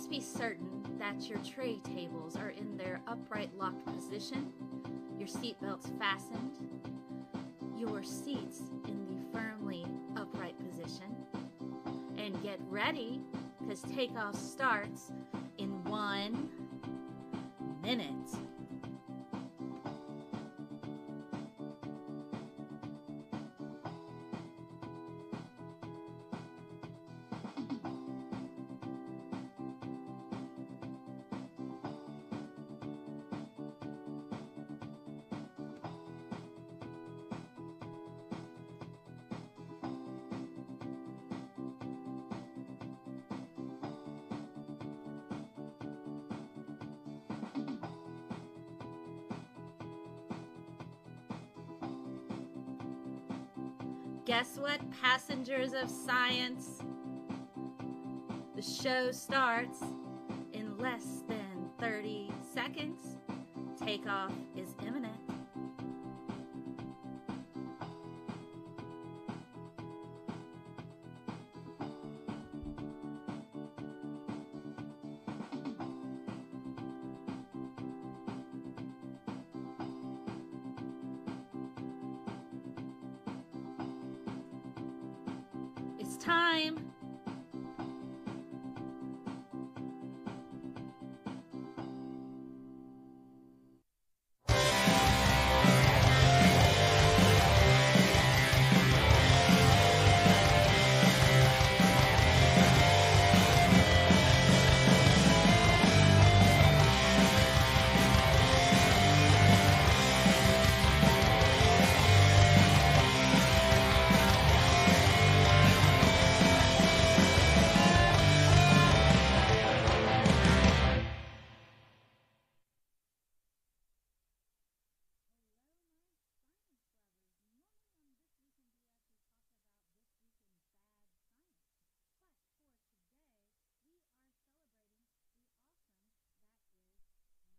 Please be certain that your tray tables are in their upright locked position, your seatbelts fastened, your seats in the firmly upright position, and get ready because takeoff starts in 1 minute. Guess what, passengers of science? The show starts in less than 30 seconds. Takeoff is imminent. It's time.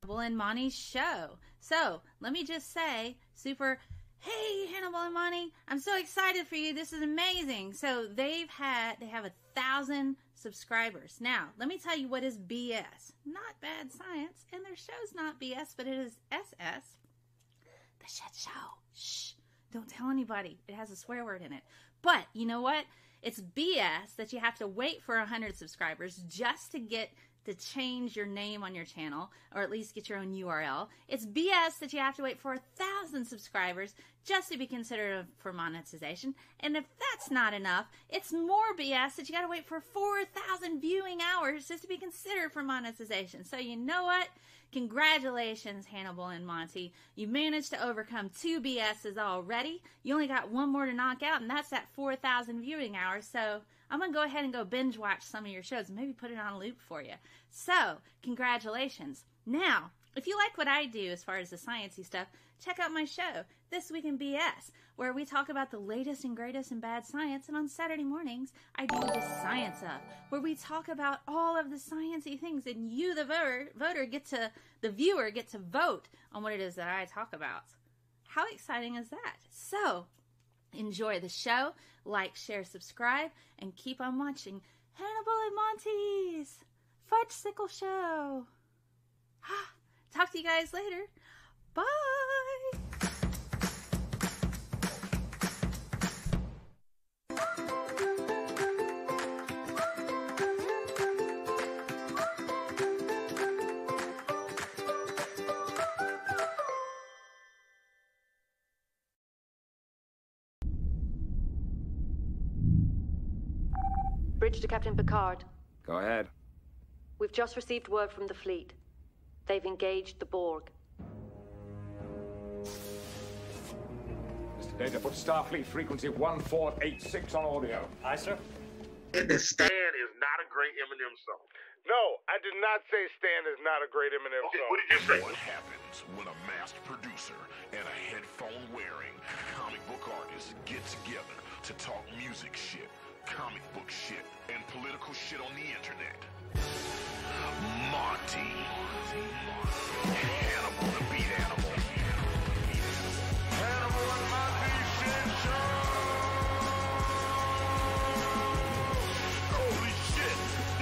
Hannibal and Monty's show. So let me just say, hey Hannibal and Monty, I'm so excited for you. This is amazing. So they have 1,000 subscribers. Now let me tell you what is BS. Not bad science, and their show's not BS, but it is SS, the shit show. Shh, don't tell anybody. It has a swear word in it. But you know what? It's BS that you have to wait for 100 subscribers just to get to change your name on your channel, or at least get your own URL. It's BS that you have to wait for 1,000 subscribers just to be considered for monetization. And if that's not enough, it's more BS that you got to wait for 4,000 viewing hours just to be considered for monetization. So you know what? Congratulations, Hannibal and Monty. You managed to overcome 2 BSs already. You only got 1 more to knock out, and that's that 4,000 viewing hours. So I'm going to go ahead and go binge watch some of your shows and maybe put it on a loop for you. So, congratulations. Now, if you like what I do as far as the sciencey stuff, check out my show, This Week in BS, where we talk about the latest and greatest in bad science. And on Saturday mornings, I do the Science Up, where we talk about all of the sciencey things, and you, the viewer, get to vote on what it is that I talk about. How exciting is that? So, enjoy the show, like, share, subscribe, and keep on watching Hannibal and Monty's Fudgesicle Show. Talk to you guys later. Bye! Bridge to Captain Picard. Go ahead. We've just received word from the fleet. They've engaged the Borg. Mr. Data, put Starfleet frequency 1486 on audio. Aye, sir. Stan is not a great Eminem song. No, I did not say Stan is not a great Eminem Okay, song. what did you say? What happens when a masked producer and a headphone-wearing comic book artist get together to talk music shit, comic book shit, and political shit on the internet? Monty. Hannibal the Beat Animal. Hannibal and Monty shit show! Holy shit!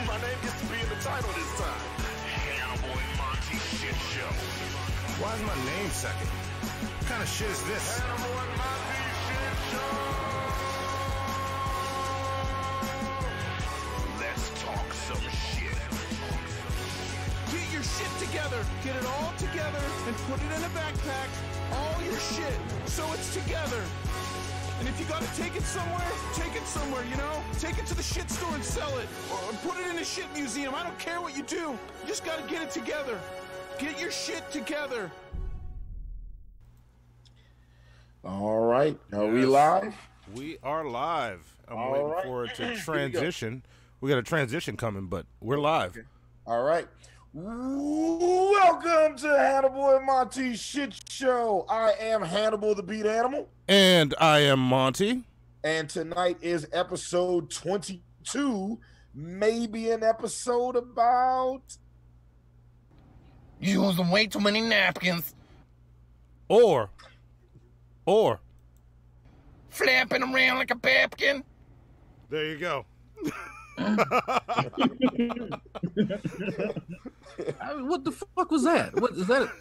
My name gets to be in the title. title this time. Hannibal and Monty Shit Show. Why is my name second? What kind of shit is this? Hannibal and Monty Shit Show! Let's talk some shit. Get your shit together. Get it all together and put it in a backpack. All your shit, so it's together. And if you gotta take it somewhere, you know? Take it to the shit store and sell it. Or put it in a shit museum. I don't care what you do. You just gotta get it together. Get your shit together. All right. Are we live? We are live. I'm All waiting right. for it to transition. We got a transition coming, but we're live. Okay. All right. Welcome to Hannibal and Monty Shit Show. I am Hannibal the Beat Animal. And I am Monty. And tonight is episode 22. Maybe an episode about... Using way too many napkins. Or Flapping around like a napkin. there you go. What the fuck was that? What is that?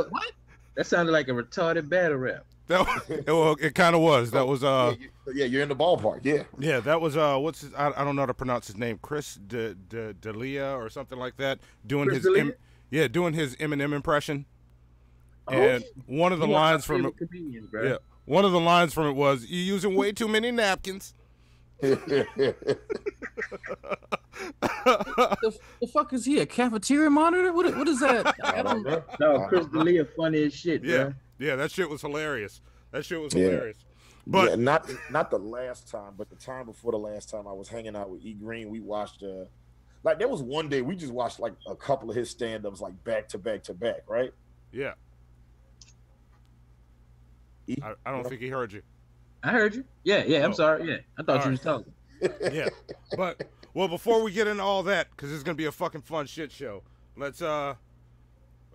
What? That sounded like a retarded battle rap. It kind of was. That was Yeah, you're in the ballpark. Yeah. Yeah, that was what's his, I don't know how to pronounce his name. Chris D'Elia or something like that. Doing Chris his D'Elia? doing his Eminem impression. And one of the lines from it, one of the lines from it was, "You're using way too many napkins." The fuck is he? A cafeteria monitor? What is that? I don't know. No, Chris D'Elia funny as shit, bro. Yeah, that shit was hilarious. Hilarious. But yeah, not the last time, but the time before the last time I was hanging out with E Green, we watched like there was one day we just watched like a couple of his stand-ups like back to back to back, right? Yeah. I don't think he heard you. I heard you. Yeah. I'm sorry. Yeah, I thought you was talking. Yeah, but well, before we get into all that, because it's gonna be a fucking fun shit show. Let's I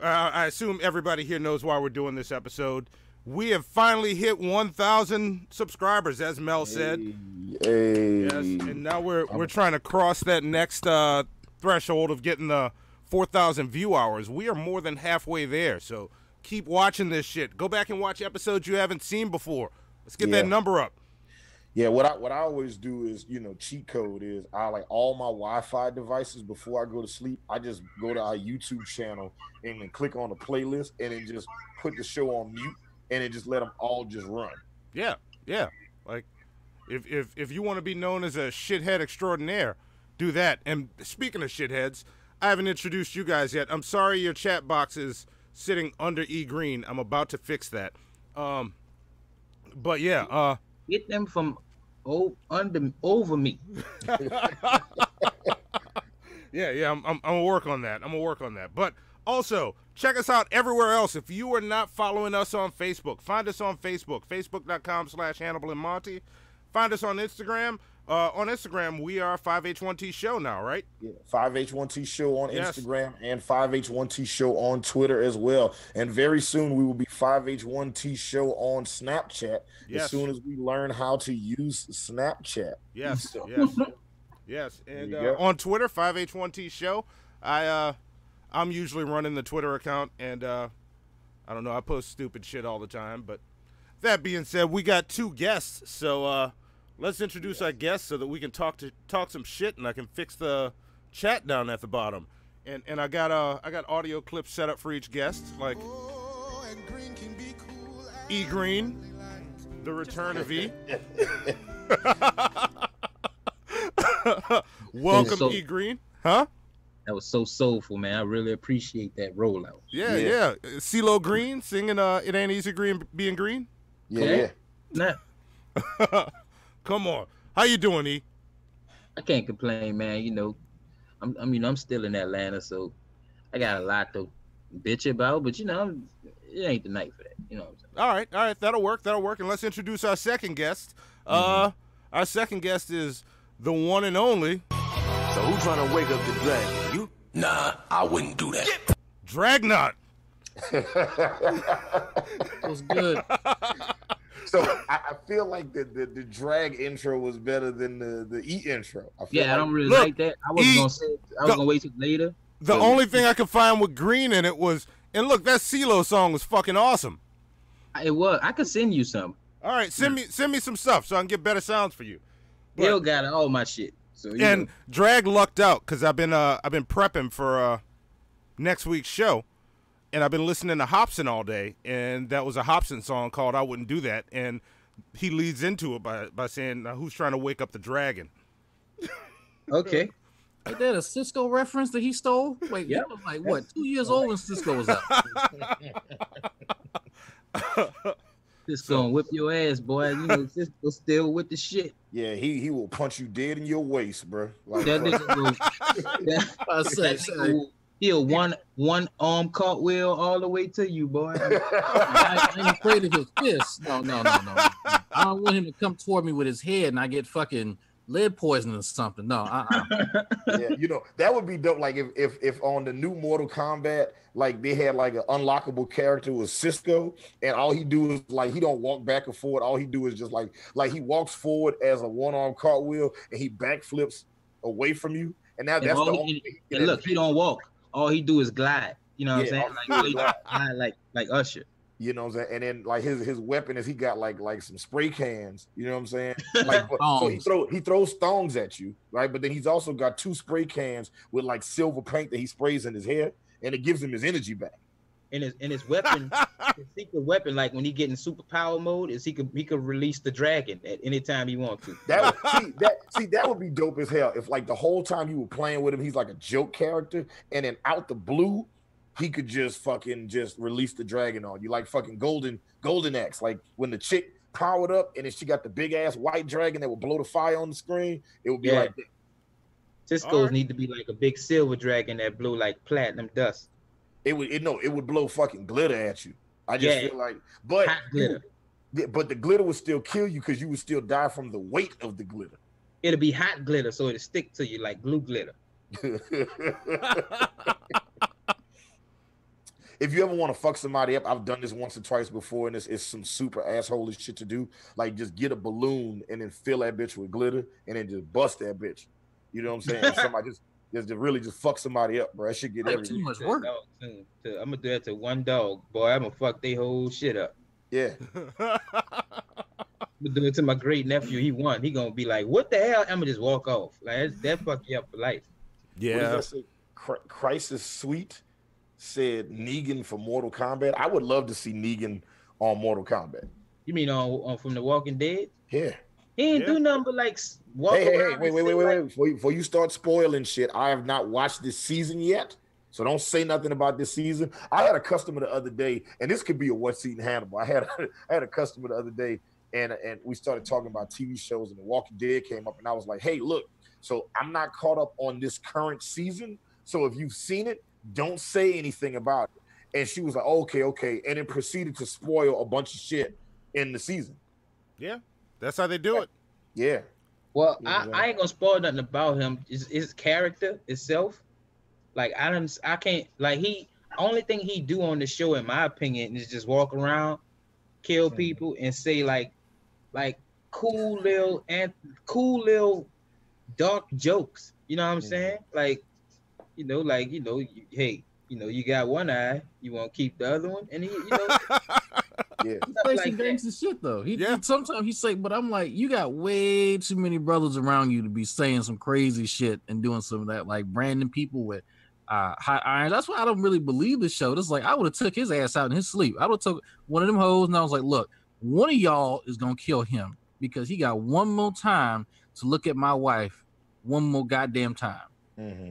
assume everybody here knows why we're doing this episode. We have finally hit 1,000 subscribers, as Mel said. Hey. Yes, and now we're trying to cross that next threshold of getting the 4,000 view hours. We are more than halfway there, so keep watching this shit. Go back and watch episodes you haven't seen before. Let's get that number up. Yeah, what I always do is, cheat code is I like all my Wi-Fi devices before I go to sleep. I just go to our YouTube channel and then click on the playlist and then just put the show on mute and then just let them all just run. Yeah. Like if you want to be known as a shithead extraordinaire, do that. And speaking of shitheads, I haven't introduced you guys yet. I'm sorry your chat box is sitting under E Green. I'm about to fix that. But yeah, get them from over me. Yeah. I'm gonna work on that. But also check us out everywhere else. If you are not following us on Facebook, find us on Facebook, facebook.com/Hannibal and Monty. Find us on Instagram. On Instagram, we are 5H1T Show now, right? Yeah, 5H1T Show on Instagram and 5H1T Show on Twitter as well. And very soon we will be 5H1T Show on Snapchat as soon as we learn how to use Snapchat. Yes. And on Twitter, 5H1T Show. I'm usually running the Twitter account, and I don't know, I post stupid shit all the time. But that being said, we got two guests, so let's introduce our guests so that we can talk some shit, and I can fix the chat down at the bottom. And I got audio clips set up for each guest, like E Green, the return of E. Welcome, E Green. Huh? That was so soulful, man. I really appreciate that rollout. Yeah. CeeLo Green singing "It Ain't Easy Being Green." Yeah. Nah. Come on. How you doing, E? I can't complain, man. I'm still in Atlanta, so I got a lot to bitch about, but it ain't the night for that. You know what I'm saying? All right. That'll work. And let's introduce our second guest. Our second guest is the one and only. So who's trying to wake up the dragon? You? Nah, I wouldn't do that. Dragnot. That was good. So I feel like the drag intro was better than the E intro. I feel I don't really like that. I was gonna say I was gonna wait till later. The only thing I could find with Green in it was, and look, that CeeLo song was fucking awesome. It was. I could send you some. All right, send me some stuff so I can get better sounds for you. Bill got all my shit. So and Drag lucked out because I've been prepping for next week's show, and I've been listening to Hobson all day, and that was a Hobson song called "I Wouldn't Do That," and he leads into it by saying, "Who's trying to wake up the dragon?" Okay. Is that a Cisco reference that he stole? Wait, he was like what, 2 years old when Cisco was out? Cisco gonna whip your ass, boy. You know, Cisco still with the shit. Yeah, he will punch you dead in your waist, bro. Like, that nigga he'll one arm cartwheel all the way to you, boy. I ain't afraid of his fists. No. I don't want him to come toward me with his head and I get fucking lead poison or something. No, Yeah, you know, that would be dope. Like if on the new Mortal Kombat, like they had like an unlockable character with Cisco, and all he do is like he don't walk back and forward. All he do is just like he walks forward as a one-arm cartwheel and he backflips away from you. And now that's the only thing. And look, he don't walk. All he do is glide. You know what I'm saying? Like Usher. You know what I'm saying? And then like his weapon is he got like some spray cans, you know what I'm saying? Like so he throws thongs at you, right? But then he's also got 2 spray cans with like silver paint that he sprays in his hair, and it gives him his energy back. And his weapon, his secret weapon, like when he get in superpower mode, is he could release the dragon at any time he wants to. That would be dope as hell if like the whole time you were playing with him, he's like a joke character, and then out the blue, he could just release the dragon on you, like fucking Golden Axe. Like when the chick powered up and then she got the big ass white dragon that would blow the fire on the screen, it would be like that. Cisco's need to be like a big silver dragon that blew like platinum dust. It would blow fucking glitter at you. I just feel like, but hot glitter. But the glitter would still kill you because you would still die from the weight of the glitter. It'll be hot glitter, so it'll stick to you like glue glitter. If you ever want to fuck somebody up, I've done this once or twice before, and it's some super asshole shit to do. Like just get a balloon and then fill that bitch with glitter and then just bust that bitch. You know what I'm saying? Somebody just to really just fuck somebody up, bro. That shit get everything. Too much work. I'm gonna do that to one dog, boy. I'm gonna fuck their whole shit up. Yeah. I'm gonna do it to my great nephew. He won. He gonna be like, "What the hell?" I'm gonna just walk off. Like that fuck you up for life. Yeah. What does that say? Crisis Sweet said Negan for Mortal Kombat. I would love to see Negan on Mortal Kombat. You mean on from The Walking Dead? Yeah. He ain't do nothing but like walk around. Wait. Before you start spoiling shit, I have not watched this season yet. So don't say nothing about this season. I had a customer the other day, and this could be a what's eating Hannibal. I had a customer the other day, and we started talking about TV shows, and The Walking Dead came up, and I was like, hey, look, so I'm not caught up on this current season. So if you've seen it, don't say anything about it. And she was like, okay. And then proceeded to spoil a bunch of shit in the season. Yeah, that's how they do it. Yeah. Well, I ain't gonna spoil nothing about him. His character itself. Like I can't like only thing he do on the show, in my opinion, is just walk around, kill people, and say like cool little dark jokes. You know what I'm saying? Like, hey, you got one eye, you want to keep the other one, and he He plays some gangster shit though. Sometimes he say, but I'm like, you got way too many brothers around you to be saying some crazy shit and doing some of that, like branding people with hot irons. That's why I don't really believe this show. This is like I would have took his ass out in his sleep. I would have took one of them hoes and I was like, look, one of y'all is gonna kill him because he got one more time to look at my wife one more goddamn time. Mm-hmm.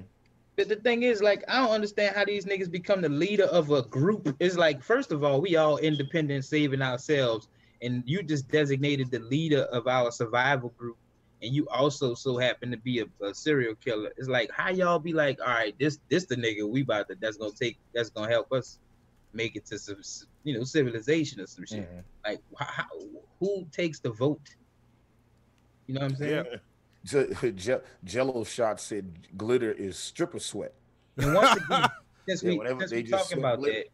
But the thing is, like, I don't understand how these niggas become the leader of a group. It's like, first of all, we all independent, saving ourselves, and you just designated the leader of our survival group, and you also so happen to be a serial killer. It's like, how y'all be like, all right, this the nigga we about to that's gonna help us make it to some civilization or some shit. Mm-hmm. Like, who takes the vote? You know what I'm saying? Yeah. Jello Shot said glitter is stripper sweat. And once again, since we talking about that,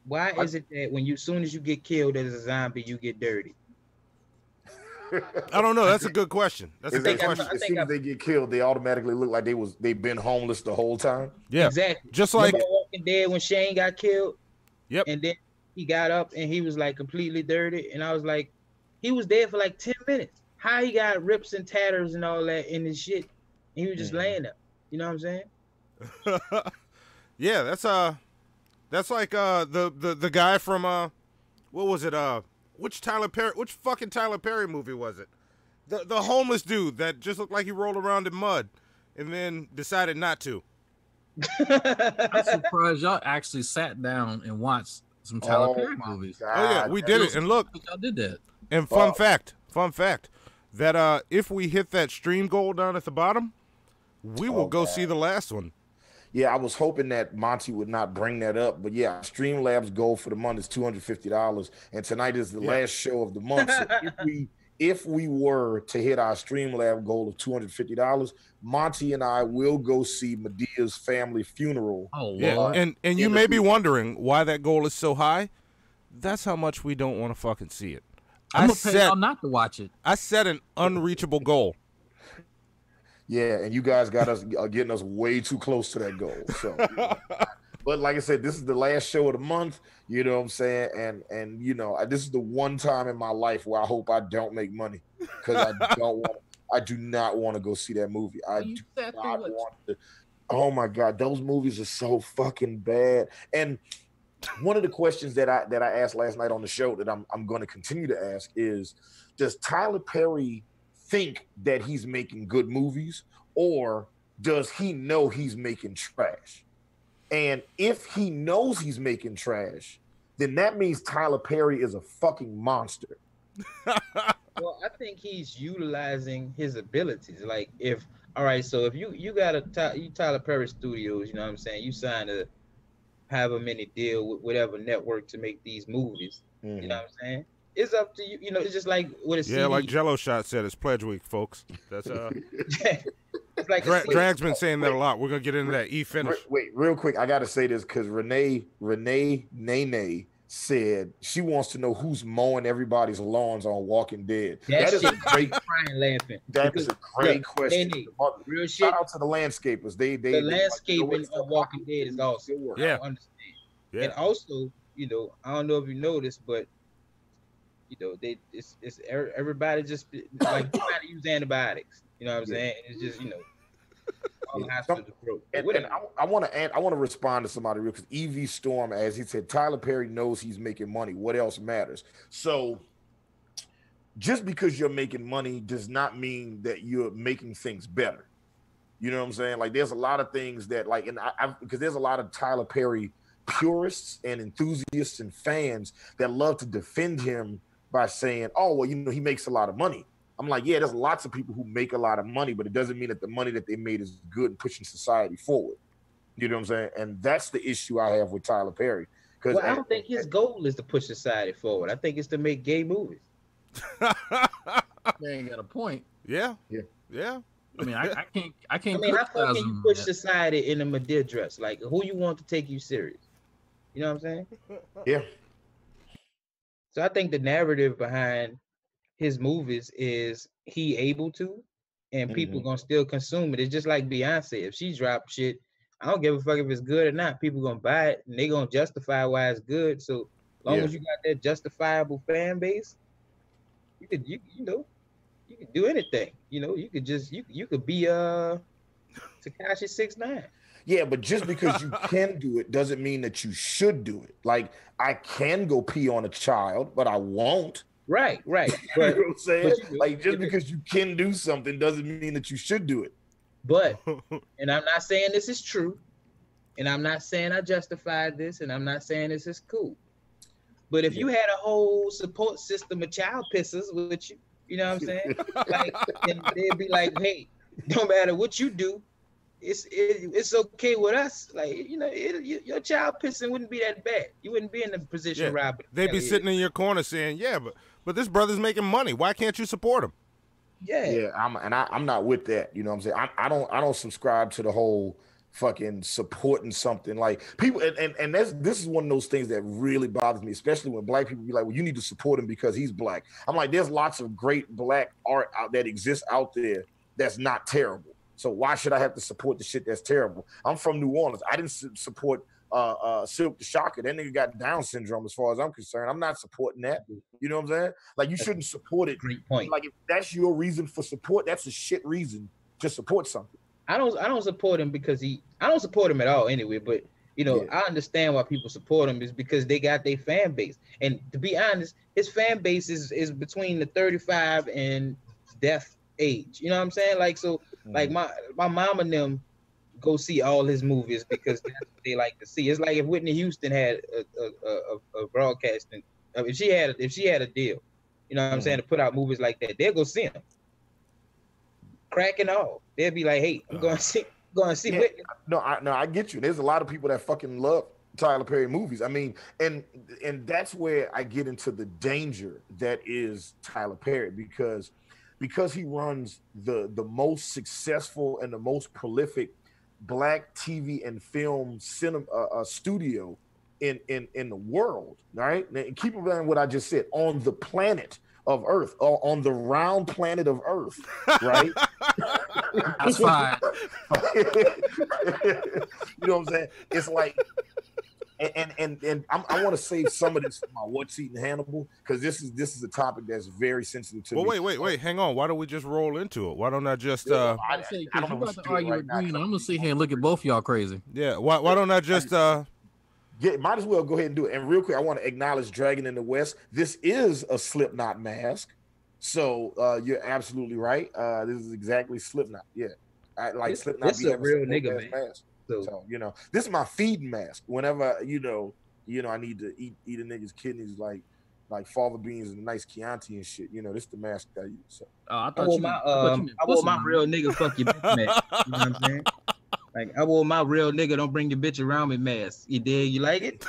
why is it that when soon as you get killed as a zombie, you get dirty? I don't know. That's a good question. That's a good question. As soon as they get killed, they automatically look like they've been homeless the whole time. Yeah, exactly. Just like Walking Dead when Shane got killed. Yep. And then he got up and he was like completely dirty, and I was like, he was there for like 10 minutes. How he got rips and tatters and all that in his shit, and he was just laying there. You know what I'm saying? Yeah, that's like the guy from what was it? Which fucking Tyler Perry movie was it? The homeless dude that just looked like he rolled around in mud and then decided not to. I'm surprised y'all actually sat down and watched some Tyler Perry movies. God. Oh yeah, we did it. And look, y'all did that. And fun fact, that if we hit that stream goal down at the bottom, we will go see the last one. Yeah, I was hoping that Monty would not bring that up, but yeah, Streamlabs goal for the month is $250, and tonight is the last show of the month. So if we were to hit our Streamlab goal of $250, Monty and I will go see Medea's family funeral. Oh, yeah, and you may be wondering why that goal is so high. That's how much we don't want to fucking see it. I'm gonna pay y'all not to watch it. I set an unreachable goal. Yeah, and you guys got us getting us way too close to that goal. So, but like I said, this is the last show of the month. You know what I'm saying? And you know, this is the one time in my life where I hope I don't make money because I do not want to go see that movie. I do not want to. Oh my God, those movies are so fucking bad. And one of the questions that I asked last night on the show that I'm going to continue to ask is, does Tyler Perry think that he's making good movies, or does he know he's making trash? And if he knows he's making trash, then that means Tyler Perry is a fucking monster. Well, I think he's utilizing his abilities. Like, all right, so if you got Tyler Perry Studios, you know what I'm saying, you signed a however many deal with whatever network to make these movies. You know what I'm saying? It's up to you. You know, it's just like with a CD. Like Jello Shot said, it's Pledge Week, folks. That's it's like Drag's been saying that a lot. We're gonna get into that. Finish. Wait, real quick. I got to say this because Renee Nene said she wants to know who's mowing everybody's lawns on Walking Dead. That is a great crying laughing. That is a great question. Real shit. Shout out to the landscapers. The landscaping on Walking Dead is awesome. Yeah. I understand. Yeah. And also, you know, I don't know if you noticed, but you know, it's everybody just like you gotta use antibiotics. You know what I'm saying? It's just, you know, all hospitals broke. And I want to respond to somebody real because EV Storm, as he said, Tyler Perry knows he's making money. What else matters? So just because you're making money does not mean that you're making things better. You know what I'm saying? Like there's a lot of things that like, and because there's a lot of Tyler Perry purists and enthusiasts and fans that love to defend him by saying, oh, well, you know, he makes a lot of money. I'm like, yeah, there's lots of people who make a lot of money, but it doesn't mean that the money that they made is good and pushing society forward. You know what I'm saying? And that's the issue I have with Tyler Perry. Well, I don't think his goal is to push society forward. I think it's to make gay movies. They ain't got a point. Yeah. I mean, I can't. I mean, how far can you push society in a Madea dress? Like, who you want to take you serious? You know what I'm saying? Yeah. So I think the narrative behind his movies is he able to, and people gonna still consume it. It's just like Beyonce. If she dropped shit, I don't give a fuck if it's good or not. People gonna buy it, and they gonna justify why it's good. So long as you got that justifiable fan base, you could do anything. You know, you could just you could be Tekashi 6ix9ine. Yeah, but just because you can do it doesn't mean that you should do it. Like, I can go pee on a child, but I won't. Right. But, you know what I'm saying? Like, just because you can do something doesn't mean that you should do it. But, and I'm not saying this is true, and I'm not saying I justified this, and I'm not saying this is cool. But if you had a whole support system of child pissers with you, you know what I'm saying? Like, and they'd be like, hey, no matter what you do, it's okay with us. Like, you know, your child pissing wouldn't be that bad. You wouldn't be in the position Robert. They'd be sitting in your corner saying, yeah, but this brother's making money. Why can't you support him? Yeah. I'm not with that. You know what I'm saying? I don't subscribe to the whole fucking supporting something like people, and this is one of those things that really bothers me, especially when black people be like, well, you need to support him because he's black. I'm like, there's lots of great black art out that exists out there that's not terrible. So why should I have to support the shit that's terrible? I'm from New Orleans. I didn't support Silk the Shocker. That nigga got Down syndrome as far as I'm concerned. I'm not supporting that. You know what I'm saying? Like, you shouldn't support it. Great point. Like, if that's your reason for support, that's a shit reason to support something. I don't support him because I don't support him at all anyway, but you know, I understand why people support him is because they got their fan base. And to be honest, his fan base is between the 35 and death age. You know what I'm saying? Like, so like my mom and them go see all his movies because that's what they like to see. It's like if Whitney Houston had a broadcasting, if she had a deal, you know what I'm saying, to put out movies like that, they'll go see him. Cracking all. They'll be like, hey, I'm going to see Whitney. No, I get you. There's a lot of people that fucking love Tyler Perry movies. I mean, and that's where I get into the danger that is Tyler Perry, because he runs the most successful and the most prolific black TV and film cinema studio in the world, right? And keep in mind what I just said, on the planet of Earth, or on the round planet of Earth, right? That's fine. You know what I'm saying? It's like, and I want to save some of this for my What's Eating Hannibal, because this is a topic that's very sensitive to me. Wait, hang on. Why don't we just roll into it? Why don't I just I don't know to argue with Green. I'm gonna sit here and look at both y'all crazy. Yeah, why don't I just might as well go ahead and do it. And real quick, I want to acknowledge Dragon in the West. This is a Slipknot mask. So you're absolutely right. This is exactly Slipknot. Yeah. Slipknot. This is a real nigga, man. Mask. So, you know, this is my feeding mask. Whenever, you know, I need to eat a nigga's kidneys like fava beans and nice Chianti and shit. You know, this is the mask I use. So I wore my real nigga fuck your bitch mask. You know what I'm saying? Like, I wore my real nigga don't bring your bitch around me mask. You dig? You like it?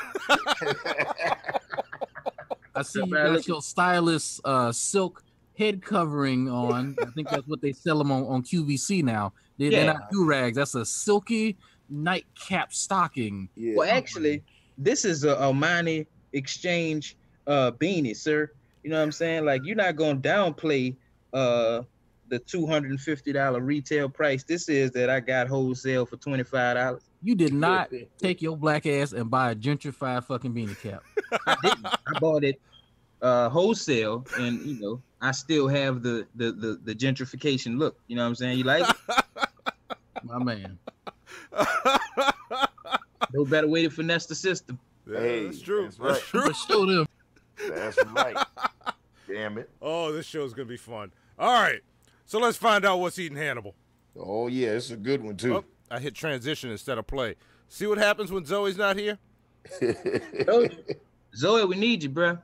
I see you got your stylish silk head covering on. I think that's what they sell them on QVC now. They're not do-rags. That's a silky nightcap stocking. Yeah. Well, actually, this is a Armani exchange beanie, sir. You know what I'm saying? Like, you're not going to downplay the $250 retail price. This is that I got wholesale for $25. You did not take your black ass and buy a gentrified fucking beanie cap. I didn't. I bought it wholesale, and you know, I still have the gentrification look. You know what I'm saying? You like it? My man. No better way to finesse the system. Hey, that's true. That's right. True. Show them. That's right. Damn it. Oh, this show's gonna be fun. All right, so let's find out what's eating Hannibal. Oh yeah, it's a good one too. Oh, I hit transition instead of play. See what happens when Zoe's not here? Zoe, we need you, bro.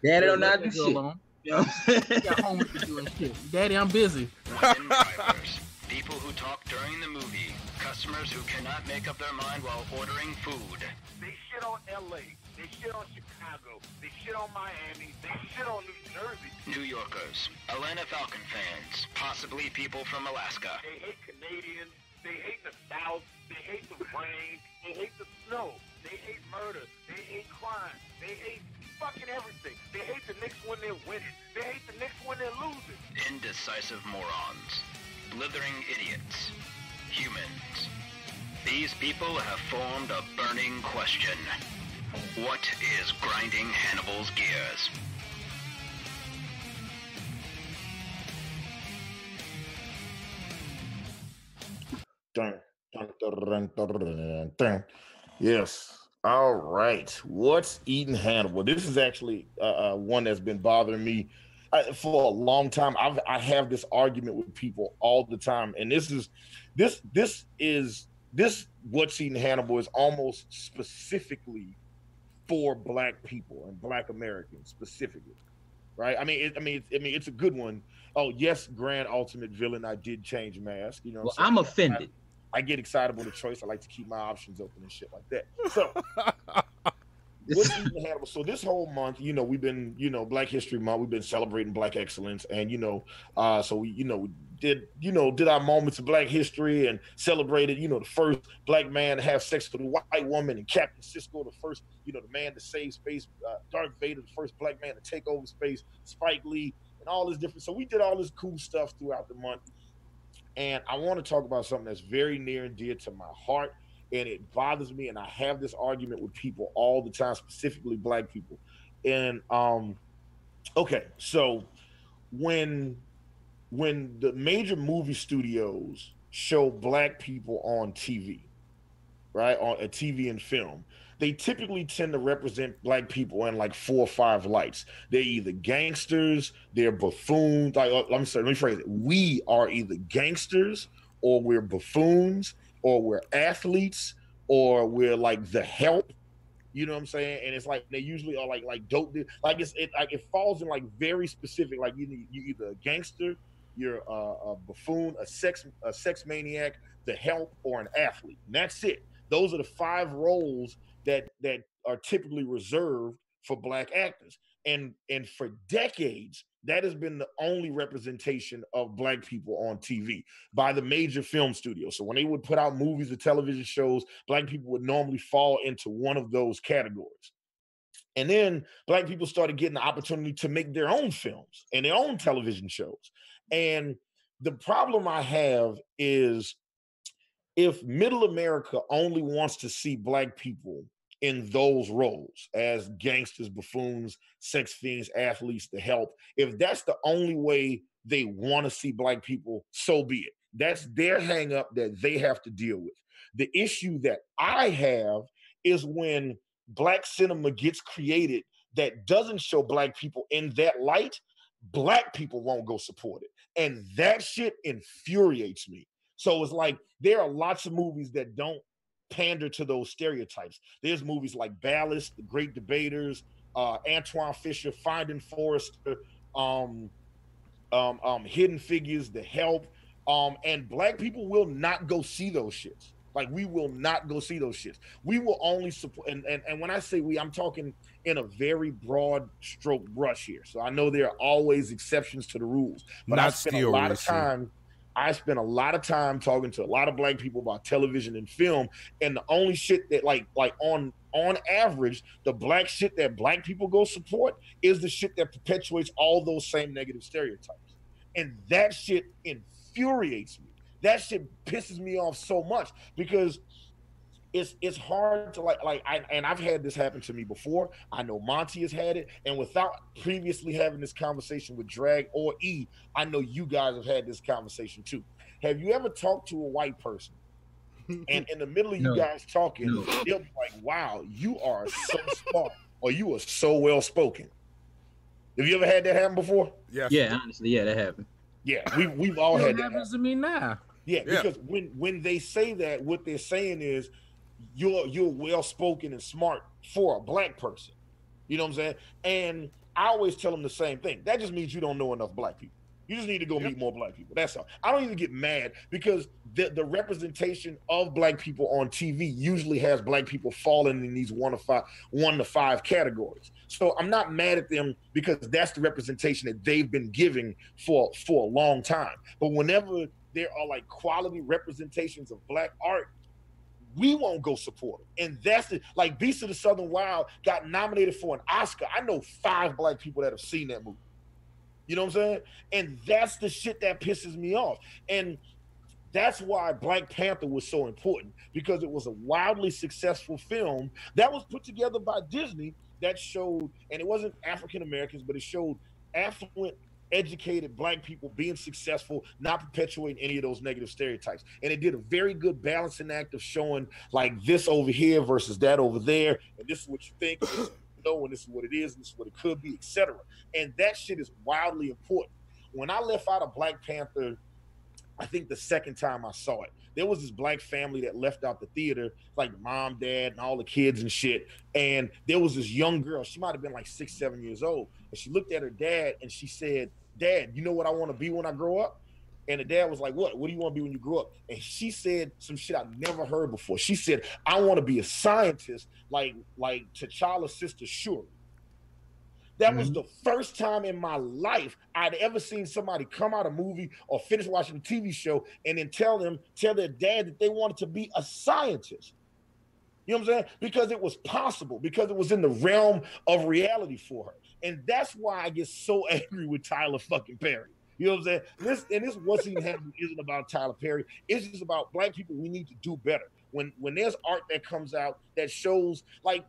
Daddy don't not do shit. You know what I'm saying? Got homework to do and shit. Daddy, I'm busy. Women drivers, people who talk during the movie, customers who cannot make up their mind while ordering food. They shit on LA. They shit on Chicago. They shit on Miami. They shit on New Jersey. New Yorkers, Atlanta Falcon fans, possibly people from Alaska. They hate Canadians. They hate the South. They hate the rain. They hate the snow. They hate murder. They hate crime. They hate fucking everything. They hate the Knicks when they're winning. They hate the Knicks when they're losing. Indecisive morons. Blithering idiots. Humans. These people have formed a burning question. What is grinding Hannibal's gears? Dun, dun, dun, dun, dun. Yes. All right. What's eating Hannibal? This is actually one that's been bothering me for a long time. I have this argument with people all the time, and this what's eating Hannibal is almost specifically for Black people and Black Americans specifically, right? I mean, it's a good one. Oh yes, grand ultimate villain. I did change mask. You know, well, I'm offended. I get excited with the choice. I like to keep my options open and shit like that. So what's even Hannibal? So this whole month, we've been, Black History Month. We've been celebrating Black excellence, and so we, did our moments of Black history and celebrated, the first Black man to have sex with a white woman, and Captain Sisko, the first, the man to save space, Darth Vader, the first Black man to take over space, Spike Lee, and all this different. So we did all this cool stuff throughout the month, and I want to talk about something that's very near and dear to my heart. And it bothers me, and I have this argument with people all the time, specifically Black people. And okay, so when the major movie studios show Black people on TV, right, on a TV and film, they typically tend to represent Black people in like 4 or 5 lights. They're either gangsters, they're buffoons. Let me phrase it. We are either gangsters, or we're buffoons, or we're athletes, or we're like the help. You know what I'm saying? And it's like they usually are like dope. Like it falls in like very specific. Like you either a gangster, you're a buffoon, a sex maniac, the help, or an athlete. And that's it. Those are the 5 roles that are typically reserved for Black actors. And for decades, that has been the only representation of Black people on TV by the major film studios. So when they would put out movies or television shows, Black people would normally fall into one of those categories. And then Black people started getting the opportunity to make their own films and their own television shows. And the problem I have is, if middle America only wants to see Black people in those roles as gangsters, buffoons, sex fiends, athletes, the help, if that's the only way they want to see Black people, so be it. That's their hang up that they have to deal with. The issue that I have is when Black cinema gets created that doesn't show Black people in that light, Black people won't go support it. And that shit infuriates me. So it's like there are lots of movies that don't pander to those stereotypes. There's movies like Ballast, The Great Debaters, Antoine Fisher, Finding Forrester, Hidden Figures, The Help, and Black people will not go see those shits. Like, we will not go see those shits. We will only support, and when I say we, I'm talking in a very broad stroke brush here. So I know there are always exceptions to the rules, but I spent a lot of time. I spent a lot of time talking to a lot of Black people about television and film, and the only shit that like on average, the Black shit that Black people go support is the shit that perpetuates all those same negative stereotypes. And that shit infuriates me. That shit pisses me off so much, because it's hard to and I've had this happen to me before. I know Monty has had it, and without previously having this conversation with Drag or E, I know you guys have had this conversation too. Have you ever talked to a white person, and in the middle of you guys talking, they'll be like, "Wow, you are so smart," or "You are so well spoken"? Have you ever had that happen before? Yes. Yeah, honestly, yeah, that happened. Yeah, we've all had that. It happens to me now. Yeah, because when they say that, what they're saying is, you're well spoken and smart for a Black person. You know what I'm saying? And I always tell them the same thing. That just means you don't know enough Black people. You just need to go meet more Black people. That's all. I don't even get mad, because the representation of Black people on TV usually has Black people falling in these 1 to 5 categories. So I'm not mad at them, because that's the representation that they've been giving for a long time. But whenever there are like quality representations of Black art, we won't go support it. And that's it. Like Beast of the Southern Wild got nominated for an Oscar. I know 5 Black people that have seen that movie. You know what I'm saying? And that's the shit that pisses me off. And that's why Black Panther was so important, because it was a wildly successful film that was put together by Disney that showed, and it wasn't African Americans, but it showed affluent, educated Black people being successful, not perpetuating any of those negative stereotypes. And it did a very good balancing act of showing like this over here versus that over there, and this is what you think, and this is what you know, and this is what it is, and this is what it could be, etc. And that shit is wildly important. When I left out of Black Panther, I think the second time I saw it, there was this Black family that left out the theater, like the mom, dad, and all the kids and shit. And there was this young girl, she might have been like 6, 7 years old. And she looked at her dad and she said, "Dad, you know what I want to be when I grow up?" And the dad was like, what do you want to be when you grow up? And she said some shit I've never heard before. She said, I want to be a scientist like T'Challa's sister Shuri. That was the first time in my life I'd ever seen somebody come out of a movie or finish watching a TV show and then tell their dad that they wanted to be a scientist. You know what I'm saying? Because it was possible, because it was in the realm of reality for her. And that's why I get so angry with Tyler fucking Perry. You know what I'm saying? This What's Even Happening isn't about Tyler Perry. It's just about black people. We need to do better. When there's art that comes out that shows, like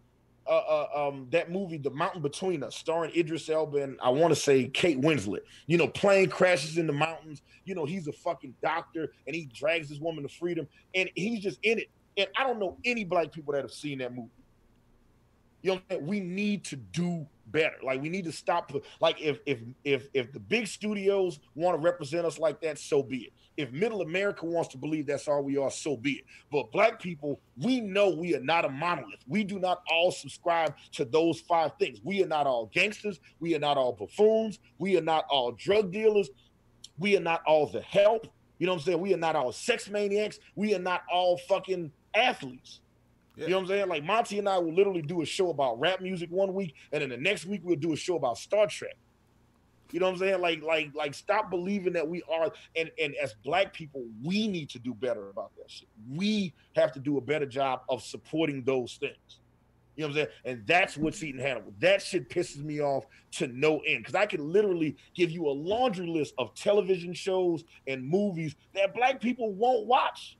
that movie, The Mountain Between Us, starring Idris Elba and I want to say Kate Winslet. You know, plane crashes in the mountains. You know, he's a fucking doctor and he drags this woman to freedom and he's just in it. And I don't know any black people that have seen that movie. You know what I'm saying? We need to do better. Like, we need to stop. Like, if the big studios want to represent us like that, so be it. If middle America wants to believe that's all we are, so be it. But black people, we know we are not a monolith. We do not all subscribe to those 5 things. We are not all gangsters. We are not all buffoons. We are not all drug dealers. We are not all the help. You know what I'm saying? We are not all sex maniacs. We are not all fucking athletes. Yeah. You know what I'm saying? Like, Monty and I will literally do a show about rap music one week, and then the next week we'll do a show about Star Trek. You know what I'm saying? Like stop believing that we are, and as black people, we need to do better about that shit. We have to do a better job of supporting those things. You know what I'm saying? And that's what's eating Hannibal. That shit pisses me off to no end, because I could literally give you a laundry list of television shows and movies that black people won't watch.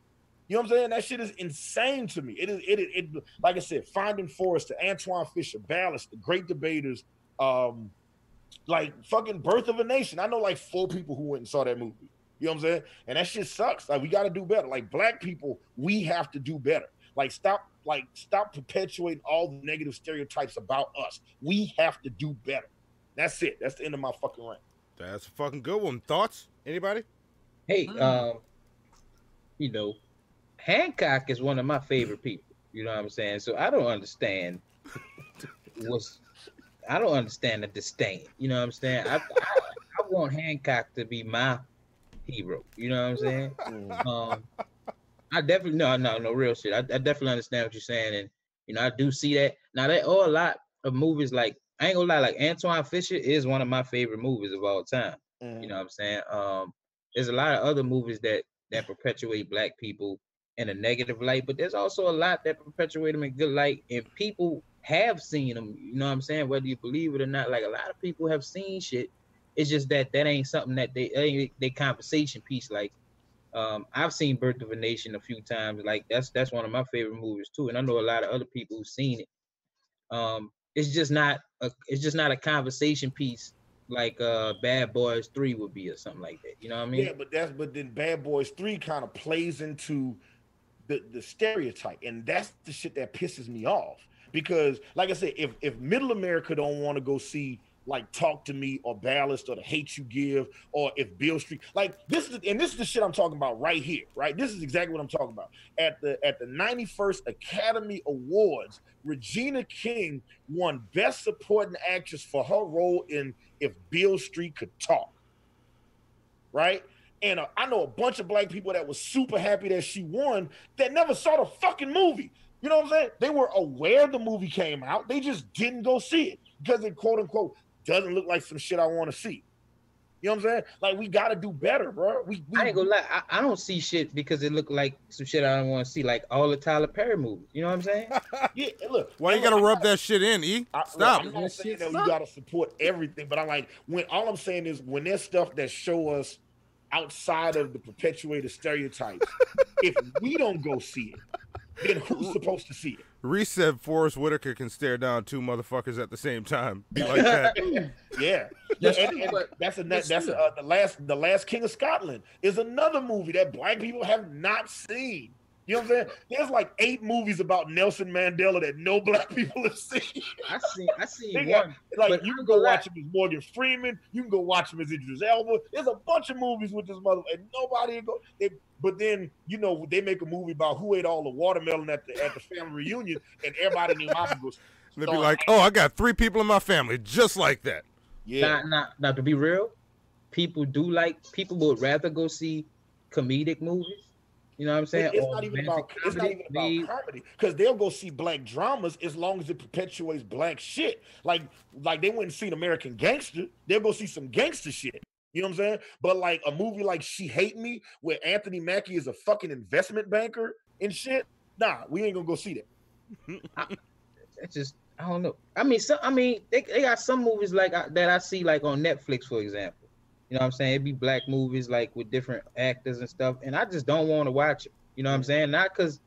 You know what I'm saying? That shit is insane to me. It like I said, Finding Forrester, Antoine Fisher, Ballast, The Great Debaters, like fucking Birth of a Nation. I know like 4 people who went and saw that movie. You know what I'm saying? And that shit sucks. Like, we got to do better. Like, black people, we have to do better. Like, stop perpetuating all the negative stereotypes about us. We have to do better. That's it. That's the end of my fucking rant. That's a fucking good one. Thoughts? Anybody? Hey, you know, Hancock is one of my favorite people. You know what I'm saying? So I don't understand the disdain. You know what I'm saying? I want Hancock to be my hero. You know what I'm saying? I definitely no real shit. I definitely understand what you're saying, and you know, I do see that. Now, there are a lot of movies, like, I ain't gonna lie, like Antoine Fisher is one of my favorite movies of all time. You know what I'm saying? There's a lot of other movies that perpetuate black people in a negative light, but there's also a lot that perpetuate them in good light, and people have seen them. You know what I'm saying? Whether you believe it or not, like, a lot of people have seen shit. It's just that ain't something that they conversation piece. Like, I've seen Birth of a Nation a few times. Like, that's one of my favorite movies too, and I know a lot of other people who've seen it. It's just not a conversation piece like Bad Boys 3 would be, or something like that. You know what I mean? Yeah, but then Bad Boys 3 kind of plays into the stereotype, and that's the shit that pisses me off. Because, like I said, if middle America don't want to go see like Talk to Me or Ballast or The Hate You Give, or if Beale Street, like, this is the shit I'm talking about right here, right? This is exactly what I'm talking about. At the 91st Academy Awards, Regina King won Best Supporting Actress for her role in If Beale Street Could Talk, right? And I know a bunch of black people that was super happy that she won that never saw the fucking movie. You know what I'm saying? They were aware the movie came out. They just didn't go see it because it, quote unquote, doesn't look like some shit I want to see. You know what I'm saying? Like, we got to do better, bro. I ain't gonna lie. I don't see shit because it looked like some shit I don't want to see, like all the Tyler Perry movies. You know what I'm saying? Yeah, look. Why you got to rub that shit in, E? Stop. I'm not saying that you got to support everything, but I'm like, all I'm saying is when there's stuff that show us outside of the perpetuated stereotypes, if we don't go see it, then who's supposed to see it? Reese said Forrest Whitaker can stare down 2 motherfuckers at the same time. Be like that. Yeah. The Last King of Scotland is another movie that black people have not seen. You know what I'm saying? There's like 8 movies about Nelson Mandela that no black people have seen. I seen one. Like, you can go watch him as Morgan Freeman. You can go watch him as Idris Elba. There's a bunch of movies with this mother, and nobody go. But then, you know, they make a movie about who ate all the watermelon at the family reunion, and everybody in their mama goes. They'd be like, "Oh, I got 3 people in my family just like that." Yeah. Now, to be real, people would rather go see comedic movies. You know what I'm saying? It's not even about comedy, because they'll go see black dramas as long as it perpetuates black shit. Like they wouldn't see an American Gangster. They'll go see some gangster shit. You know what I'm saying? But like a movie like She Hate Me, where Anthony Mackie is a fucking investment banker and shit, nah, we ain't gonna go see that. That's just, I don't know. I mean, they got some movies like that I see like on Netflix, for example. You know what I'm saying? It'd be black movies like with different actors and stuff, and I just don't want to watch it. You know what I'm saying? Not because,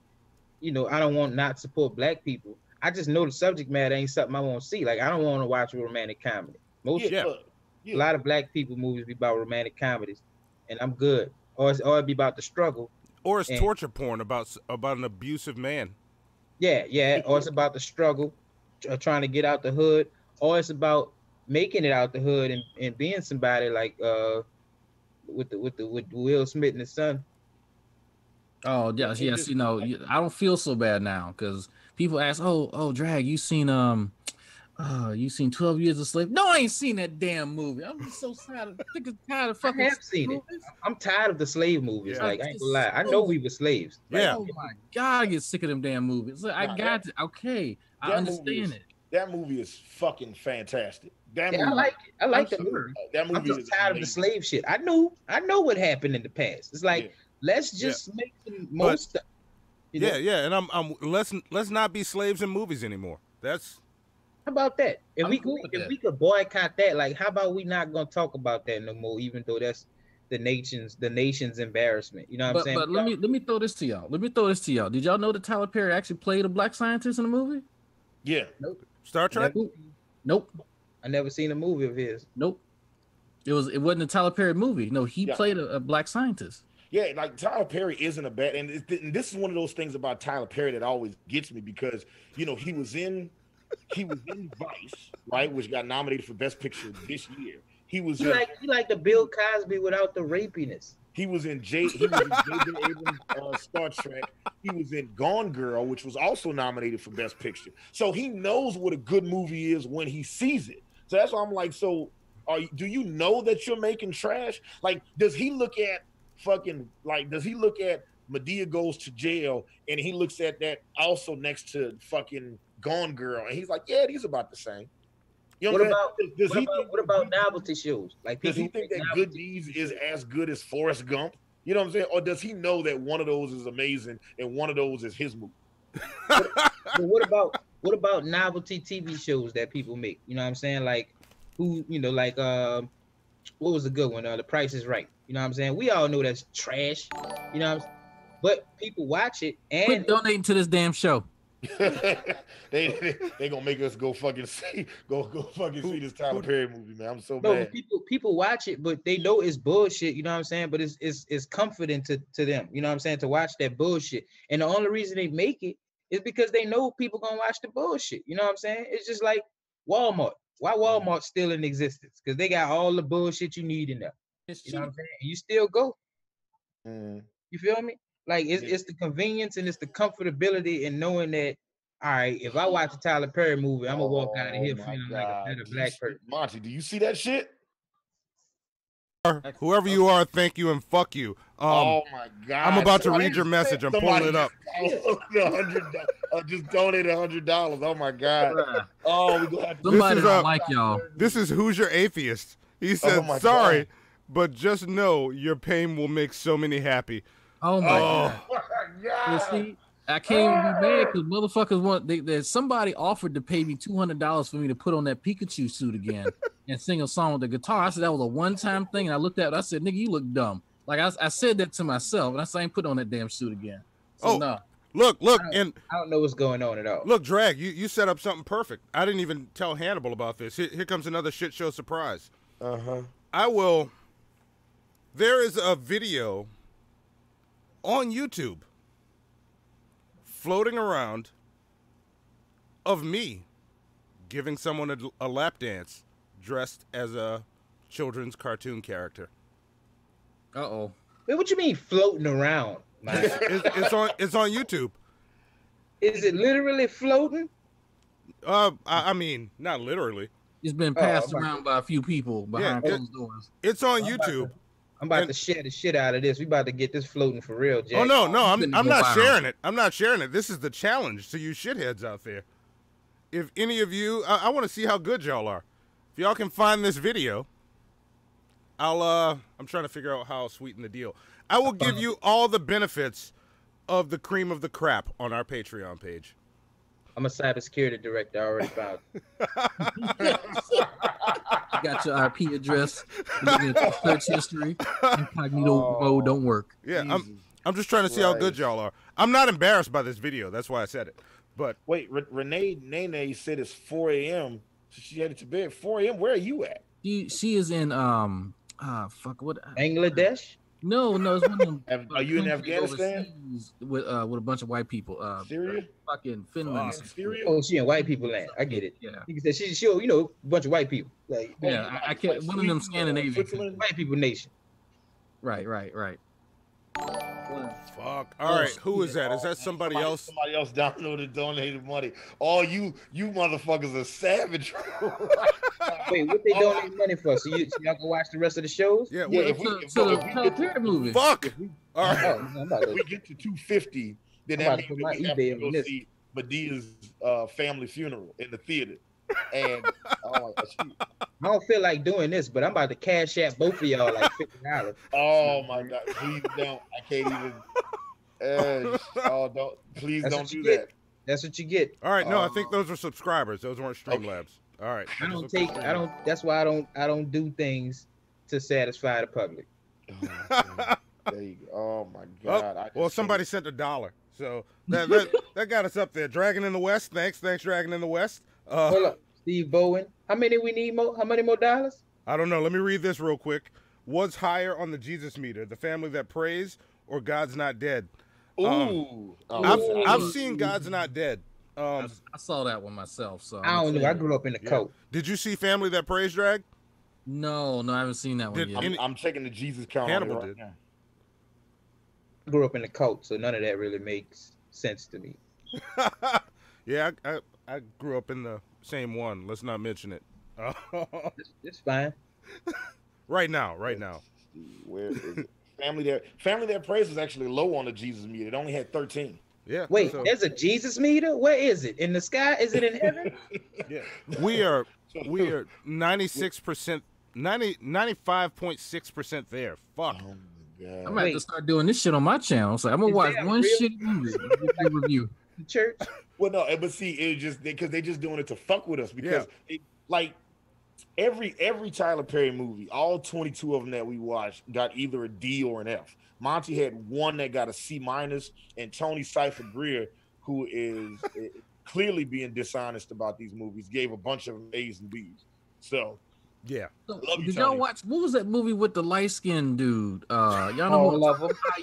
you know, I don't want not support black people. I just know the subject matter ain't something I want to see. Like, I don't want to watch a romantic comedy. A lot of black people movies be about romantic comedies, and I'm good. Or it be about the struggle. Or it's torture porn about an abusive man. Yeah. Or it's about the struggle, trying to get out the hood. Or it's about making it out the hood and being somebody like with Will Smith and his son. Oh yes. You know, I don't feel so bad now because people ask, "Oh, Drag, you seen 12 Years a Slave?" No, I ain't seen that damn movie. I'm just so tired of fucking. I have seen it. I'm tired of the slave movies. Like, I ain't gonna lie. I know we were slaves. Like, oh my God, I get sick of them damn movies. Like, I got to. Okay, I understand it. That movie is fucking fantastic. I like it. I like the movie. That movie. I'm just tired of the slave shit. I know what happened in the past. It's like, let's just make the most stuff. And I'm let's not be slaves in movies anymore. That's. How about that? If we could boycott that, like, how about we not gonna talk about that no more? Even though that's the nation's embarrassment. You know what I'm saying? But let me throw this to y'all. Did y'all know that Tyler Perry actually played a black scientist in the movie? Yeah. Nope. Star Trek? Nope. I never seen a movie of his. Nope. It wasn't a Tyler Perry movie. No, he played a black scientist. Yeah, like Tyler Perry isn't a bad, and this is one of those things about Tyler Perry that always gets me because, you know, he was in Vice, right, which got nominated for Best Picture this year. He like the Bill Cosby without the rapiness. He was in J.J. Abrams' Star Trek. He was in Gone Girl, which was also nominated for Best Picture. So he knows what a good movie is when he sees it. So that's why I'm like, so do you know that you're making trash? Like, does he look at Medea Goes to Jail and he looks at that also next to fucking Gone Girl and he's like, yeah, these are about the same. You know what about novelty shows? Like, does he think that Good Deeds is as good as Forrest Gump? You know what I'm saying? Or does he know that one of those is amazing and one of those is his movie? What about novelty TV shows that people make? You know what I'm saying? Like, who, you know, like what was a good one? The Price is Right. You know what I'm saying? We all know that's trash. You know what I'm saying? But people watch it and quit donating to this damn show. they gonna make us go fucking see this Tyler Perry movie, man. I'm so mad. People watch it, but they know it's bullshit. You know what I'm saying? But it's comforting to them. You know what I'm saying? To watch that bullshit, and the only reason they make it is because they know people gonna watch the bullshit. You know what I'm saying? It's just like Walmart. Why Walmart's still in existence? Because they got all the bullshit you need in there. You know what I'm saying? And you still go. You feel me? Like, it's the convenience and it's the comfortability in knowing that, all right, if I watch a Tyler Perry movie, I'm gonna walk out of here feeling like a better black person. Monty, do you see that shit? Whoever you are, thank you and fuck you. Oh my God! I'm about to read your message. I'm pulling it up. Just donate $100. Oh my God! Oh, we gonna have to. Somebody don't like y'all. This is Who's Your Atheist. He said, "Sorry, God. But just know your pain will make so many happy." Oh my God! You see, I can't even be mad because motherfuckers somebody offered to pay me $200 for me to put on that Pikachu suit again and sing a song with the guitar. I said that was a one-time thing, and I looked at it. I said, "Nigga, you look dumb." Like I said that to myself, and I said, "I ain't put on that damn suit again." So, no. Look, I don't know what's going on at all. Look, Drag, you set up something perfect. I didn't even tell Hannibal about this. Here comes another shit show surprise. There is a video on YouTube floating around of me giving someone a lap dance dressed as a children's cartoon character. Uh-oh. Wait, what you mean floating around? It's on YouTube. Is it literally floating? I mean, not literally. It's been passed around by a few people behind closed doors. It's on YouTube. I'm about to share the shit out of this. We about to get this floating for real, Jack. Oh no, I'm not sharing it. I'm not sharing it. This is the challenge to you shitheads out there. If any of you, I want to see how good y'all are. If y'all can find this video, I'm trying to figure out how I'll sweeten the deal. I will give you all the benefits of the cream of the crap on our Patreon page. I'm a cybersecurity director. I already found it. You got your IP address, search history, incognito mode don't work. Yeah, I'm just trying to see how good y'all are. I'm not embarrassed by this video. That's why I said it. But wait, Renee Nene said it's 4 a.m. So she headed to bed. 4 a.m. Where are you at? She is in Bangladesh? No, it's one of them. Are you in Afghanistan? With a bunch of white people. Syria? Fucking Finland. Syria? Oh, she in white people land. I get it. Yeah. You can say she a bunch of white people. Like yeah, I can't. One of them Scandinavian. White people nation. Right. Fuck. All right, who is that? Is that somebody else? Somebody else downloaded, donated money. Oh, you motherfuckers are savage. Wait, what they donate money for? So y'all can watch the rest of the shows? Yeah. If we get to movie. Fuck. All right. If we get to 250, then that means we have to go see Medea's family funeral in the theater. And I don't feel like doing this, but I'm about to cash out both of y'all like $50. Oh my God! Please don't. I can't even. Please don't do that. That's what you get. All right. No, I think those are subscribers. Those weren't Streamlabs. All right. That's why I don't do things to satisfy the public. There you go. Oh my God. Well, somebody sent $1, so that got us up there. Dragon in the West. Thanks, Dragon in the West. Hold up, Steve Bowen. How many we need more? How many more dollars? I don't know. Let me read this real quick. What's higher on the Jesus meter? The family that prays or God's not dead? I've seen God's not dead. I saw that one myself. So I don't know. I grew up in the cult. Did you see Family That Prays, Drag? No, I haven't seen that one yet. I'm checking the Jesus count. Hannibal did. Now. I grew up in the cult, so none of that really makes sense to me. Yeah, I grew up in the same one. Let's not mention it. It's fine. Right now. Where is it? Family That Prays is actually low on the Jesus meter. It only had 13. Yeah. Wait, there's a Jesus meter? Where is it? In the sky? Is it in heaven? Yeah. We are 96%, 95.6% there. Fuck. Oh my God. I'm about to start doing this shit on my channel. So I'm gonna watch one shitty movie and review. The church. Well, no, but see, it's just because they just doing it to fuck with us because every Tyler Perry movie, all 22 of them that we watched got either a D or an F. Monty had one that got a C-, and Tony Cypher Greer, who is clearly being dishonest about these movies, gave a bunch of them A's and B's. So, yeah. So, did y'all watch? What was that movie with the light-skinned dude? Y'all know who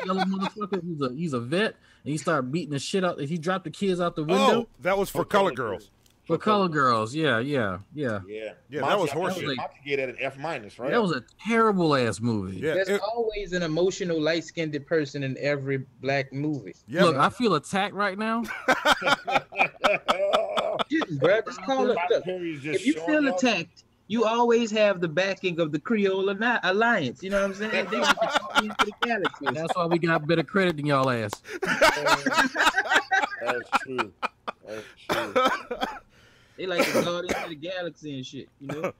yellow motherfucker? He's a vet, and he started beating the shit out. He dropped the kids out the window. Oh, that was for Color Girls. For Color Girls, yeah. Yeah, that was horseshit. I could get at an F-, right? That was a terrible ass movie. Yeah, there's always an emotional, light-skinned person in every black movie. Yeah, look, I feel attacked right now. Bro, just call it. If you feel attacked, you always have the backing of the Creole Alliance. You know what I'm saying? They want to call into the galaxy. That's why we got better credit than y'all ass. That's true. They like to go into the galaxy and shit, you know?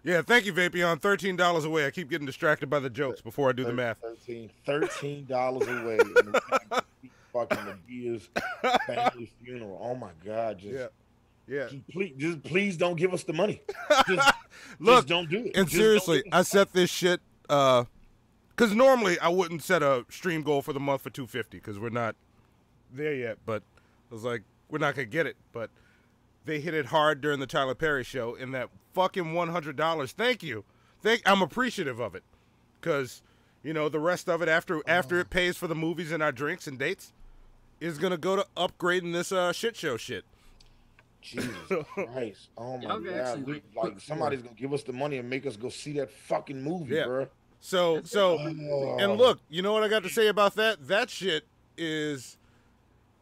Yeah, thank you, Vapion. $13 away. I keep getting distracted by the jokes before I do the math. $13 away. And fucking Medea's family funeral. Oh my God! Please don't give us the money. Just don't do it. And seriously, I set this shit because normally I wouldn't set a stream goal for the month for $250 because we're not there yet. But I was like, we're not gonna get it, but they hit it hard during the Tyler Perry show, and that fucking $100. Thank you. I'm appreciative of it, because the rest of it after it pays for the movies and our drinks and dates is gonna go to upgrading this shit show shit. Jesus Christ! Oh my God! Like somebody's gonna give us the money and make us go see that fucking movie, bro. So, and look, you know what I got to say about that? That shit is,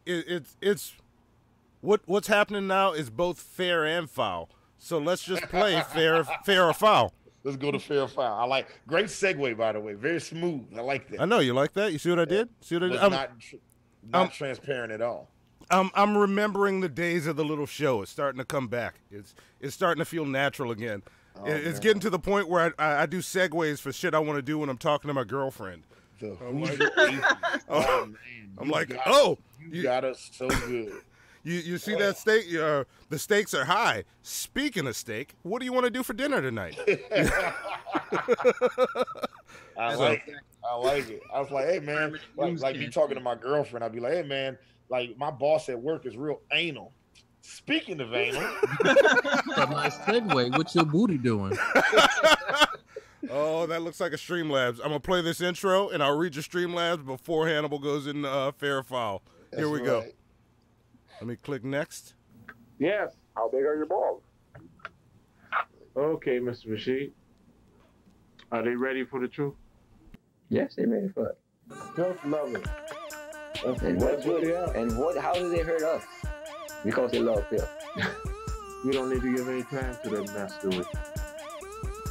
it's what's happening now is both fair and foul. So let's just play fair or foul. Let's go to fair or foul. I like great segue, by the way. Very smooth. I like that. I know you like that. You see what I did? See what I did? Not transparent at all. I'm remembering the days of the little show. It's starting to come back. It's starting to feel natural again. It's getting to the point where I do segues for shit I want to do when I'm talking to my girlfriend. I'm like, you got us so good. You see that steak? The stakes are high. Speaking of steak, what do you want to do for dinner tonight? I like it. I was like, hey, man, like me talking to my girlfriend, I'd be like, hey, man, like my boss at work is real anal. Speaking of anal. A nice segue. What's your booty doing? Oh, that looks like a Streamlabs. I'm going to play this intro, and I'll read your Streamlabs before Hannibal goes in fair or foul. Here we go. Let me click next. Yes. How big are your balls? Okay, Mr. Rashid. Are they ready for the truth? Yes, they're ready for it. Just love it. How do they hurt us? Because they love Phil. We don't need to give any time to that mess, do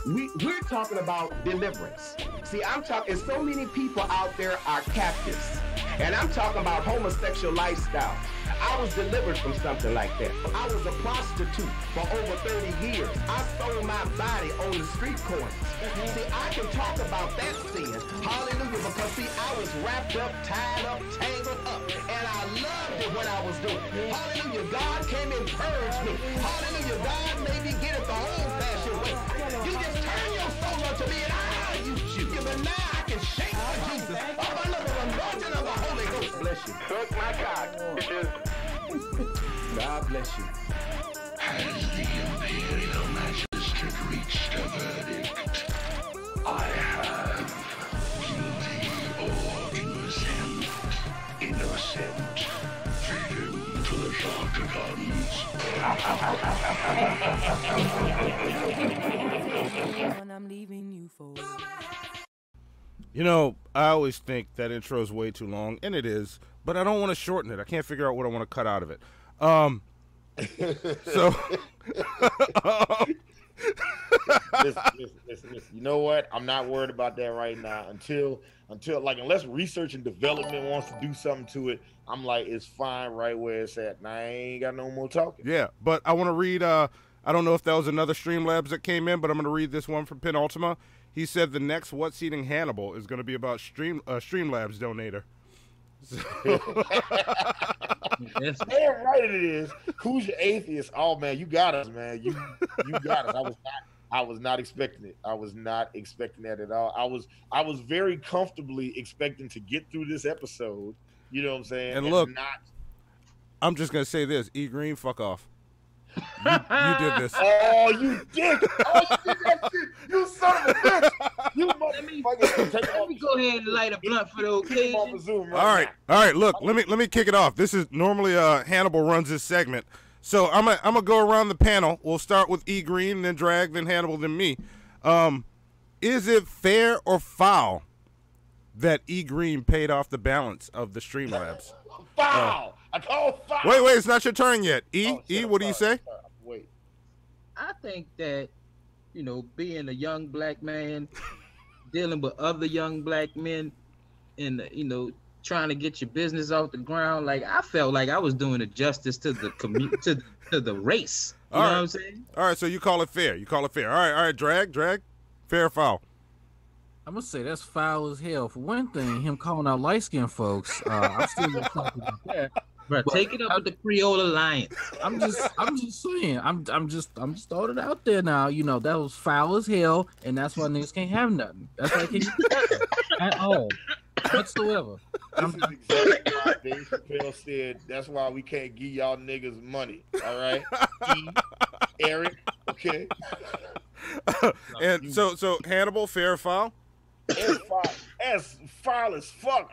we? We're talking about deliverance. See, I'm talking, so many people out there are captives. And I'm talking about homosexual lifestyle. I was delivered from something like that. I was a prostitute for over 30 years. I sold my body on the street corners. See, I can talk about that sin. Hallelujah. Because see, I was wrapped up, tied up, tangled up. And I loved it when I was doing it. Hallelujah. God came and purged me. Hallelujah. God made me get it the old-fashioned way. You just turn your soul unto me and I'll use you. But now I can shake for Jesus. Oh, I love the anointing of the Holy Ghost. Bless you. Suck my cock, bitches. God bless you. Has the Imperial Magistrate reached a verdict? I have. Guilty or innocent. Innocent. Feed him to the Sharkagons. You know, I always think that intro is way too long, and it is, but I don't want to shorten it. I can't figure out what I want to cut out of it. Listen, you know what? I'm not worried about that right now until like, unless research and development wants to do something to it, I'm like, it's fine right where it's at. And I ain't got no more talking. Yeah, but I want to read, I don't know if that was another Streamlabs that came in, but I'm going to read this one from Penultima. He said the next What's Eating Hannibal is going to be about Streamlabs donator. Damn right it is. Who's your atheist? Oh man, you got us, man. You got us. I was not expecting it. I was not expecting that at all. I was very comfortably expecting to get through this episode. You know what I'm saying? And look, I'm just gonna say this: E Green, fuck off. You did this. Oh, you dick! Oh, you did that shit! You son of a bitch! You motherfucker! Let me go ahead and light a blunt for the occasion. All right. Look, let me kick it off. This is normally Hannibal runs this segment, so I'm gonna go around the panel. We'll start with E Green, then Drag, then Hannibal, then me. Is it fair or foul that E Green paid off the balance of the Streamlabs? Foul! I call foul! Wait, it's not your turn yet. E, what do you say? Wait. I think that, you know, being a young black man, dealing with other young black men, and, you know, trying to get your business off the ground, like, I felt like I was doing a justice to the to the race. You know what I'm saying? All right, so you call it fair. All right, Drag. Fair or foul? I'm gonna say that's foul as hell. For one thing, him calling out light-skinned folks, I'm still gonna talk about that. But take it up with the Creole Alliance. I'm just saying. I'm just throwing it out there now. You know, that was foul as hell, and that's why niggas can't have nothing. That's why I can't at all whatsoever. This is exactly why Dave Chappelle said that's why we can't give y'all niggas money. All right, Eric. Okay. And so Hannibal, fair or foul? As foul as fuck.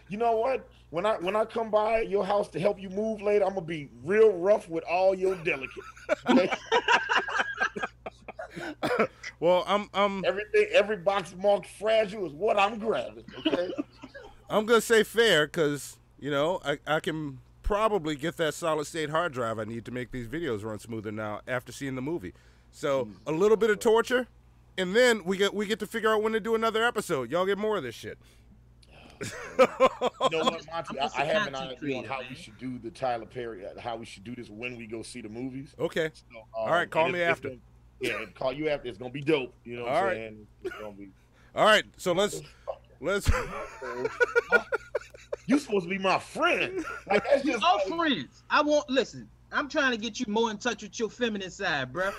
You know what? When I come by your house to help you move later, I'm gonna be real rough with all your delicate. Okay? Well, I'm every box marked fragile is what I'm grabbing. Okay. I'm gonna say fair because, you know, I can probably get that solid state hard drive I need to make these videos run smoother now after seeing the movie. So a little bit of torture, and then we get to figure out when to do another episode. Y'all get more of this shit. You know what, Monty? I have an idea on how we should do the Tyler Perry, how we should do this when we go see the movies. Okay. So, all right, call me after. Call you after. It's gonna be dope. You know what I'm saying? It's gonna be. All right, so let's. You supposed to be my friend. Like that's just all friends. Listen. I'm trying to get you more in touch with your feminine side, bro.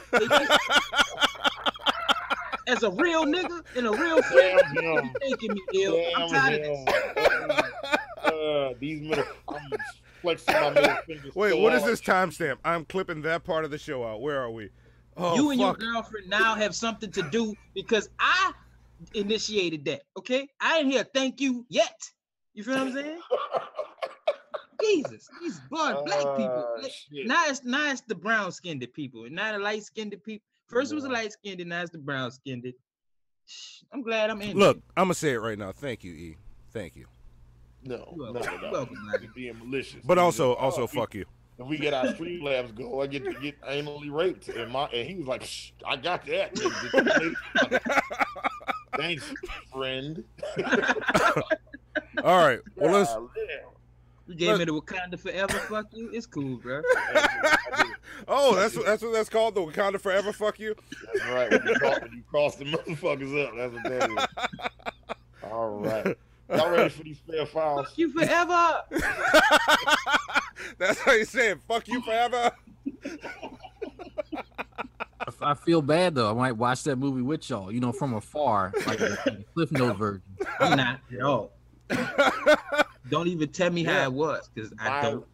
As a real nigga and a real friend, you taking me ill. I'm tired of this. These middle, I'm flexing my middle fingers. Wait, what is this timestamp? I'm clipping that part of the show out. Where are we? Oh, you and your girlfriend now have something to do because I initiated that. Okay, I ain't here. Thank you yet. You feel what I'm saying? Jesus, these black people. Now it's the brown skinned people, and now the light skinned people. First it was the light skinned, and now it's the brown skinned. I'm glad I'm in. Look, I'm gonna say it right now. Thank you, E. Thank you. No. Being malicious. But also fuck you. If we get our Streamlabs go, I get anally raped, and he was like, "Shh, I got that." Thanks, friend. All right. Well, let's. You gave me the Wakanda Forever fuck you. It's cool, bro. Oh, that's what that's called, the Wakanda Forever fuck you. That's right. When you cross the motherfuckers up, that's what that is. All right. Y'all ready for these fair files? Fuck you forever. That's how you say it. Fuck you forever. I feel bad though. I might watch that movie with y'all, from afar, like a Cliff Note version. I'm not at all. Don't even tell me how it was, because I don't.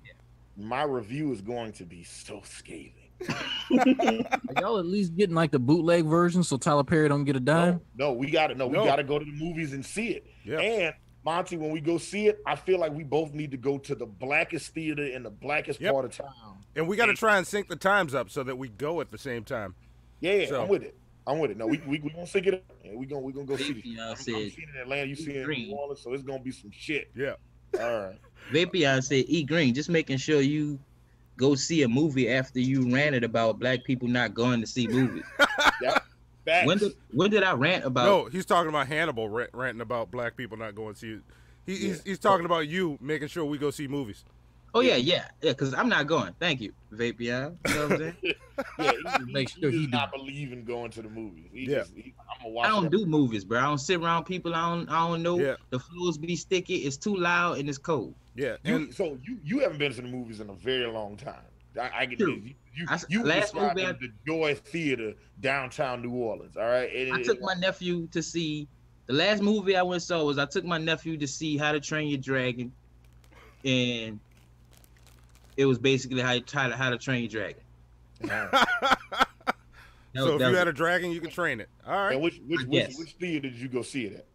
My review is going to be so scathing. Are y'all at least getting like the bootleg version so Tyler Perry don't get a dime? No, we gotta go to the movies and see it. Yeah. And Monty, when we go see it, I feel like we both need to go to the blackest theater in the blackest part of town. And we got to try and sync the times up so that we go at the same time. Yeah, so. I'm with it. No, we gonna sync it up. We gonna go see it. I'm seeing it in Atlanta. You see it in New Orleans, so it's gonna be some shit. Yeah. All right. Vapion said, E Green, just making sure you go see a movie after you ranted about black people not going to see movies. Yeah. When did I rant about? No, he's talking about Hannibal ranting about black people not going to see it. He's talking about you making sure we go see movies. Oh yeah, because I'm not going. Thank you, Vapion. You know what I'm saying? He does not believe in going to the movies. I'm gonna watch I don't do movies, bro. I don't sit around people I don't know. Yeah. The floors be sticky. It's too loud and it's cold. Yeah. So you haven't been to the movies in a very long time. I get you last movie the Joy Theater downtown New Orleans. All right. I took my nephew to see. The last movie I went and saw was I took my nephew to see How to Train Your Dragon, and it was basically how to train your dragon. So if you had a dragon, you can train it. All right. And which theater did you go see it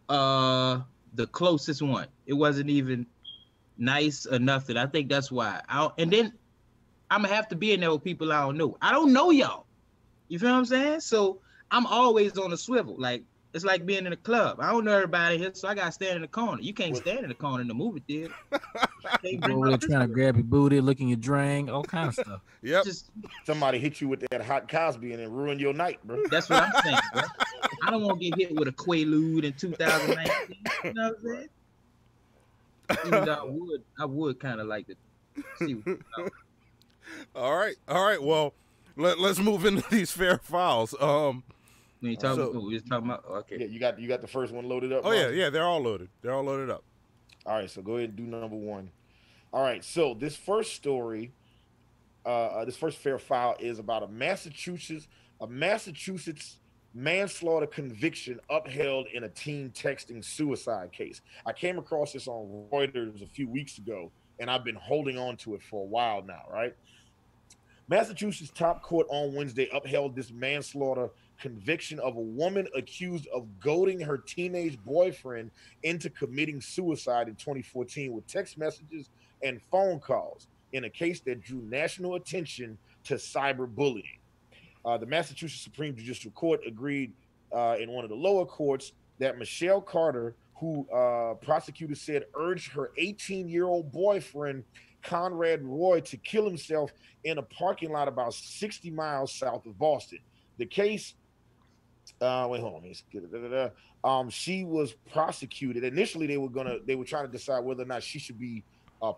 at? The closest one. It wasn't even nice or nothing. I think that's why. And then I'm gonna have to be in there with people I don't know. I don't know y'all. You feel what I'm saying? So I'm always on a swivel. Like it's like being in a club. I don't know everybody here, so I gotta stand in the corner. You can't stand in the corner in the movie theater. Over there trying to grab your booty, looking your drink, all kind of stuff. Yep. Just somebody hit you with that hot Cosby and it ruined your night, bro. That's what I'm saying, bro. I don't want to get hit with a Quaalude in 2019. You know what I'm saying? Even though I would kind of like to see. All right. Well, let's move into these fair files. We just talking about okay. Yeah, you got the first one loaded up. Oh yeah, they're all loaded. They're all loaded up. All right, so go ahead and do number one. All right, so this first story, this first fair file is about a Massachusetts manslaughter conviction upheld in a teen texting suicide case. I came across this on Reuters a few weeks ago, and I've been holding on to it for a while now, right? Massachusetts top court on Wednesday upheld this manslaughter conviction of a woman accused of goading her teenage boyfriend into committing suicide in 2014 with text messages and phone calls in a case that drew national attention to cyberbullying. The Massachusetts Supreme Judicial Court agreed in one of the lower courts that Michelle Carter, who prosecutors said urged her 18-year-old boyfriend Conrad Roy to kill himself in a parking lot about 60 miles south of Boston. The case, wait, hold on. She was prosecuted. Initially, they were trying to decide whether or not she should be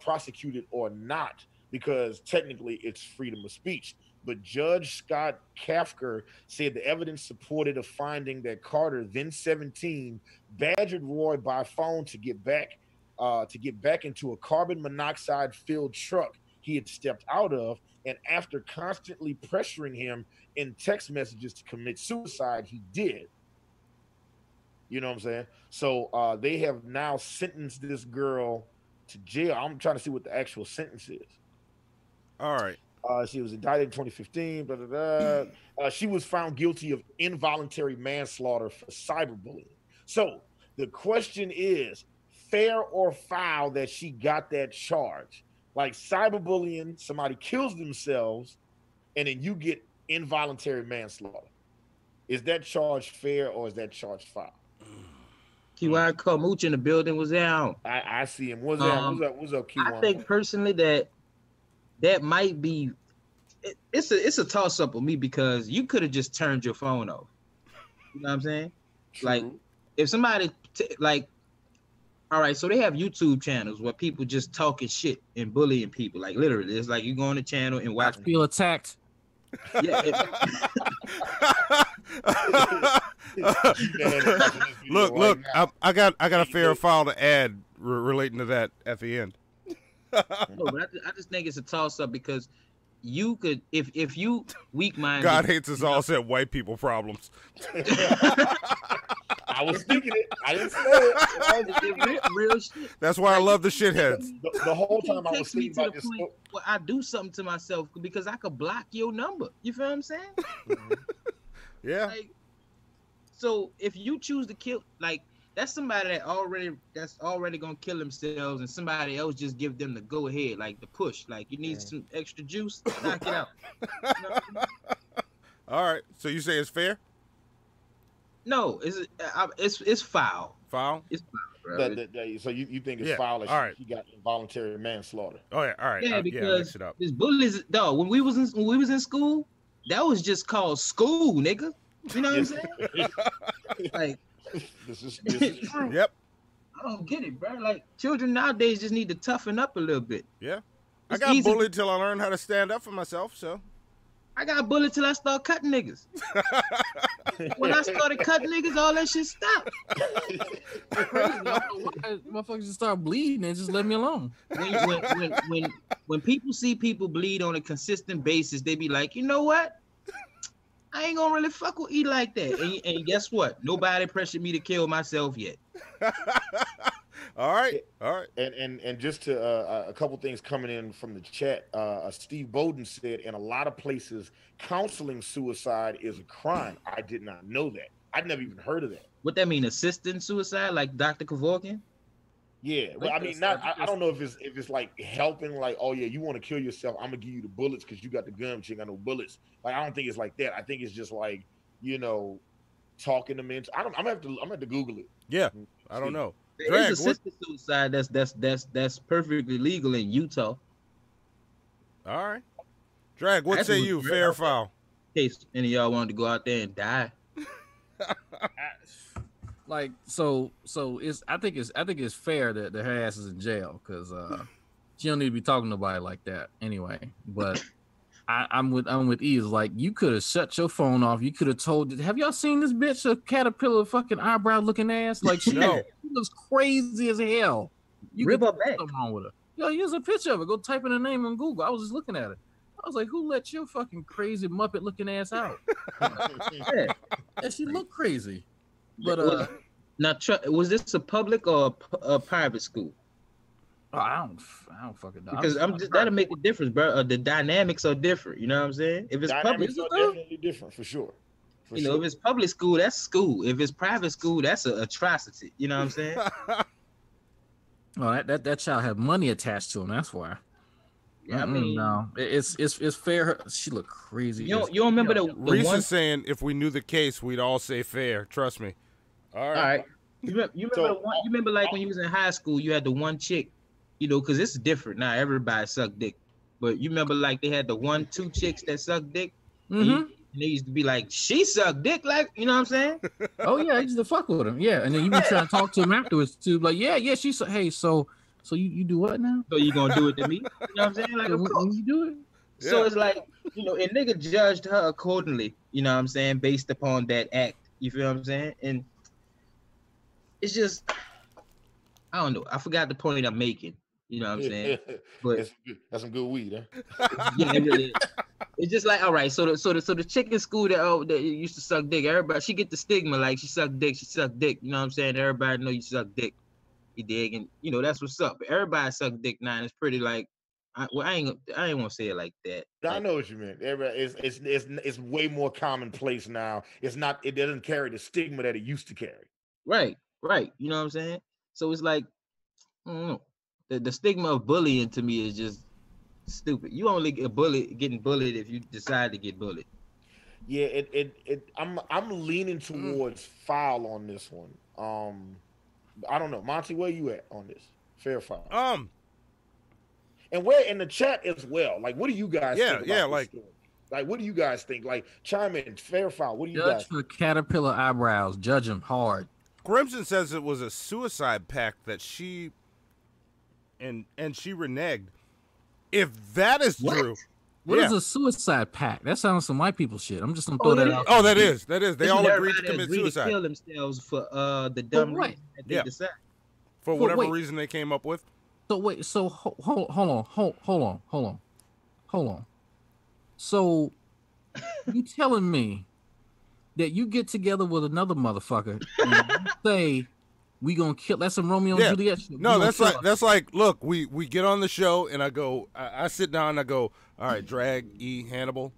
prosecuted or not, because technically it's freedom of speech. But Judge Scott Kafker said the evidence supported a finding that Carter, then 17, badgered Roy by phone to get back into a carbon monoxide filled truck he had stepped out of, and after constantly pressuring him in text messages to commit suicide, he did. You know what I'm saying? So they have now sentenced this girl to jail. I'm trying to see what the actual sentence is. All right. She was indicted in 2015. She was found guilty of involuntary manslaughter for cyberbullying. So the question is, fair or foul that she got that charge? Like cyberbullying, somebody kills themselves, and then you get involuntary manslaughter. Is that charge fair or is that charge foul? Kiwan Mooch in the building was down. I see him. What's up? What's up, Kiwan? I think personally that might be it's a toss up with me, because you could have just turned your phone off. You know what I'm saying? True. Like if somebody all right, so they have YouTube channels where people just talking shit and bullying people. Like literally, it's like you go on the channel and watch. I feel attacked. Yeah. Look. I got a fair foul to add relating to that at the end. No, but I just think it's a toss up, because you could, if you weak minded. God hates us all, said white people problems. I was thinking it. I didn't say it. Real shit. That's why I love the shitheads. The whole time I was thinking about this. Well, I do something to myself because I could block your number. You feel what I'm saying? Yeah. Like, so if you choose to kill, like, that's somebody that's already gonna kill themselves, and somebody else just give them the go ahead, like the push. Like, you need some extra juice, knock it out. You know what I mean? All right. So you say it's fair? No, it's foul. Foul? It's foul, bro. So you think it's foul? Like, all right. She got involuntary manslaughter. Oh yeah, all right. Yeah, because mix it up. This bullies, dog. When we was in school, that was just called school, nigga. You know what I'm saying? Like, this is true. Yep. I don't get it, bro. Like, children nowadays just need to toughen up a little bit. Yeah. I got bullied till I learned how to stand up for myself, so. I got bullied till I started cutting niggas. When I started cutting niggas, all that shit stopped. Motherfuckers just start bleeding and just let me alone. When people see people bleed on a consistent basis, they be like, you know what? I ain't gonna really fuck with E like that. And guess what? Nobody pressured me to kill myself yet. All right. And just to a couple things coming in from the chat. Steve Bowden said, in a lot of places, counseling suicide is a crime. I did not know that. I'd never even heard of that. What that mean? Assisting suicide, like Dr. Kevorkian? Yeah, well, I mean, I don't know if it's like helping, like, oh yeah, you want to kill yourself, I'm gonna give you the bullets because you got the gun, but you ain't got no bullets. Like, I don't think it's like that. I think it's just like, you know, talking them into. I'm gonna have to Google it. Yeah, I don't know. There is assisted suicide that's perfectly legal in Utah. All right, Drag, what say you? Fair or foul? In case any of y'all wanted to go out there and die. Like, so it's I think it's fair that her ass is in jail, because she don't need to be talking to nobody like that anyway. But I'm with E. Is like, you could have shut your phone off. You could have told. Have y'all seen this bitch, a caterpillar fucking eyebrow looking ass? Like, she looks crazy as hell. You rip her back. Something wrong with her. Yo, here's a picture of her. Go type in her name on Google. I was just looking at it. I was like, who let your fucking crazy Muppet looking ass out? And she looked crazy. But now, was this a public or a private school? Oh, I don't fucking know. Because that'll make a difference, bro. The dynamics are different. You know what I'm saying? If it's public, definitely different for sure. Know, if it's public school, that's school. If it's private school, that's an atrocity. You know what I'm saying? Well, that child had money attached to him. That's why. Yeah, I mean, no, it's fair. She looked crazy. You don't remember the Reese one is saying if we knew the case, we'd all say fair. Trust me. All right. You remember like when you was in high school, you had the one chick you know, because it's different now. Everybody suck dick, but you remember like they had the 1-2 chicks that suck dick. And they used to be like, she sucked dick, like, you know what I'm saying? Oh yeah, I used to fuck with him. Yeah, and then you be trying to talk to him afterwards too. Like, yeah, she said, hey, so you do what now? So you gonna do it to me? You know what I'm saying? Like, of course. When you do it. So it's like, you know, and nigga judged her accordingly, you know what I'm saying, based upon that act. You feel what I'm saying? And it's just, I don't know. I forgot the point I'm making. You know what I'm saying? But that's some good weed, huh? Yeah, it really is. It's just like, all right, so the chick in school that used to suck dick, everybody, she get the stigma like she suck dick. You know what I'm saying? Everybody know you suck dick. You dig? And you know that's what's up. But everybody suck dick now. And it's pretty like, I ain't want to say it like that. I know what you meant. It's way more commonplace now. It's not. It doesn't carry the stigma that it used to carry. Right. You know what I'm saying? So it's like, I don't know. The stigma of bullying to me is just stupid. You only get getting bullied if you decide to get bullied. Yeah, I'm leaning towards foul on this one. I don't know, Monty, where you at on this? Fair foul. And we're in the chat as well. Like, what do you guys think about this story? Like, what do you guys think? Like, chime in. Fair foul. What do you guys? Judge for caterpillar eyebrows. Judge him hard. Crimson says it was a suicide pact that she and she reneged. If that is true, what is a suicide pact? That sounds some white people shit. I'm just gonna throw that out. Oh, that is. They all agreed to commit suicide. To kill themselves for the dumb reason that they decide. For whatever reason they came up with. So wait. So hold on. So you telling me that you get together with another motherfucker and you say we gonna kill? That's some Romeo and Juliet shit. No, that's like look, we get on the show and I go, I sit down and I go, all right, Drag Hannibal.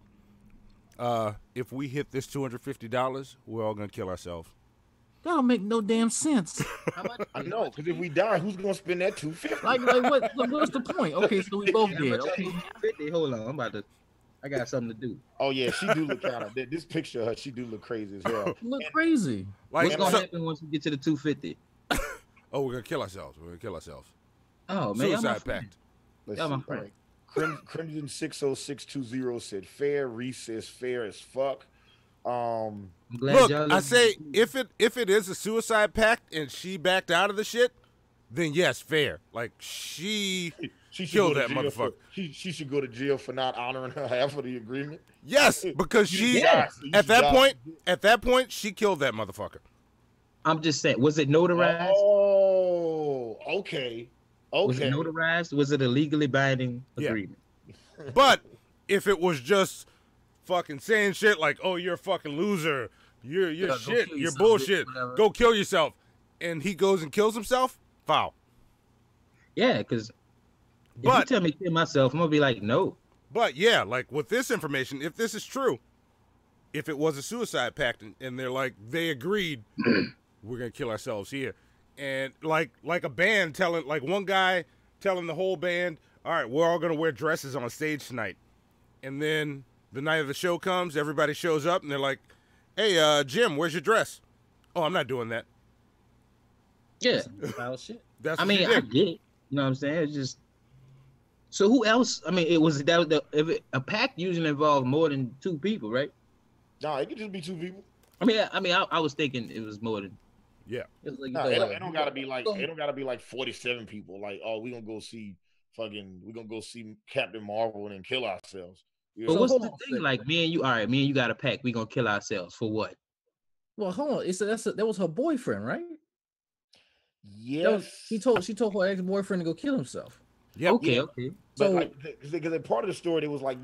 If we hit this $250, we're all gonna kill ourselves. That don't make no damn sense. I know, because if we die, who's gonna spend that $250? Like what's the point? Okay, so we both did. Okay, hold on, I got something to do. Oh yeah, she do look kind of. This picture of her, she do look crazy as hell. Crazy. Like, what's gonna happen once we get to the 250? Oh, we're gonna kill ourselves. Oh man, suicide pact. Let's see. All right. Crimson 60620 said fair. Reese says fair as fuck. Look, I say if it is a suicide pact and she backed out of the shit, then yes, fair. Like she killed that motherfucker. She should go to jail for not honoring her half of the agreement. Yes, because she at that point she killed that motherfucker. I'm just saying, was it notarized? Oh, okay. Was it notarized? Was it a legally binding agreement? But if it was just fucking saying shit like, "Oh, you're a fucking loser. You're shit. You're bullshit. Go kill yourself," and he goes and kills himself, foul. Yeah, because if you tell me to kill myself, I'm gonna be like, no. But yeah, like with this information, if this is true, if it was a suicide pact and they're like they agreed, we're gonna kill ourselves here, and like a band telling, like one guy telling the whole band, all right, we're all gonna wear dresses on stage tonight, and then the night of the show comes, everybody shows up, and they're like, hey, Jim, where's your dress? Oh, I'm not doing that. Yeah. Shit. I mean, I get it. You know what I'm saying? It's just, so who else? I mean, a pact usually involved more than two people, right? No, it could just be two people. I was thinking it was more than. Yeah. It don't gotta be like 47 people. Like, oh, we're gonna go see Captain Marvel and then kill ourselves. Yeah. But what's the thing? Like, me and you got a pact. We gonna kill ourselves for what? Well, hold on. That was her boyfriend, right? Yes. She told her ex-boyfriend to go kill himself. Yeah. Okay. But because part of the story, it was like,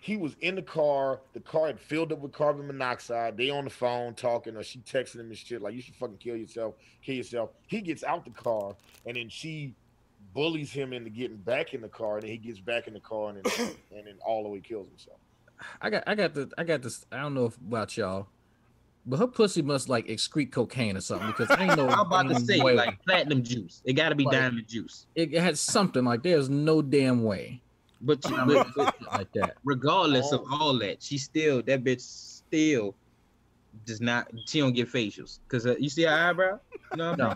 he was in the car had filled up with carbon monoxide. They on the phone talking, or she texting him and shit like, you should fucking kill yourself. He gets out the car, and then she bullies him into getting back in the car, and then he gets back in the car and then all the way kills himself. I got this. I don't know about y'all, but her pussy must like excrete cocaine or something, because I ain't know. I'm about to say like platinum juice. It got to be diamond juice. It had something like, there's no damn way. But like that. Regardless of all that, that bitch still does not. She don't get facials because you see her eyebrow. No.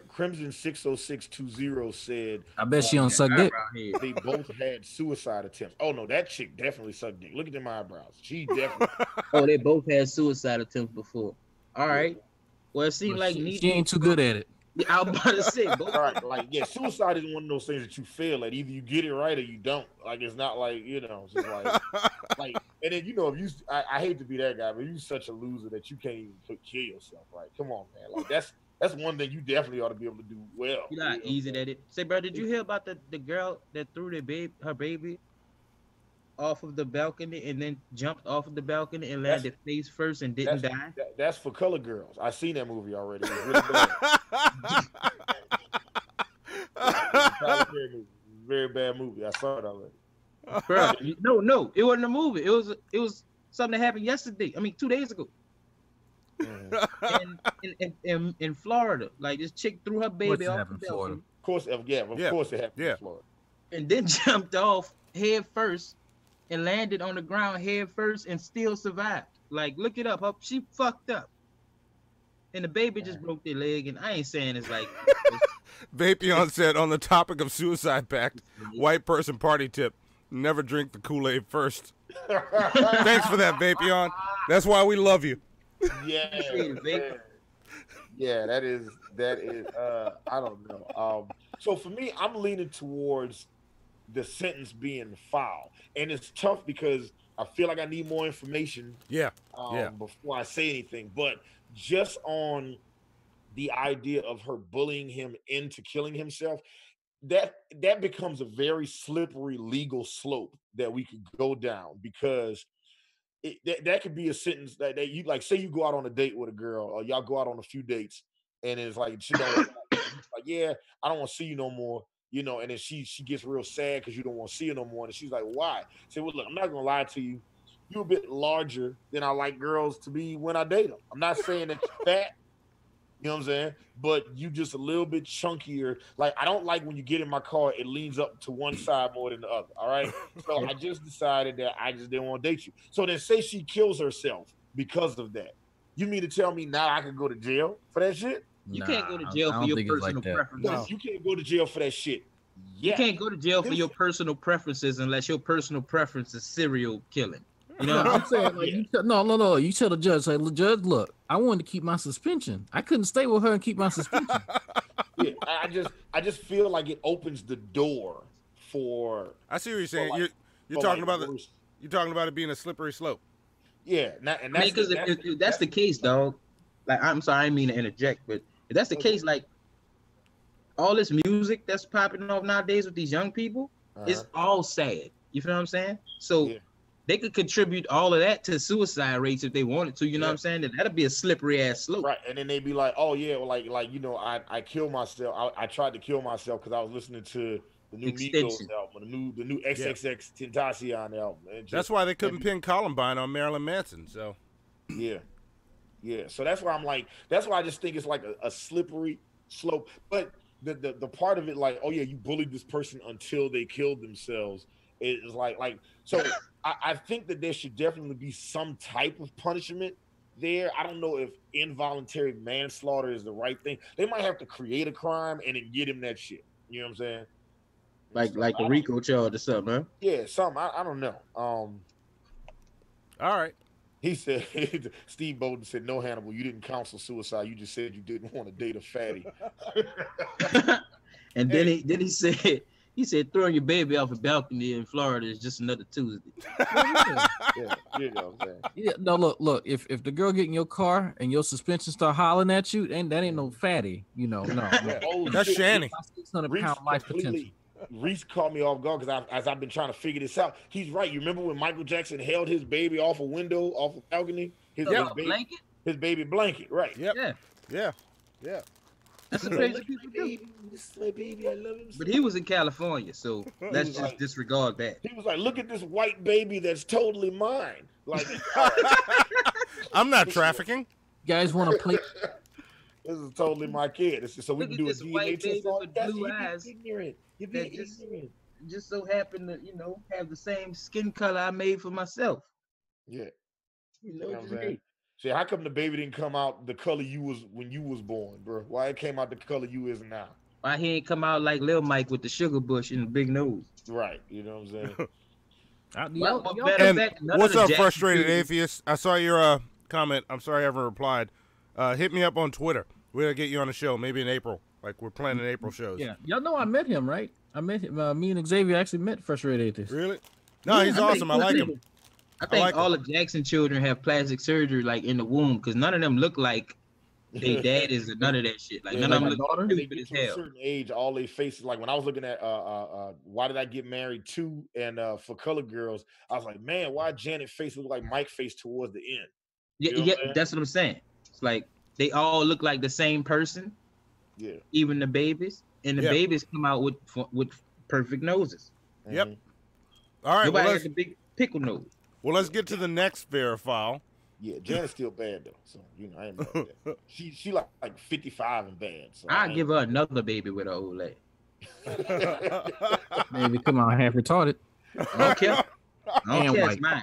Crimson 60620 said, I bet she don't suck dick. They both had suicide attempts. Oh no, that chick definitely sucked dick. Look at them eyebrows. She definitely. Oh, they both had suicide attempts before. All right. Well, it seemed like she ain't too good at it. Yeah, I was about to say, both. Right, like suicide is one of those things that you fail at. Either you get it right or you don't. Like it's not like it's just like and then if you I hate to be that guy, but you're such a loser that you can't even kill yourself. Right? Come on, man. Like that's one thing you definitely ought to be able to do well. You're not easy at it. Say, bro, did you hear about the girl that threw her baby off of the balcony and then jumped off of the balcony and landed face first and didn't die? That's for color girls. I seen that movie already. It was really bad. Very bad movie. I saw it already. Bro, no, it wasn't a movie. It was something that happened yesterday. I mean, 2 days ago. In Florida, like this chick threw her baby off the balcony. Of course it happened in Florida. And then jumped off head first and landed on the ground head first and still survived. Like, look it up. She fucked up. And the baby just broke their leg. And I ain't saying it's like. Vapion said, on the topic of suicide pact, white person party tip: never drink the Kool-Aid first. Thanks for that, Vapion. That's why we love you. Yeah, that is. I don't know. So for me, I'm leaning towards the sentence being foul, and it's tough because I feel like I need more information. Before I say anything, but just on the idea of her bullying him into killing himself, that becomes a very slippery legal slope that we could go down, because that could be a sentence that you like. Say you go out on a date with a girl, or y'all go out on a few dates, and it's like she don't like, yeah, I don't want to see you no more, and then she gets real sad because you don't want to see her no more, and she's like, why? Say, well, look, I'm not gonna lie to you. You're a bit larger than I like girls to be when I date them. I'm not saying that you're fat. You know what I'm saying? But you just a little bit chunkier. Like, I don't like when you get in my car, it leans up to one side more than the other. All right. So I just decided that I just didn't want to date you. So then say she kills herself because of that. You mean to tell me now I can go to jail for that shit? You can't go to jail for your personal preferences. No, you can't go to jail for that shit. You can't go to jail for your personal preferences unless your personal preference is serial killing. You know, I'm saying, like, no. You tell the judge, say, Judge, look, I wanted to keep my suspension. I couldn't stay with her and keep my suspension. Yeah, I just feel like it opens the door for. I see what you're saying. You're talking about you're talking about it being a slippery slope. Yeah, and that's because if that's the case, dog. Like, I'm sorry, I didn't mean to interject, but if that's the case, like, all this music that's popping off nowadays with these young people, it's all sad. You feel what I'm saying? So. They could contribute all of that to suicide rates if they wanted to. You know what I'm saying? That'd be a slippery ass slope. Right, and then they'd be like, "Oh yeah, well, I killed myself. I tried to kill myself because I was listening to the new Migos album, the new XXX Tentacion album." That's why they couldn't pin Columbine on Marilyn Manson. So, yeah. So that's why that's why I just think it's like a slippery slope. But the part of it, like, oh yeah, you bullied this person until they killed themselves. It's like so. I think that there should definitely be some type of punishment there. I don't know if involuntary manslaughter is the right thing. They might have to create a crime and then get him that shit. You know what I'm saying? Like a RICO charge or something, huh? Yeah, something. I don't know. All right. He said, Steve Bowden said, no, Hannibal, you didn't counsel suicide. You just said you didn't want to date a fatty. And then he said, he said, throwing your baby off a balcony in Florida is just another Tuesday. Yeah, you know what I'm saying? Yeah, no, look. If the girl get in your car and your suspension start hollering at you, that ain't no fatty. No. Oh, that's Shanny. 600-pound life potential. Reese caught me off guard because as I've been trying to figure this out. He's right. You remember when Michael Jackson held his baby off a window, off a balcony? His baby blanket, right? Yep. Yeah. That's what crazy people do. This is my baby, I love him. But he was in California, so let's just disregard that. He was like, look at this white baby that's totally mine. Like, I'm not trafficking. You guys want to play? This is totally my kid. It's just so we can do a DNA test on blue eyes. Ignorant. You're being ignorant. Just so happen to, have the same skin color I made for myself. Yeah. Just hate. Say, how come the baby didn't come out the color you was when you was born, bro? Why it came out the color you is now? Why he ain't come out like Lil Mike with the sugar bush and the big nose? Right, you know what I'm saying? What's up, frustrated atheist? I saw your comment. I'm sorry I haven't replied. Hit me up on Twitter. We're gonna get you on the show, maybe in April. Like we're planning April shows. Yeah, y'all know I met him, right? I met him. Me and Xavier actually met frustrated atheist. Really? No, he's awesome. I like him. I think all the Jackson children have plastic surgery like in the womb because none of them look like their dad is none of that shit. Like none of them look stupid as hell. A certain age, all their faces. Like when I was looking at Why Did I Get Married 2 and For Color Girls, I was like, man, why Janet face look like Mike face towards the end? Yeah, that's what I'm saying. It's like they all look like the same person. Yeah. Even the babies, and the babies come out with perfect noses. Yep. All right. Nobody has a big pickle nose. Well, let's get to the next verifile. Yeah, Janet's still bad though, so I ain't mad at that. She like 55 and bad. So I'll give her another baby with her old leg. Maybe come on, half retarded. I don't care. I don't care. It's mine.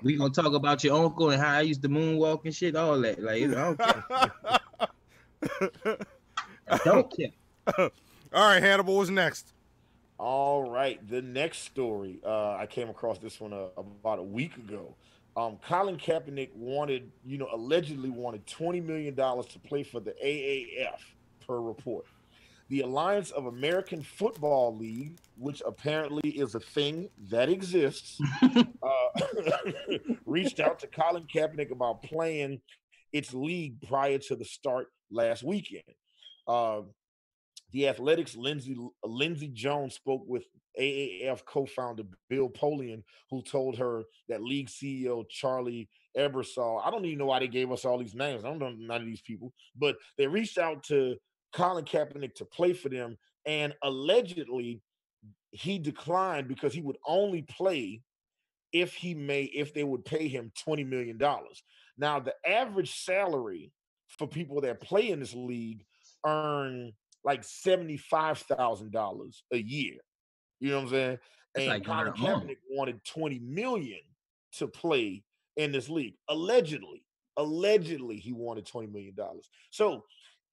We gonna talk about your uncle and how I used to moonwalk and shit, all that. Like, I don't care. I don't care. All right, Hannibal, what's next? All right, the next story. I came across this one about a week ago. Colin Kaepernick allegedly wanted $20 million to play for the AAF, per report. The Alliance of American Football League, which apparently is a thing that exists, reached out to Colin Kaepernick about playing its league prior to the start last weekend. The Athletic's Lindsey Jones spoke with AAF co-founder Bill Polian, who told her that league CEO Charlie Ebersol, I don't even know why they gave us all these names. I don't know none of these people, but they reached out to Colin Kaepernick to play for them, and allegedly he declined because he would only play if they would pay him $20 million. Now, the average salary for people that play in this league earn like $75,000 a year. You know what I'm saying? And like Colin Kaepernick wanted $20 million to play in this league. Allegedly, he wanted $20 million. So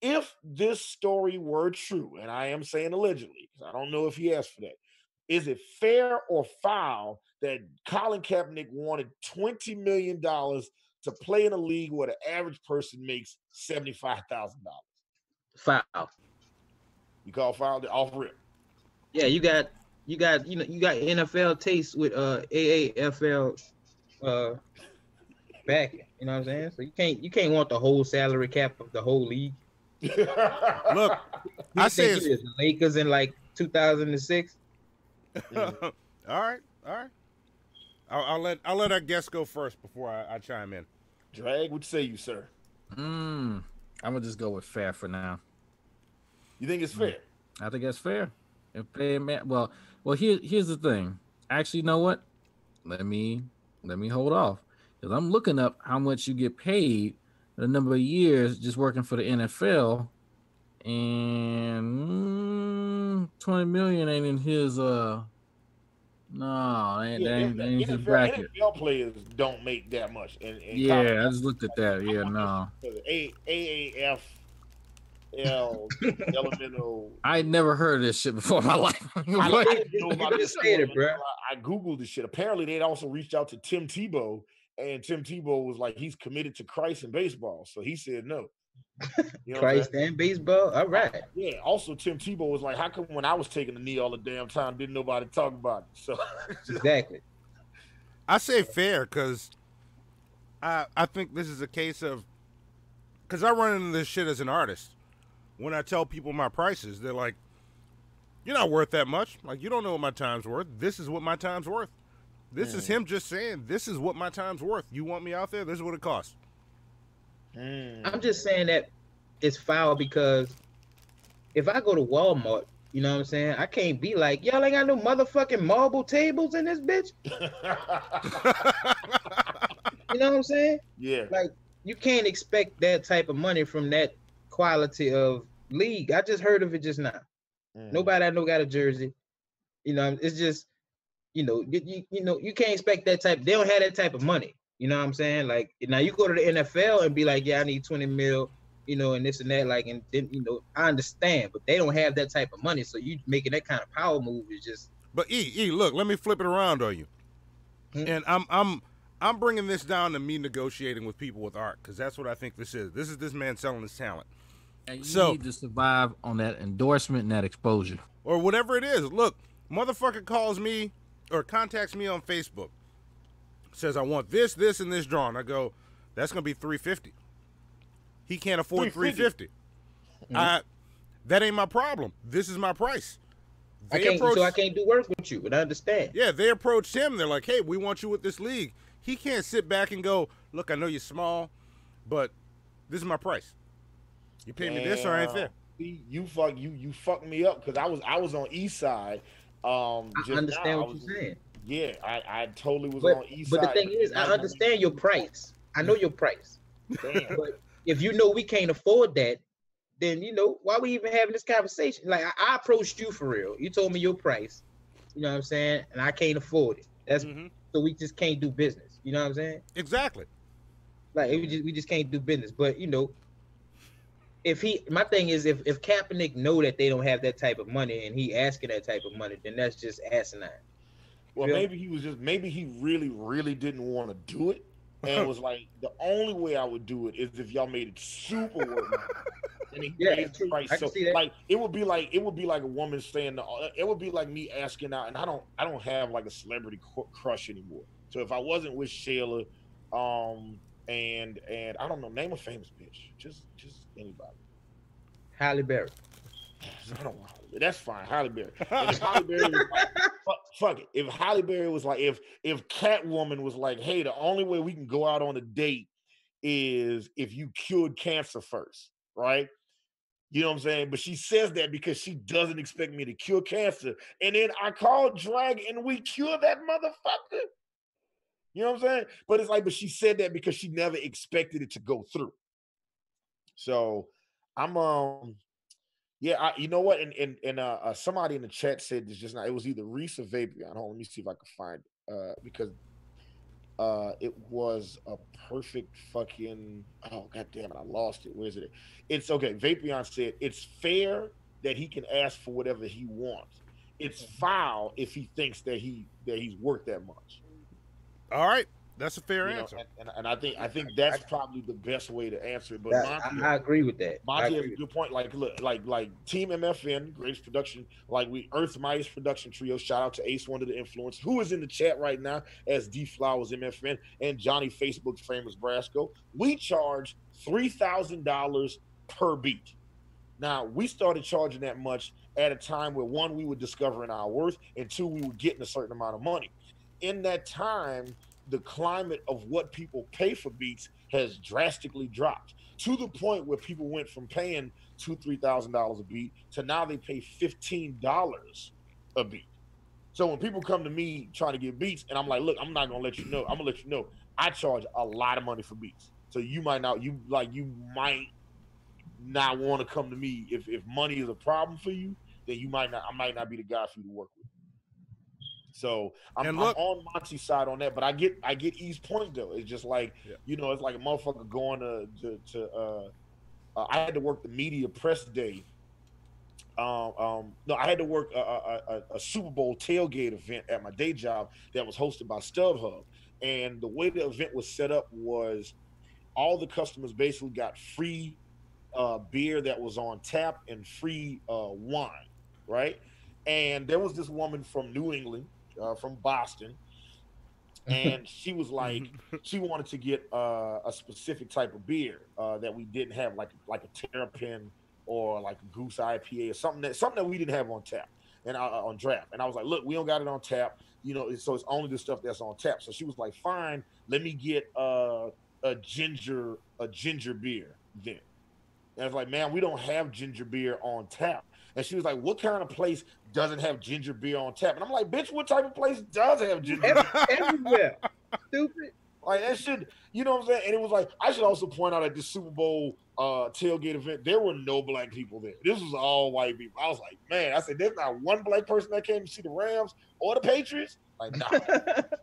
if this story were true, and I am saying allegedly, because I don't know if he asked for that, is it fair or foul that Colin Kaepernick wanted $20 million to play in a league where the average person makes $75,000? Foul. You call foul off rip? Yeah, you got NFL taste with AAFL backing. You know what I'm saying? So you can't want the whole salary cap of the whole league. Look, I say it's the Lakers in like 2006. All right. I'll let our guest go first before I chime in. Drag, what say you, sir? I'm gonna just go with fair for now. You think it's fair? I think that's fair. Well, here's the thing. Actually, you know what? Let me hold off, because I'm looking up how much you get paid the number of years just working for the NFL, and 20 million ain't in his ain't his bracket. NFL players don't make that much. And I just looked at that. Yeah, no. AAF elemental. I never heard of this shit before in my life. I googled this shit. Apparently, they'd also reached out to Tim Tebow, and Tim Tebow was like, he's committed to Christ and baseball, so he said no. You know Christ and baseball. All right. Yeah. Also, Tim Tebow was like, how come when I was taking the knee all the damn time, didn't nobody talk about it? So exactly. I say fair because I think this is a case of, because I run into this shit as an artist. When I tell people my prices, they're like, you're not worth that much. Like, you don't know what my time's worth. This is what my time's worth. This is him just saying, this is what my time's worth. You want me out there? This is what it costs. I'm just saying that it's foul because if I go to Walmart, you know what I'm saying? I can't be like, y'all ain't got no motherfucking marble tables in this bitch. You know what I'm saying? Yeah. Like, you can't expect that type of money from that quality of league. I just heard of it just now. Nobody I know got a jersey. You know, it's just, you can't expect that type. They don't have that type of money. You know what I'm saying? Like now you go to the NFL and be like, yeah, I need 20 mil, you know, and this and that. Like, and then, you know, I understand, but they don't have that type of money. So you making that kind of power move is just. But look, let me flip it around on you. And I'm bringing this down to me negotiating with people with art, because that's what I think this is. This is this man selling his talent. And you need to survive on that endorsement and that exposure. Or whatever it is. Look, motherfucker calls me or contacts me on Facebook. Says, I want this, this, and this drawn. I go, that's going to be $350. He can't afford $350. That ain't my problem. This is my price. I can't do work with you, but I understand. Yeah, they approached him. They're like, hey, we want you with this league. He can't sit back and go, look, I know you're small, but this is my price. You pay me this or I ain't there. You fucked me up because I was on East Side. I understand what you're saying. Yeah, I totally was on East Side. But the thing is, I understand your price. I know your price. Damn. But if you know we can't afford that, then you know why we even having this conversation. Like I approached you for real. You told me your price. You know what I'm saying? And I can't afford it. That's so we just can't do business. You know what I'm saying? Exactly. Like we just can't do business. But you know, my thing is if Kaepernick know that they don't have that type of money and he asking that type of money, then that's just asinine. Well, maybe he really, really didn't want to do it, and was like, the only way I would do it is if y'all made it super worth. And he raised the price. So like it would be like a woman saying, it would be like me asking out, and I don't have like a celebrity crush anymore. So if I wasn't with Shayla, and I don't know, name a famous bitch, just anybody. Halle Berry. I don't know. That's fine, Halle Berry. If Halle Berry was like, fuck it. If Halle Berry was like, if Catwoman was like, hey, the only way we can go out on a date is if you cured cancer first, right? You know what I'm saying? But she says that because she doesn't expect me to cure cancer. And then I call drag and we cure that motherfucker. You know what I'm saying? But it's like, but she said that because she never expected it to go through. So I'm yeah, you know what? And somebody in the chat said this just now. It was either Reese or Vapion. Hold on, let me see if I can find it. Because it was a perfect fucking, oh god damn it, I lost it. Where is it? It's okay. Vapion said it's fair that he can ask for whatever he wants. It's foul if he thinks that he's worth that much. All right. That's a fair answer. And I think that's probably the best way to answer it. But Monty, I agree with that. Monty has a good point. Like, look, like Team MFN, greatest production, like Earth's Mightiest production trio. Shout out to Ace, one of the influencers, who is in the chat right now as D Flowers MFN and Johnny Facebook famous Brasco. We charge $3,000 per beat. Now we started charging that much at a time where one, we were discovering our worth, and two, we were getting a certain amount of money. In that time, the climate of what people pay for beats has drastically dropped to the point where people went from paying $2,000-$3,000 a beat to now they pay $15 a beat. So when people come to me trying to get beats, and I'm like, look, I'm not gonna let you know. I'm gonna let you know I charge a lot of money for beats. So you might not want to come to me if money is a problem for you. Then I might not be the guy for you to work with. So I'm on Monty's side on that, but I get E's point though. It's just like, you know, it's like a motherfucker going to I had to work the media press day. No, I had to work a Super Bowl tailgate event at my day job that was hosted by StubHub. And the way the event was set up was all the customers basically got free beer that was on tap and free wine, right? And there was this woman from New England, from Boston, and she was like, she wanted to get a specific type of beer that we didn't have, like a Terrapin or like a Goose IPA or something that we didn't have on tap and on draft. And I was like, look, we don't got it on tap, you know, so it's only the stuff that's on tap. So she was like, fine, let me get a ginger beer then. And I was like, man, we don't have ginger beer on tap. And she was like, what kind of place doesn't have ginger beer on tap? And I'm like, bitch, what type of place does have ginger beer? Everywhere. Stupid. Like, that should, you know what I'm saying? And it was like, I should also point out at this Super Bowl tailgate event, there were no black people there. This was all white people. I was like, man, I said, there's not one black person that came to see the Rams or the Patriots. Like,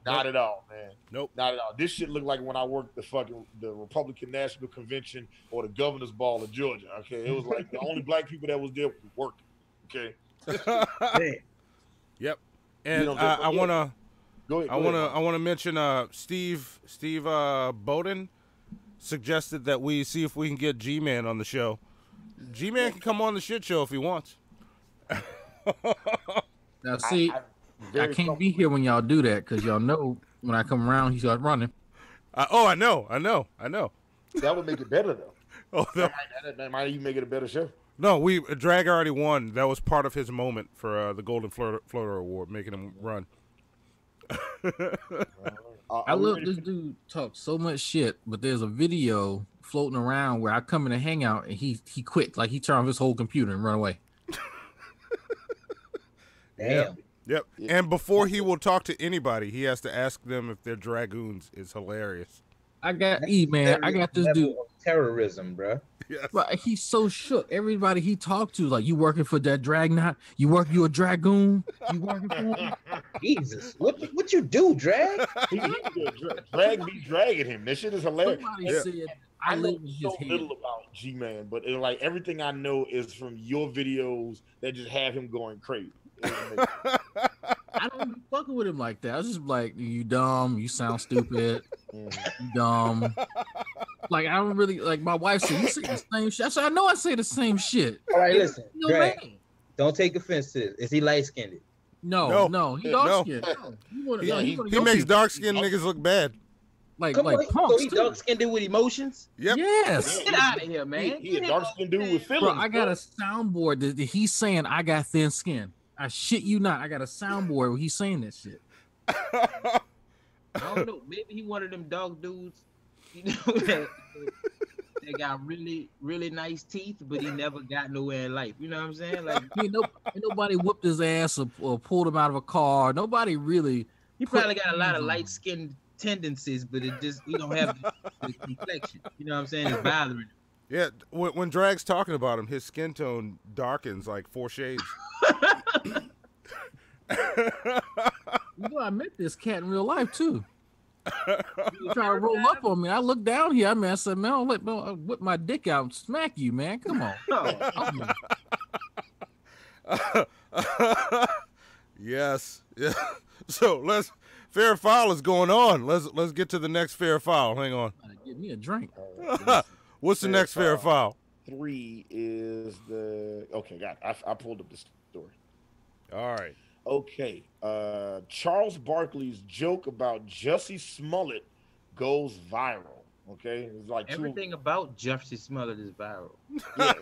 not at all, man. Nope, not at all. This shit looked like when I worked the Republican National Convention or the Governor's Ball of Georgia. Okay, it was like the only black people that was there was working. Okay. Yep. And I want to mention Steve Bowden suggested that we see if we can get G-Man on the show. G-Man can come on the shit show if he wants. Now, see, I can't be here when y'all do that because y'all know when I come around, he starts running. I know. That would make it better, though. Oh, that might even make it a better show. No, Drag already won. That was part of his moment for the Golden Floater Award, making him run. I love this dude talk so much shit, but there's a video floating around where I come in to hang out and he quit, like he turned off his whole computer and run away. Damn. Yep. And before he will talk to anybody, he has to ask them if they're dragoons. It's hilarious. I got this dude. Terrorism, bro. Yes. But he's so shook. Everybody he talked to, like, you working for that Dragnot? You a dragoon? You working for him? Jesus, what you do, Drag? Drag be dragging him. This shit is hilarious. Said, I know so little about G-Man, but like everything I know is from your videos that just have him going crazy. I don't be fucking with him like that. I was just like, you dumb, you sound stupid, you dumb. Like, I don't really, like, my wife said, you say the same shit. I said, I know I say the same shit. All right, listen, Drag, don't take offense to it. Is he light-skinned? No, he dark-skinned. He makes dark-skinned niggas look bad. Like punks, so he too. Dark-skinned with emotions? Yep. Yes. Get out of here, man. He a dark-skinned dude with feelings. Bro, I got a soundboard that he's saying I got thin skin. I shit you not. I got a soundboard where he's saying that shit. I don't know. Maybe he one of them dog dudes, you know, that got really, really nice teeth, but he never got nowhere in life. You know what I'm saying? Like, ain't nobody whooped his ass or pulled him out of a car. Nobody really. He probably got a lot of light-skinned tendencies, but it just, he don't have the complexion. You know what I'm saying? It's bothering him. Yeah, when Drag's talking about him, his skin tone darkens like 4 shades. You know, I met this cat in real life too. He tried to roll up on me. I looked down here. I said, man, I'll whip my dick out and smack you, man. Come on. Yes. Yeah. So fair foul is going on. Let's get to the next fair foul. Hang on. Give me a drink. What's the next fair foul? 3 is the got it. I pulled up the story. All right. Okay. Charles Barkley's joke about Jussie Smollett goes viral. Okay, it's like everything about Jussie Smollett is viral. Yeah,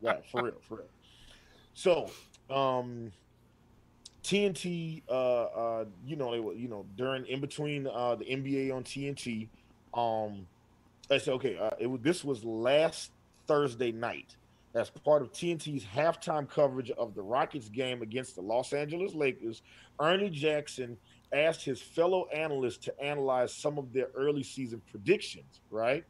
right. For real. So, TNT, during in between the NBA on TNT, I said, this was last Thursday night. As part of TNT's halftime coverage of the Rockets game against the Los Angeles Lakers, Ernie Jackson asked his fellow analysts to analyze some of their early season predictions, right?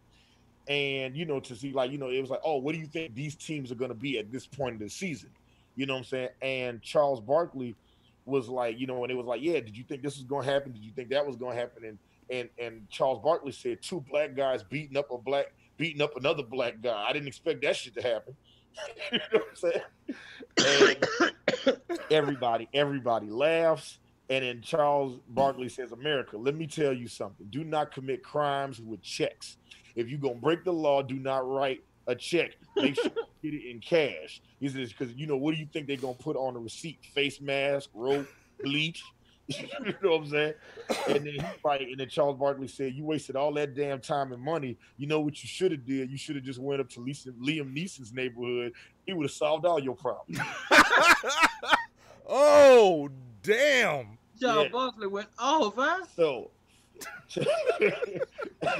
And, to see, it was like, oh, what do you think these teams are going to be at this point in the season? You know what I'm saying? And Charles Barkley was like, and it was like, yeah, did you think this was going to happen? Did you think that was going to happen? And Charles Barkley said 2 black guys beating up another black guy. I didn't expect that shit to happen. You know what I'm saying? And everybody laughs. And then Charles Barkley says, America, let me tell you something. Do not commit crimes with checks. If you're going to break the law, do not write a check. Make sure you get it in cash. He says, because, what do you think they're going to put on the receipt? Face mask, rope, bleach. You know what I'm saying? And then Charles Barkley said, you wasted all that damn time and money. You know what you should have did? You should have just went up to Liam Neeson's neighborhood. He would have solved all your problems. Oh, damn. Charles Barkley went off, huh? So he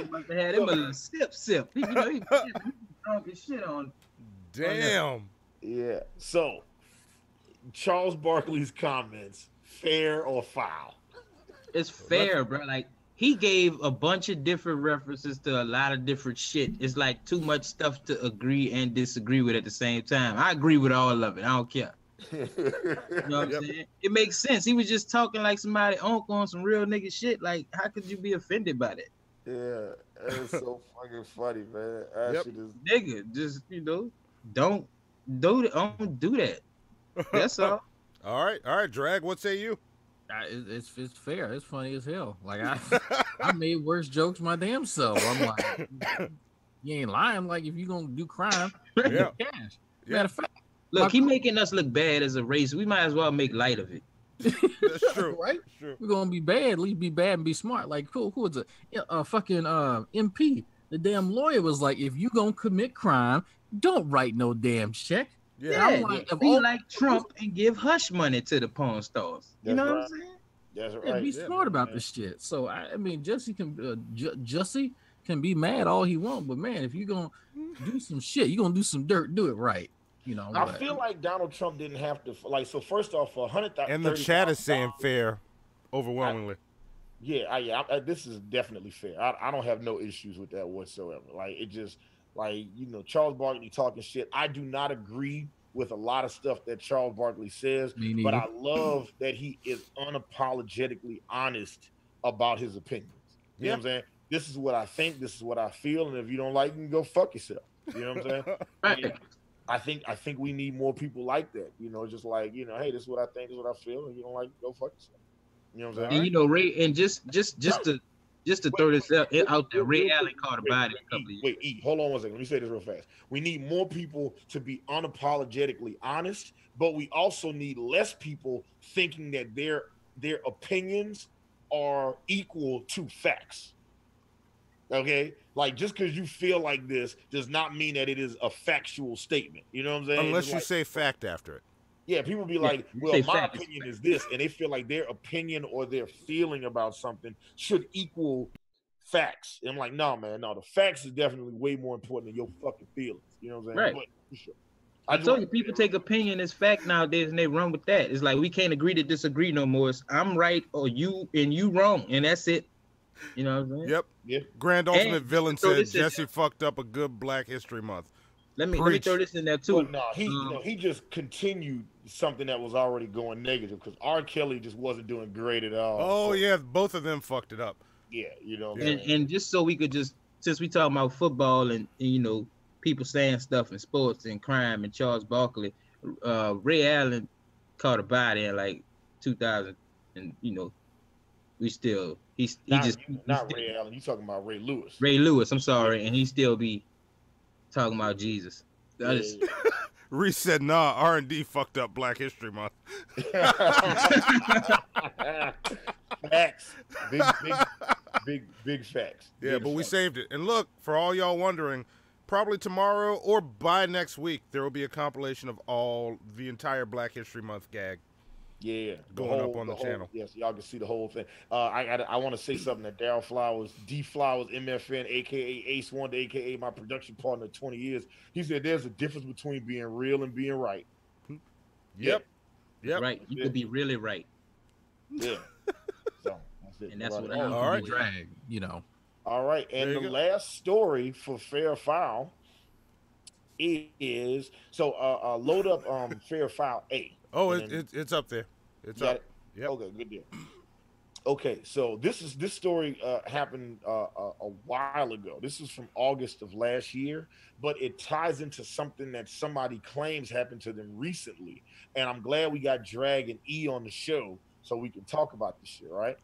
must have had him a little sip. He drunk his shit on. Damn. Yeah. So Charles Barkley's comments, fair or foul? It's fair, bro. Like, he gave a bunch of different references to a lot of different shit. It's like too much stuff to agree and disagree with at the same time. I agree with all of it. I don't care. You know what I'm saying? It makes sense. He was just talking like somebody uncle on some real nigga shit. Like, how could you be offended by that? Yeah, it's so fucking funny, man. That shit is Nigga, just don't do that. That's all. All right, Drag. What say you? It's fair. It's funny as hell. Like I made worse jokes my damn self. I'm like, you ain't lying. Like if you gonna do crime, yeah, cash. Matter of fact, look, he making us look bad as a race. We might as well make light of it. That's true, right? True. We're gonna be bad. At least be bad and be smart. Like who was it? Fucking MP. The damn lawyer was like, if you gonna commit crime, don't write no damn check. Yeah, I'm like, be like Trump and give hush money to the porn stars. You know what I'm saying? That's right. Yeah, be smart about this shit. So I mean, Jesse can be mad all he want, but man, if you gonna do some shit, you gonna do some dirt, do it right. You know. I feel like Donald Trump didn't have to like. So first off, for $100,000, and the chat is saying fair, overwhelmingly. This is definitely fair. I don't have no issues with that whatsoever. Like it just like Charles Barkley talking shit. I do not agree with a lot of stuff that Charles Barkley says, but I love that he is unapologetically honest about his opinions. You know what I'm saying? This is what I think. This is what I feel, and if you don't like it, you can go fuck yourself. You know what I'm saying? Right. I think we need more people like that. Just like hey, this is what I think, this is what I feel, and you don't like it, go fuck yourself. You know what I'm saying? And Ray, and just to throw this out there, Ray Allen caught a body a couple of years. Wait, hold on one second. Let me say this real fast. We need more people to be unapologetically honest, but we also need less people thinking that their opinions are equal to facts. Okay? Like just because you feel like this does not mean that it is a factual statement. You know what I'm saying? Unless you say fact after it. Yeah, people be like, well, my opinion is this, and they feel like their opinion or their feeling about something should equal facts. And I'm like, no, man, no, the facts is definitely way more important than your fucking feelings. You know what I'm saying? Right. But, for sure. I told you, people take opinion as fact nowadays, and they run with that. It's like we can't agree to disagree no more. It's I'm right or you wrong, and that's it. You know what I'm saying? Yep. Yeah. Grand Ultimate Villain said Jesse fucked up a good Black History Month. Let me throw this in there too. Well, no, he just continued something that was already going negative because R. Kelly just wasn't doing great at all. Oh yeah, both of them fucked it up. Yeah, and just so we could since we talking about football and people saying stuff in sports and crime and Charles Barkley, Ray Allen caught a body in like 2000, and we still not Ray Allen. You talking about Ray Lewis? Ray Lewis. I'm sorry, and he still be talking about Jesus. Reese said, "Nah, R&D fucked up Black History Month." Facts, big facts. Yeah, but we saved it. And look, for all y'all wondering, probably tomorrow or by next week, there will be a compilation of the entire Black History Month gag. Yeah, going up on the channel. Yes, y'all can see the whole thing. I want to say something that Daryl Flowers, D Flowers, MFN, aka Ace One, aka my production partner of 20 years. He said there's a difference between being real and being right. Yep. Right. You could be really right. Yeah. So that's it. And that's what all right. Drag. All right, and the last story for Fair Foul is load up Fair Foul A. Oh, it's up there. It's up. Yep. Okay, good deal. Okay, so this story happened a while ago. This is from August of last year, but it ties into something that somebody claims happened to them recently. And I'm glad we got Drag and E on the show so we can talk about this shit, right?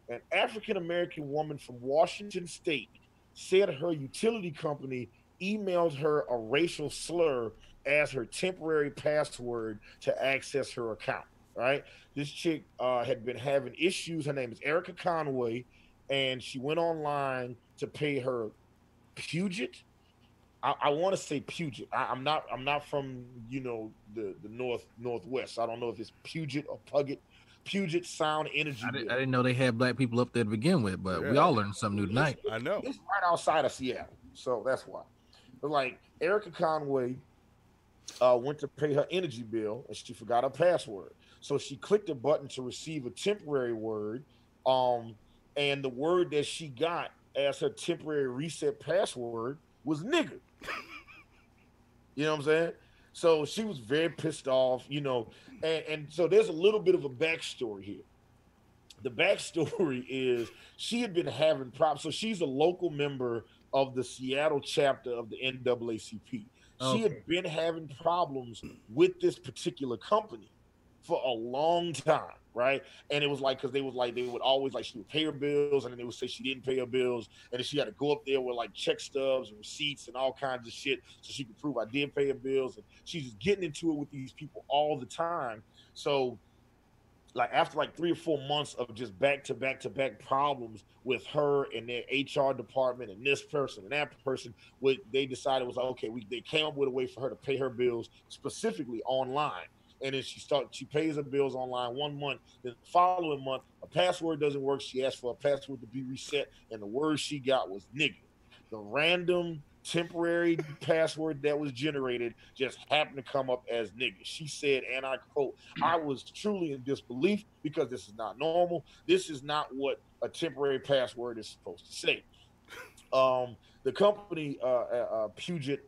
An African-American woman from Washington State said her utility company emailed her a racial slur as her temporary password to access her account, right? This chick had been having issues. Her name is Erica Conway, and she went online to pay her Puget. I want to say Puget. I'm not from the northwest. I don't know if it's Puget or Puget. Puget Sound Energy. I didn't know they had black people up there to begin with, but we all learned something new tonight. I know. It's right outside of Seattle, so that's why. But like Erica Conway went to pay her energy bill and she forgot her password. So she clicked a button to receive a temporary word. And the word that she got as her temporary reset password was nigger. You know what I'm saying? So she was very pissed off, you know, and so there's a little bit of a backstory here. The backstory is she had been having problems. So she's a local member of the Seattle chapter of the NAACP. She had been having problems with this particular company for a long time, right? And it was like, because they would always like, she would pay her bills, and then they would say she didn't pay her bills, and then she had to go up there with like check stubs and receipts and all kinds of shit so she could prove I did pay her bills. And she's just getting into it with these people all the time. So like after like 3 or 4 months of just back-to-back problems with her and their HR department and this person and that person, what they decided was like, okay, they came up with a way for her to pay her bills specifically online. And then she pays her bills online 1 month. Then the following month, a password doesn't work. She asked for a password to be reset, and the word she got was nigga. The random temporary password that was generated just happened to come up as nigga. She said, and I quote, "I was truly in disbelief because this is not normal. This is not what a temporary password is supposed to say." The company, Puget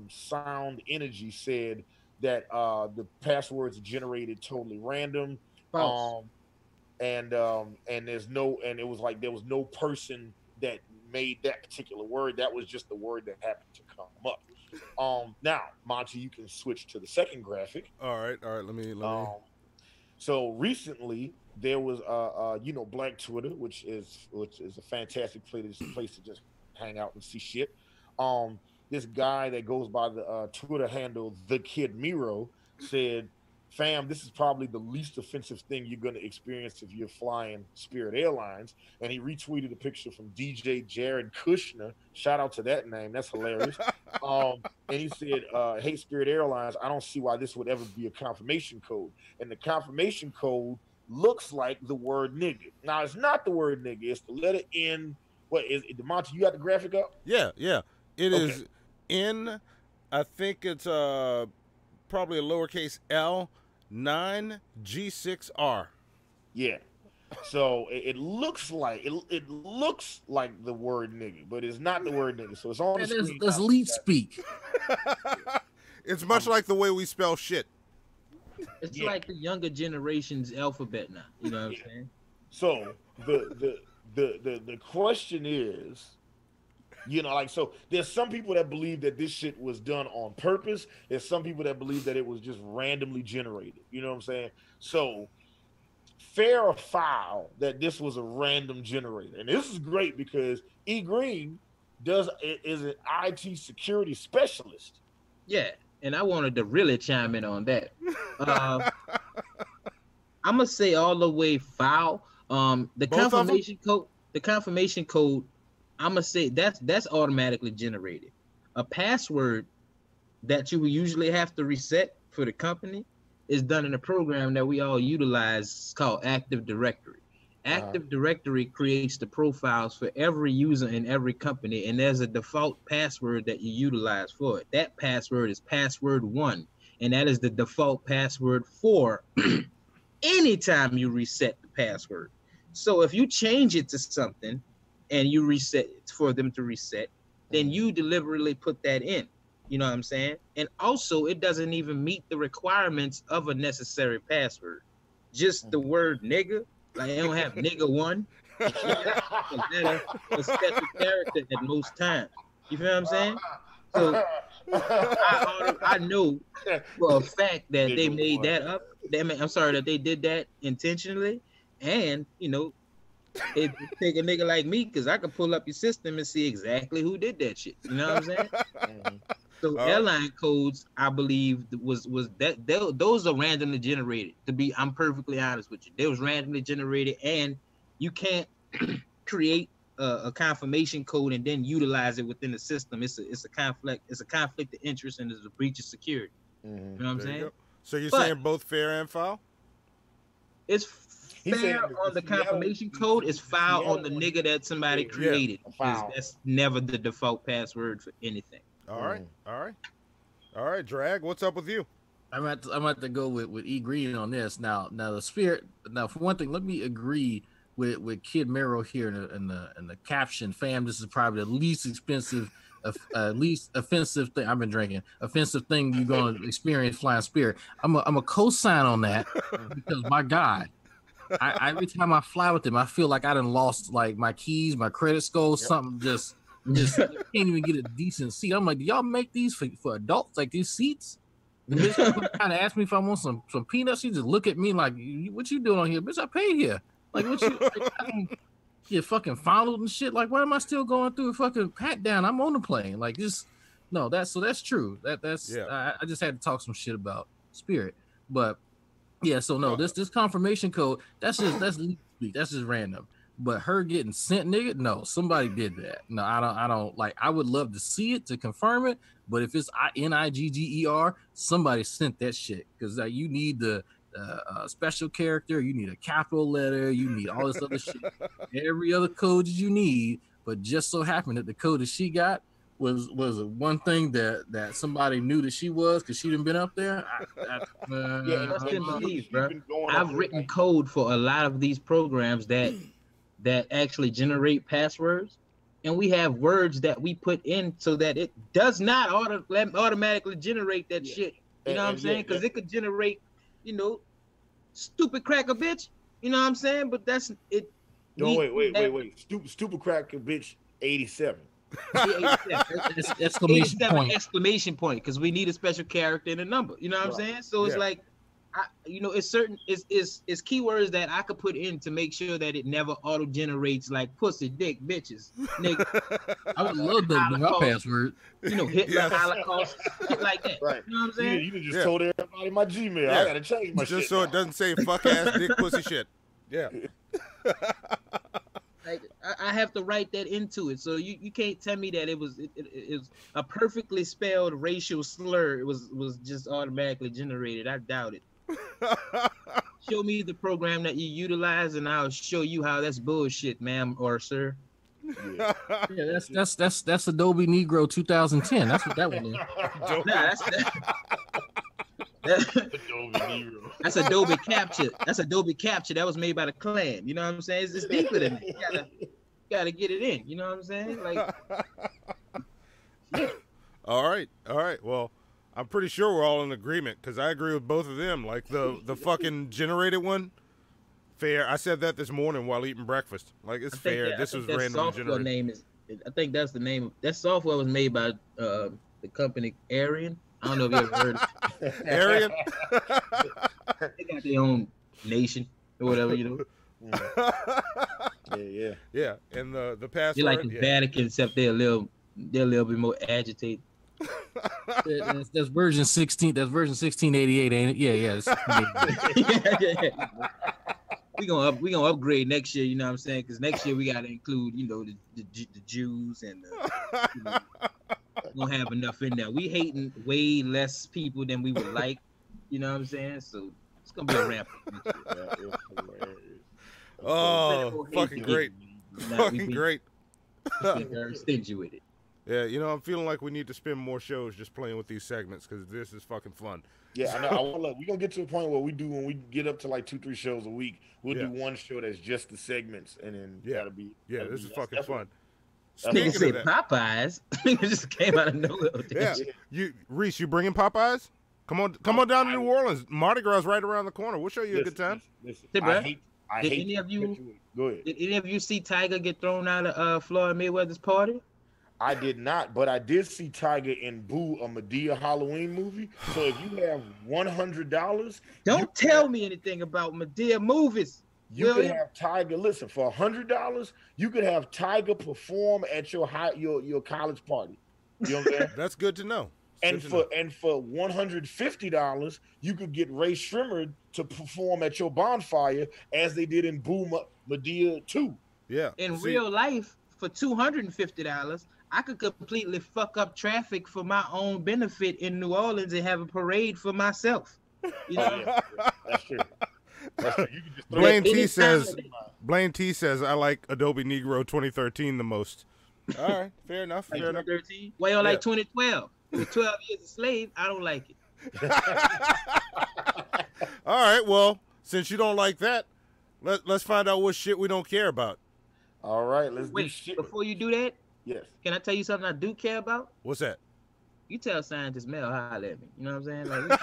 Sound Energy, said that the passwords generated totally random. And there's no, and it was like there was no person that made that particular word. That was just the word that happened to come up. Now, Monty, you can switch to the second graphic. All right. Let me. So recently there was Black Twitter, which is a fantastic place to just hang out and see shit. This guy that goes by the Twitter handle The Kid Miro said, "Fam, this is probably the least offensive thing you're going to experience if you're flying Spirit Airlines." And he retweeted a picture from DJ Jared Kushner. Shout out to that name. That's hilarious. And he said, "Hey, Spirit Airlines, I don't see why this would ever be a confirmation code." And the confirmation code looks like the word nigga. Now, it's not the word nigga. It's the letter N. What is it? Monty, you got the graphic up? Yeah. It is N. I think it's probably a lowercase L. 9G6R. Yeah. So it looks like it looks like the word nigga, but it's not the word nigga. So it's on the screen. That's leet speak. It's much like the way we spell shit. It's like the younger generation's alphabet now. You know what I'm saying? So the question is, so there's some people that believe that this shit was done on purpose. There's some people that believe that it was just randomly generated. You know what I'm saying? So fair or foul that this was a random generator. And this is great because E Green is an IT security specialist. Yeah, and I wanted to really chime in on that. I'm gonna say all the way foul. The confirmation code. I'm gonna say that's automatically generated. A password that you would usually have to reset for the company is done in a program that we all utilize called Active Directory. Active Directory creates the profiles for every user in every company, and there's a default password that you utilize for it. That password is password 1, and that is the default password for anytime you reset the password. So if you change it to something and you reset it for them to reset, then you deliberately put that in. You know what I'm saying? And also, it doesn't even meet the requirements of a necessary password. Just the word nigga. Like, they don't have nigga 1. A special character at most times. You feel what I'm saying? So I know for a fact that they made that up. That they did that intentionally. And, it take a nigga like me, because I can pull up your system and see exactly who did that shit. You know what I'm saying? So airline codes, I believe, was that those are randomly generated. I'm perfectly honest with you, they was randomly generated, and you can't create a confirmation code and then utilize it within the system. It's a conflict. It's a conflict of interest, and it's a breach of security. You know what I'm saying? So you're saying both fair and foul? It's fair on the confirmation code, is foul on the nigga that somebody created. That's never the default password for anything. All right, Drag, what's up with you? I'm at to go with E Green on this. Now the spirit. Now, for one thing, let me agree with Kid Mero here in the caption. Fam, this is probably the least expensive least offensive thing. I've been drinking offensive thing you're gonna experience flying spirit. I'm a co-sign on that because my God, every time I fly with them, I feel like I done lost like my keys, my credit score, something just can't even get a decent seat. I'm like, do y'all make these for adults, like these seats? The bitch kind of asked me if I want some peanuts. She just look at me like, what you doing on here, bitch? I paid here. Like, what you? Get fucking followed and shit. Like, why am I still going through a fucking pat down? I'm on the plane. Like, just no. That's true. That's I just had to talk some shit about Spirit, but yeah. So no, this confirmation code. That's just random. But her getting sent, nigga, no, somebody did that. No, I don't like. I would love to see it to confirm it, but if it's NIGGER, somebody sent that shit because you need the special character, you need a capital letter, you need all this other shit, every other code that you need. But just so happened that the code that she got was one thing that somebody knew that she was because she done been up there. Trust and believe, bro. I've written code for a lot of these programs that actually generate passwords, and we have words that we put in so that it does not automatically generate that shit. You know what I'm saying? Because it could generate, stupid cracker bitch. You know what I'm saying? But that's it. No, wait. Stupid cracker bitch 87. Exclamation point, because we need a special character and a number. You know what I'm saying? So it's like, it's certain it's keywords that I could put in to make sure that it never auto generates like pussy, dick, bitches, nigga. I would love that to be my password. Hitler, Holocaust, shit like that. Right. You know what I'm saying? You just told everybody my Gmail. I gotta change my shit. Just so it doesn't say fuck ass dick pussy shit. Yeah. Like I have to write that into it, so you can't tell me that it was a perfectly spelled racial slur. It was just automatically generated. I doubt it. Show me the program that you utilize, and I'll show you how that's bullshit, ma'am or sir. Yeah, that's Adobe Negro 2010. That's what that one is. Adobe Negro. That's Adobe Capture. That's Adobe Capture. That was made by the Klan. You know what I'm saying? It's deeper than that. You gotta get it in. You know what I'm saying? Like, all right. Well, I'm pretty sure we're all in agreement because I agree with both of them. Like the fucking generated one, fair. I said that this morning while eating breakfast. Like it's fair. This was randomly generated. I think that's the name. That software was made by the company Arian. I don't know if you ever heard of it. Arian? They got their own nation or whatever, Yeah. And the password. You're like the Vatican, except they're a little bit more agitated. That's version 16. That's version 1688, ain't it? Yeah. We gonna upgrade next year. You know what I'm saying? Because next year we gotta include, the Jews and we don't have enough in there. We hating way less people than we would like. You know what I'm saying? So it's gonna be a ramp. Oh, fucking great! Fucking great! Very stingy with it. Yeah, I'm feeling like we need to spend more shows just playing with these segments because this is fucking fun. Yeah, I know. We're gonna get to a point where when we get up to like 2-3 shows a week, we'll do one show that's just the segments, and then that'll be this is fucking fun. Nigga said Popeyes. It just came out of nowhere. Yeah, Reese, you bringing Popeyes? Come on down to New Orleans. Mardi Gras right around the corner. We'll show you a good time. Listen, Did any of you see Tiger get thrown out of Floyd Mayweather's party? I did not, but I did see Tiger in Boo, a Madea Halloween movie. So if you have $100, don't tell me anything about Madea movies. You could have Tiger. Listen, for $100, you could have Tiger perform at your college party. You know what I'm saying? That's good to know. And for $150, you could get Ray Shrimmer to perform at your bonfire as they did in Boo Madea 2. Yeah. In real life, for $250, I could completely fuck up traffic for my own benefit in New Orleans and have a parade for myself. You know? That's true. Blaine T says I like Adobe Negro 2013 the most. All right, fair enough. Like 2013? Why you like 2012? It was 12 years a slave. I don't like it. All right, well, since you don't like that, let's find out what shit we don't care about. All right, let's do shit. Before you do that, Yes. Can I tell you something I do care about? What's that? You tell Scientist Mel, holler at me. You know what I'm saying? Like,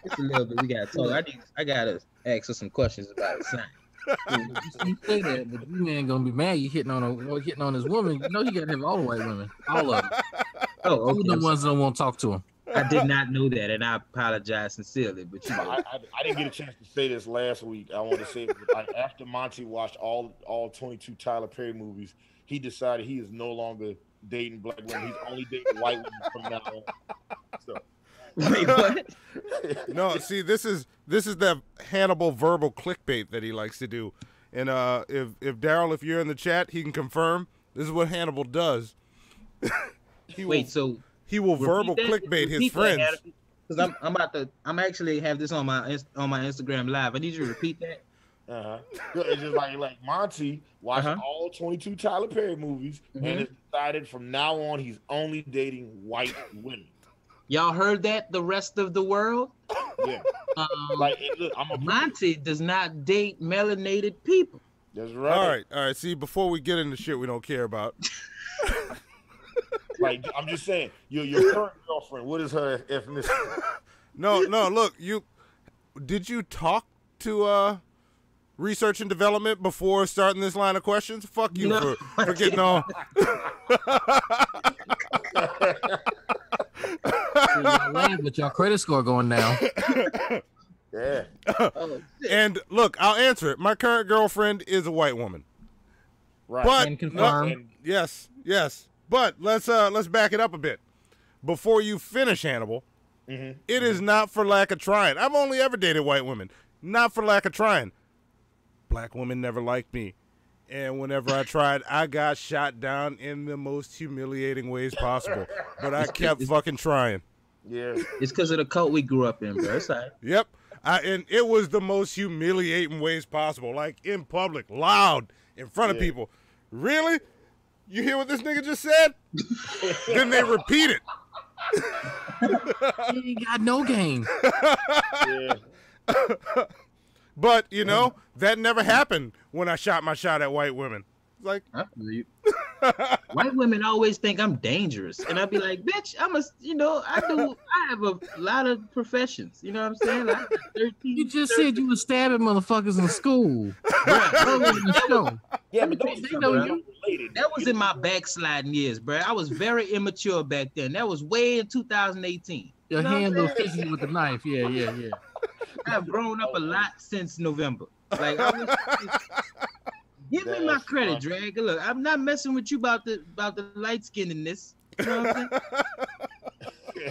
it's a little bit. We gotta talk. I gotta ask her some questions about science. You say that, but you man gonna be mad. You hitting on his woman. You know he gotta have all the white women, all of them. Oh, okay. The ones that won't talk to him. I did not know that, and I apologize sincerely. But you know, I didn't get a chance to say this last week. I want to say it, like, after Monty watched all 22 Tyler Perry movies, he decided he is no longer dating black women. He's only dating white women from now on. So. Wait, what? No, see, this is the Hannibal verbal clickbait that he likes to do. And if Daryl, if you're in the chat, he can confirm this is what Hannibal does. He will verbal clickbait his friends. Because I'm actually have this on my Instagram live. I need you to repeat that. It's just like Monty watched all 22 Tyler Perry movies and has decided from now on he's only dating white women. Y'all heard that? The rest of the world? Yeah. Monty does not date melanated people. That's right. All right. See, before we get into shit we don't care about. Like, I'm just saying, your current girlfriend, what is her ethnicity? No, look, did you talk to research and development before starting this line of questions? Fuck you for getting on. With your credit score going down. Yeah. And look, I'll answer it. My current girlfriend is a white woman. Right. But and confirm. Yes. But let's back it up a bit. Before you finish, Hannibal, it is not for lack of trying. I've only ever dated white women. Not for lack of trying. Black women never liked me. And whenever I tried, I got shot down in the most humiliating ways possible. But I kept fucking trying. Yeah. It's because of the cult we grew up in, bro. It's all right. Yep. And it was the most humiliating ways possible. Like, in public, loud, in front of people. Really? You hear what this nigga just said? Then they repeat it. You ain't got no game. Yeah. But, that never happened when I shot my shot at white women. It's like, white women always think I'm dangerous. And I'd be like, bitch, I have a lot of professions. You know what I'm saying? Like, 13, you just said you was stabbing motherfuckers in school. Yeah, but that was in my backsliding years, bro. I was very immature back then. That was way in 2018. Your hand was physically with the knife. Yeah. I've grown up a lot since November. Like, give me my credit, Drag. Look, I'm not messing with you about the light skin in this. You know what I'm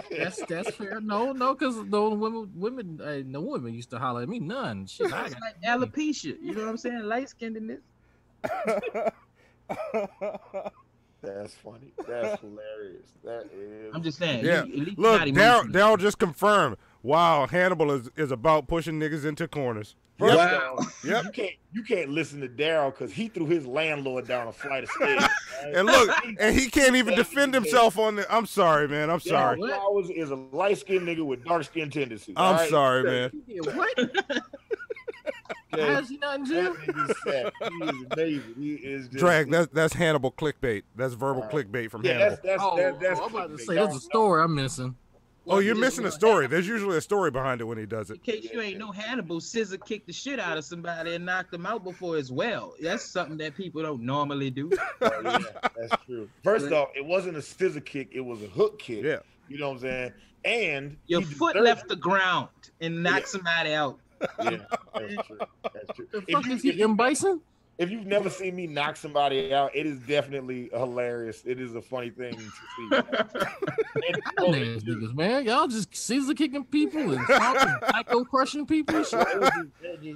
saying? That's fair. No, because no women used to holler at me. None. Shit, I got like alopecia. You know what I'm saying? Light skinned in this. That's funny. That's hilarious. That is. I'm just saying. Yeah. Look, Daryl just confirmed. Wow, Hannibal is about pushing niggas into corners. First of all, you can't listen to Daryl because he threw his landlord down a flight of stairs. Right? And look, and he can't even defend himself on the. I'm sorry, man. I'm sorry. Flowers is a light-skinned nigga with dark-skinned tendencies. I'm sorry, man. What? How is he not in jail? He is amazing. He is just, Drag. That's Hannibal clickbait. That's verbal clickbait from Hannibal. That's I'm about to say there's a story I'm missing. Oh, you're missing a story. There's usually a story behind it when he does it. In case you ain't know, Hannibal scissor kicked the shit out of somebody and knocked them out before as well. That's something that people don't normally do. Oh, yeah, that's true. First off, it wasn't a scissor kick. It was a hook kick. Yeah. You know what I'm saying? And your foot left the ground and knocked somebody out. Yeah, that's true. That's true. The fuck is he, M. Bison? If you've never seen me knock somebody out, it is definitely hilarious. It is a funny thing to see. Niggas, man, y'all just scissor kicking people and psycho crushing people. I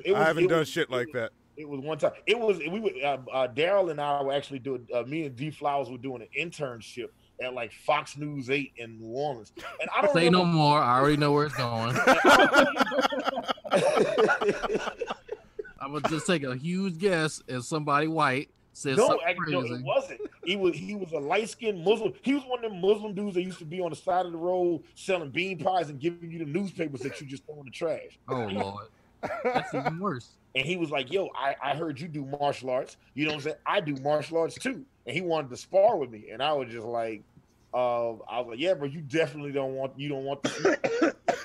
haven't done shit like that. It was one time. Daryl and I were actually doing. Me and D Flowers were doing an internship at like Fox News 8 in New Orleans. And I don't say no more. I already know where it's going. I would just take a huge guess as somebody white says something crazy. No, it wasn't. He was a light-skinned Muslim. He was one of them Muslim dudes that used to be on the side of the road selling bean pies and giving you the newspapers that you just throw in the trash. Oh, Lord. That's even worse. And he was like, yo, I heard you do martial arts. You know what I'm saying? I do martial arts too. and he wanted to spar with me, and I was just like, I was like, yeah, bro, you definitely don't want the smoke.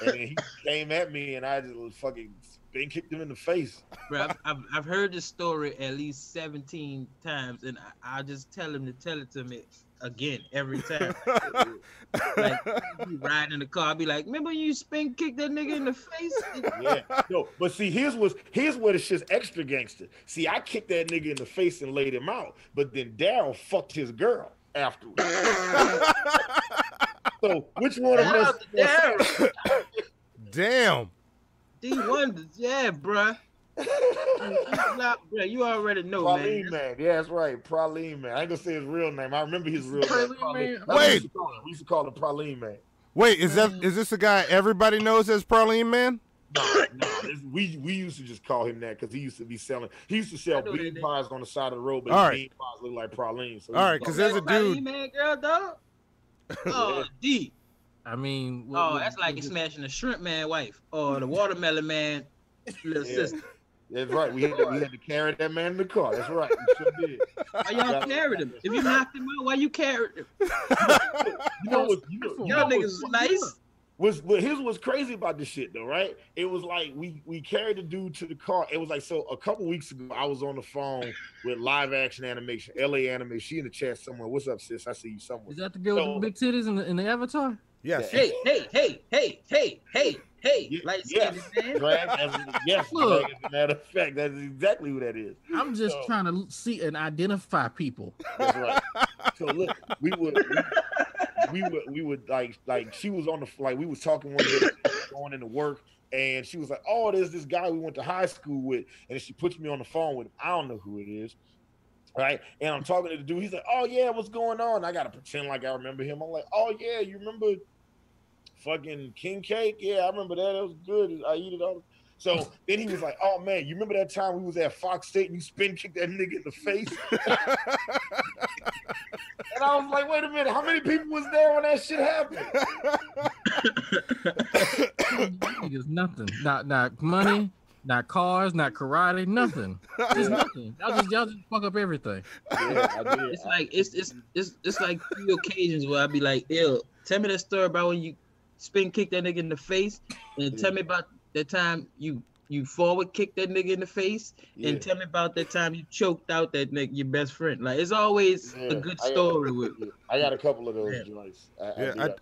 And then he came at me, and I just fucking spin kicked him in the face. Bro, I've heard this story at least 17 times, and I just tell him to tell it to me again every time. Like, he riding in the car, I'll be like, remember you spin kicked that nigga in the face? Yeah, no, but see, here's where the shit's extra gangster. See, I kicked that nigga in the face and laid him out, but then Daryl fucked his girl afterwards. So which one of us? Damn. D1, yeah, bruh. You already know, Praline man. Yeah, that's right. Praline man. I ain't gonna say his real name. I remember his real name. Wait. We used to call him Praline man. Wait, is this the guy everybody knows as Praline man? No. We used to just call him that because he used to sell bean pies on the side of the road, but bean pies look like praline. So all right, because there's a dude. Man, girl, dog. Oh, D. I mean, that's like smashing the shrimp man wife or the watermelon man little sister. That's right. We had to carry that man in the car. That's right. We sure did. Why y'all carried him? If you knocked him out, why you carried him? Y'all niggas was nice. Here's what's crazy about this shit though, right? It was like we carried the dude to the car. It was like, so a couple weeks ago, I was on the phone with Live Action Animation, LA Animation. She in the chat somewhere. What's up, sis? I see you somewhere. Is that the girl with the big titties in the avatar? Yes. Hey. Like, yes. Drag, yes. Look, as a matter of fact, that's exactly who that is. I'm just trying to see and identify people. That's right. So look, we would like she was on the we was talking one day going into work, and she was like, oh, there's this guy we went to high school with, and she puts me on the phone with him. I don't know who it is. Right, and I'm talking to the dude. He's like, "Oh yeah, what's going on?" I gotta pretend like I remember him. I'm like, "Oh yeah, you remember fucking king cake? Yeah, I remember that. It was good. I eat it all." So then he was like, "Oh man, you remember that time we was at Fox State and you spin kicked that nigga in the face?" And I was like, "Wait a minute, how many people was there when that shit happened?" Niggas, nothing. Not money. Not cars, not karate, nothing. Just nothing. Y'all just fuck up everything. Yeah, I did. It's like it's like few occasions where I'd be like, "Ew, tell me that story about when you spin kicked that nigga in the face, and tell me about that time you forward kicked that nigga in the face, and tell me about that time you choked out that nigga, your best friend." Like, it's always a good story with. I got a couple of those joints.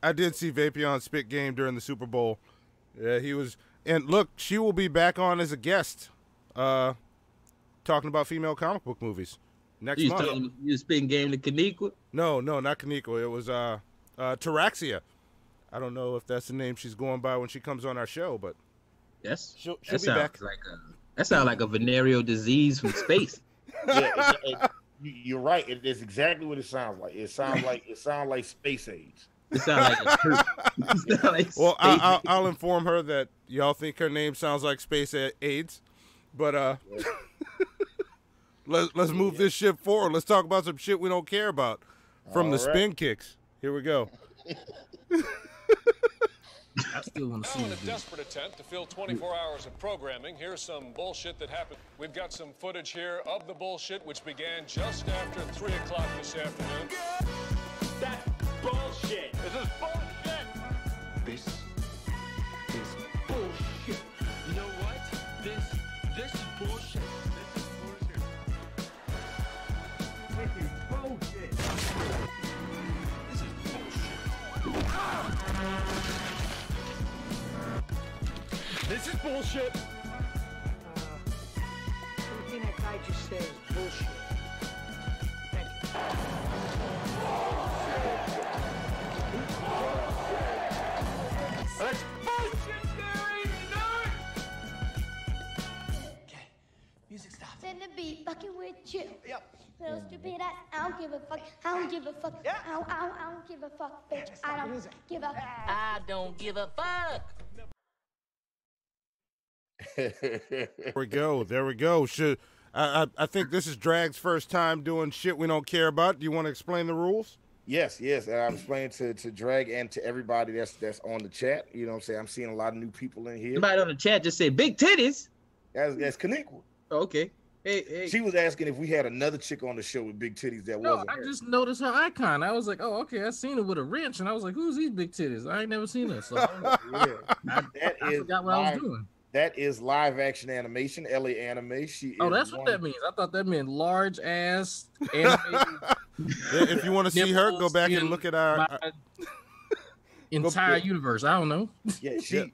I did see Vapion spit game during the Super Bowl. Yeah, he was. And look, she will be back on as a guest, talking about female comic book movies next month. You spitting game to Kaniqua? No, not Kaniqua. It was Taraxia. I don't know if that's the name she's going by when she comes on our show, but she'll be back. That sounds like a venereal disease from space. Yeah, you're right. It's exactly what it sounds like. It sounds like space AIDS. It sounds like well, I'll inform her that y'all think her name sounds like space AIDS, but let's move this shit forward. Let's talk about some shit we don't care about from the spin kicks. Here we go. I still want to see in a desperate attempt to fill 24 hours of programming, here's some bullshit that happened. We've got some footage here of the bullshit, which began just after 3 o'clock this afternoon. That's bullshit. This is bullshit. This is bullshit. You know what? This is bullshit. This is bullshit. This is bullshit. This is bullshit. Everything that guy just said is bullshit. Thank you. That's bullshit, Gary! Nerd! Okay, music stops. Send the beat, fucking with you. Yep. Little stupid ass, I don't give a fuck. I don't give a fuck. Yeah. I don't give a fuck, bitch. I don't give a. I don't give a fuck. There we go. I think this is Drag's first time doing shit we don't care about. Do you want to explain the rules? Yes. And I'm explaining to Drag and to everybody that's on the chat. You know what I'm saying? I'm seeing a lot of new people in here. Somebody on the chat just said big titties. That's Kaniqua. Okay. She was asking if we had another chick on the show with big titties that wasn't I her. just noticed her icon. I was like, oh, okay, I seen her with a wrench, and I was like, who's these big titties? I ain't never seen her. So I forgot what I was doing. That is live action animation, LA Anime. That's what that means. I thought that meant large ass animated. If you want to see her, go back and look at our entire universe. I don't know. Yeah, she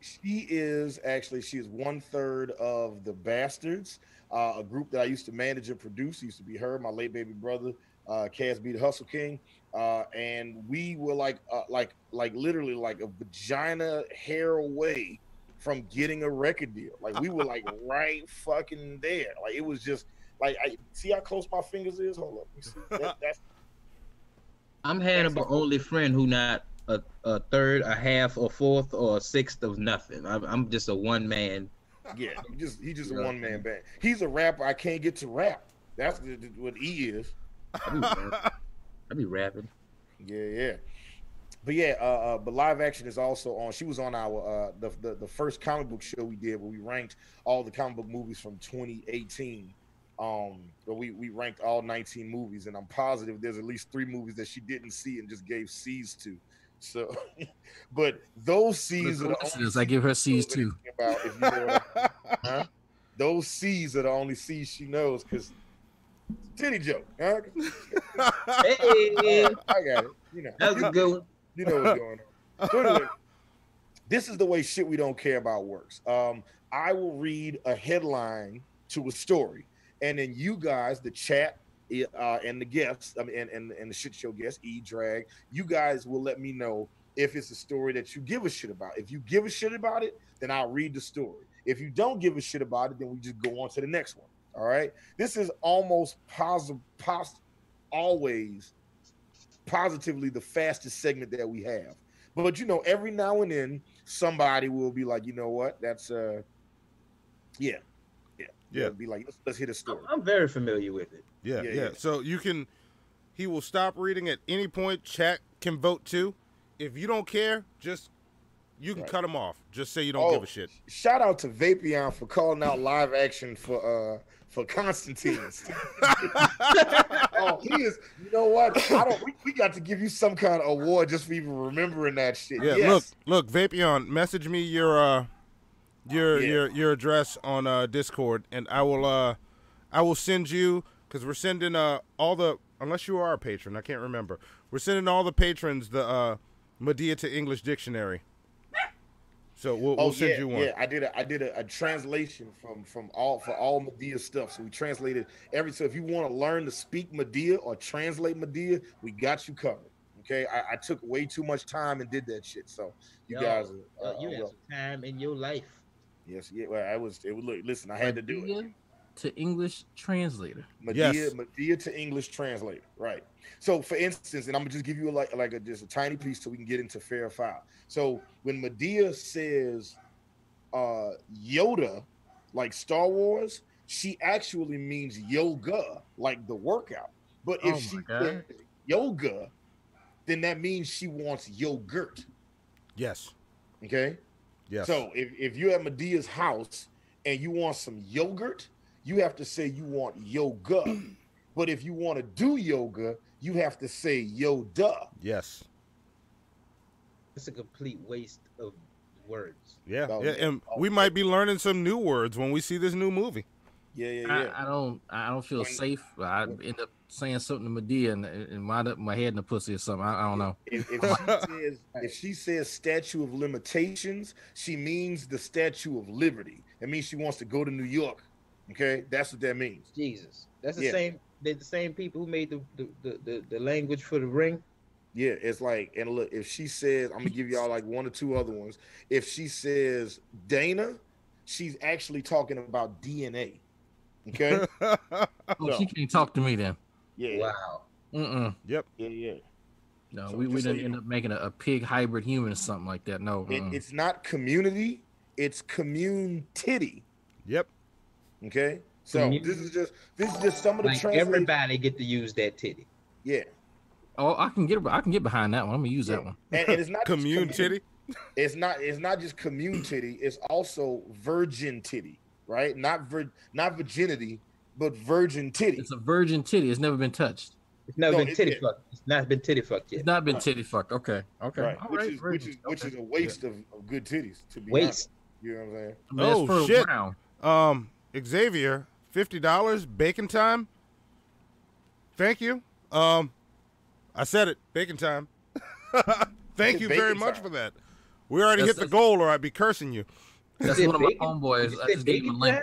is 1/3 of the Bastards, a group that I used to manage and produce. It used to be her, my late baby brother, Cass B the Hustle King, and we were like literally like a vagina hair away from getting a record deal. Like we were like right fucking there. Like it was just like I see how close my fingers is. Hold up, you see? That's I'm Hannibal only friend who not a third, a half, or fourth, or a sixth of nothing. I'm just a one man. Yeah, he just a one man band. He's a rapper. I can't get to rap. That's what he is. I be rapping. Yeah. But yeah, but live action is also on. She was on our the first comic book show we did where we ranked all the comic book movies from 2018. But we ranked all 19 movies, and I'm positive there's at least 3 movies that she didn't see and just gave C's to. So, but those C's are the only I give her C's too. About if you know, those C's are the only C's she knows because titty joke. Huh? Hey, I got it. You know, that's a good one. You know what's going on. So anyway, this is the way shit we don't care about works. I will read a headline to a story, and then you guys, the chat, and the guests, and the shit show guests, E-Drag, you guys will let me know if it's a story that you give a shit about. If you give a shit about it, then I'll read the story. If you don't give a shit about it, then we just go on to the next one. All right. This is almost always positively the fastest segment that we have. But you know, every now and then somebody will be like, you know what? That's yeah. Be like, let's hit a story. I'm very familiar with it. Yeah. So he will stop reading at any point. Chat can vote too. If you don't care, you can cut him off. Just say you don't give a shit. Shout out to Vapion for calling out live action for Constantine. He is. You know what? We got to give you some kind of award just for even remembering that shit. Yeah. Yes. Look, Vapion, message me your address on Discord, and I will send you, because we're sending all the, unless you are a patron, I can't remember. We're sending all the patrons the Medea to English dictionary. So we'll send you one. Yeah, I did a translation for all Medea stuff. So we translated so if you want to learn to speak Medea or translate Medea, we got you covered. Okay, I took way too much time and did that shit. So you guys you had some time in your life. Yes, yeah. Well, listen, I had to do it. To English translator. Medea to English translator. Right. So, for instance, and I'm gonna just give you just a tiny piece so we can get into fair file. So, when Medea says Yoda, like Star Wars, she actually means yoga, like the workout. But if she says yoga, then that means she wants yogurt. Yes. Okay. Yes. So if you're at Medea's house and you want some yogurt, you have to say you want yoga. But if you want to do yoga, you have to say Yoda. Yes. It's a complete waste of words. Yeah. And we might be learning some new words when we see this new movie. Yeah. I don't feel safe. I end up saying something to Medea and wind up my head in the pussy or something. I don't know. If she says Statue of Limitations, she means the Statue of Liberty. It means she wants to go to New York. Okay, that's what that means. Jesus, that's the same. They're the same people who made the language for the ring. Yeah, it's like, and look, if she says, I'm gonna give y'all like 1 or 2 other ones. If she says Dana, she's actually talking about DNA. Okay. She can't talk to me then. Yeah. Wow. Yep. Yeah. No, so we didn't end up making a pig hybrid human or something like that. No. It's not community. It's commune-titty. Yep. Okay. So this is just some of the translation. Everybody get to use that titty. Yeah. Oh, I can get behind that one. I'm gonna use that one. And it's not commune titty. It's not just commune titty. It's also virgin titty, right? Not virginity, but virgin titty. It's a virgin titty. It's never been touched. It's never been titty fucked. It's not been titty fucked yet. It's not been titty fucked. Okay. Right. All Which is a waste of good titties, to be honest. You know what I'm saying? Oh shit. Xavier, $50, bacon time. Thank you. I said it, bacon time. Thank you very much for that. We already hit the goal, or I'd be cursing you. That's one of my homeboys. I just gave him a link.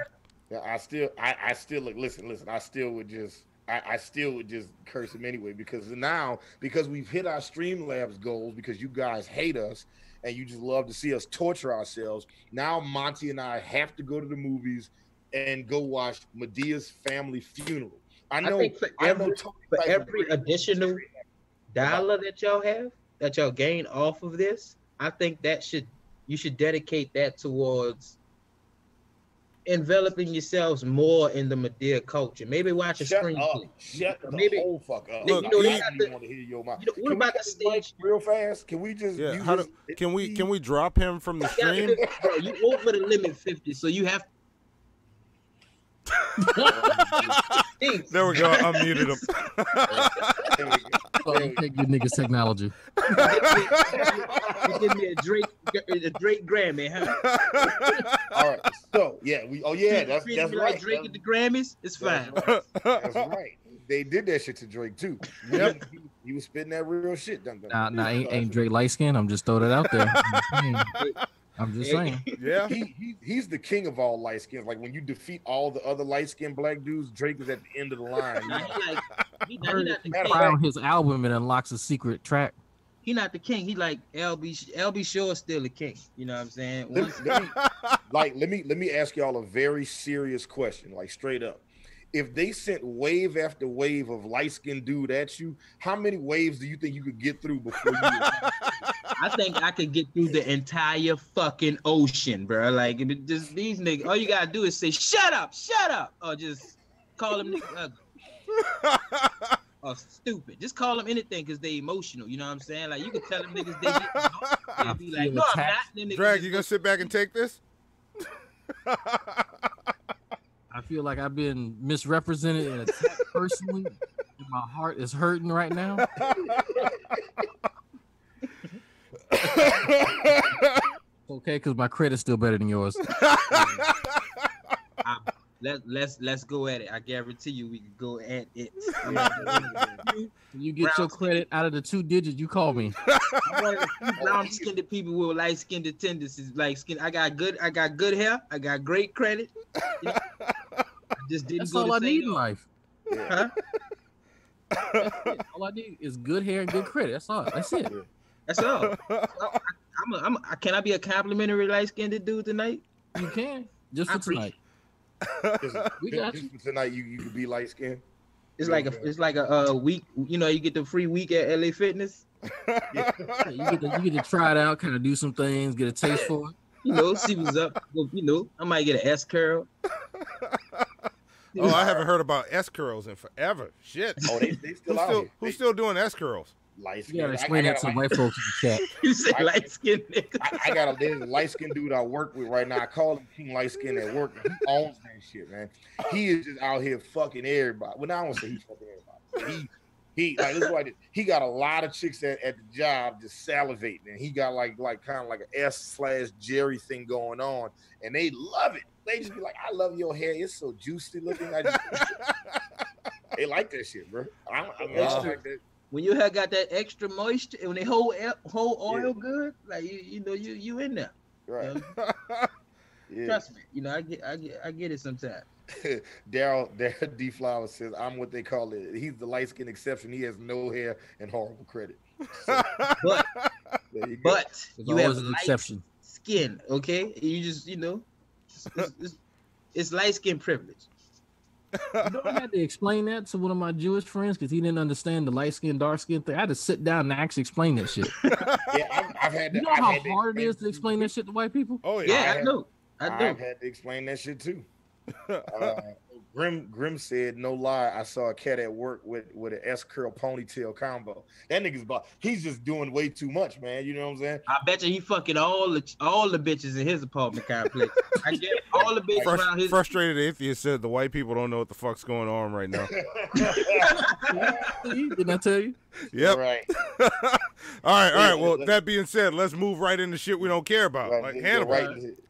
Yeah, I still look. Listen. I still would just curse him anyway because we've hit our Streamlabs goals because you guys hate us and you just love to see us torture ourselves. Now Monty and I have to go to the movies and go watch Medea's family funeral. I think for every additional dollar that y'all gain off of this, I think you should dedicate that towards enveloping yourselves more in the Medea culture. Maybe watch a screen. Shut the whole fuck up. Look, want to hear your mouth. What about the stage real fast? Can we just? Yeah. Can we drop him from the stream? Bro, you over the limit 50, so you have. There we go. I muted him. Oh, you take your niggas technology. You give me a Drake Grammy, huh? All right. So that's right. Like Drake at the Grammys. It's fine. That's right. They did that shit to Drake too. Yep. He was spitting that real shit. Nah, ain't Drake light skin? I'm just throwing it out there. I'm just saying. Yeah. He's the king of all light skins. Like when you defeat all the other light skinned black dudes, Drake is at the end of the line. He not the king. On his album, it unlocks a secret track. He not the king. He like LB Shaw is still the king. You know what I'm saying? Let me ask y'all a very serious question, like straight up. If they sent wave after wave of light-skinned dude at you, how many waves do you think you could get through before you? I think I could get through the entire fucking ocean, bro. Like just these niggas, all you gotta do is say shut up, or just call them niggas ugly or stupid. Just call them anything because they emotional. You know what I'm saying? Like you can tell them niggas they'll be like, no, I'm not. Drag, you gonna sit back and take this? I feel like I've been misrepresented and attacked personally. And my heart is hurting right now. Okay, because my credit's still better than yours. Let's go at it. I guarantee you we can go at it. You get your credit out of the 2 digits, you call me. I'm one of the few brown-skinned people with light-skinned tendencies. Like skin, I got good hair. I got great credit. You know? That's all I need in life. Huh? All I need is good hair and good credit. That's all. That's it. That's all. Can I be a complimentary light-skinned dude tonight? You can. Just for tonight. We got you. For tonight, you could be light skinned. It's like a week. You know, you get the free week at LA Fitness. Yeah, you get to try it out, kind of do some things, get a taste for it. You know, see what's up. You know, I might get an S curl. Oh, I haven't heard about S curls in forever. Shit. Oh, they still out here. Who's still doing S curls? Light skin. You gotta explain that to white folks in the chat. You say light skin nigga. I got a light skinned dude I work with right now. I call him King Light Skin at work. And he owns that shit, man. He is just out here fucking everybody. Well, now I don't say he's fucking everybody. He like this is like he got a lot of chicks at the job just salivating, and he got like kind of like an S/Jerry thing going on, and they love it. They just be like, "I love your hair. It's so juicy looking." They like that shit, bro. I like that. When your hair got that extra moisture, and when they whole oil good, like you in there. Right. You know? Yeah. Trust me. You know, I get it sometimes. Daryl D. Flower says, I'm what they call it. He's the light skin exception. He has no hair and horrible credit. So, but you have an exception. Skin, okay? You just, it's light skin privilege. I had to explain that to one of my Jewish friends because he didn't understand the light skin, dark skin thing. I had to sit down and actually explain that shit. Yeah, I've had to. You know how hard it is to explain that shit to white people? Oh, yeah, I know. I've had to explain that shit too. Grim said, no lie, I saw a cat at work with an S curl ponytail combo. That nigga's he's just doing way too much, man. You know what I'm saying? I bet you he fucking all the bitches in his apartment complex. I get all the bitches around his. Frustrated atheist said the white people don't know what the fuck's going on right now. Didn't I tell you? Yep. Right. All right. Well, that being said, let's move right into shit we don't care about. Right, like Hannibal.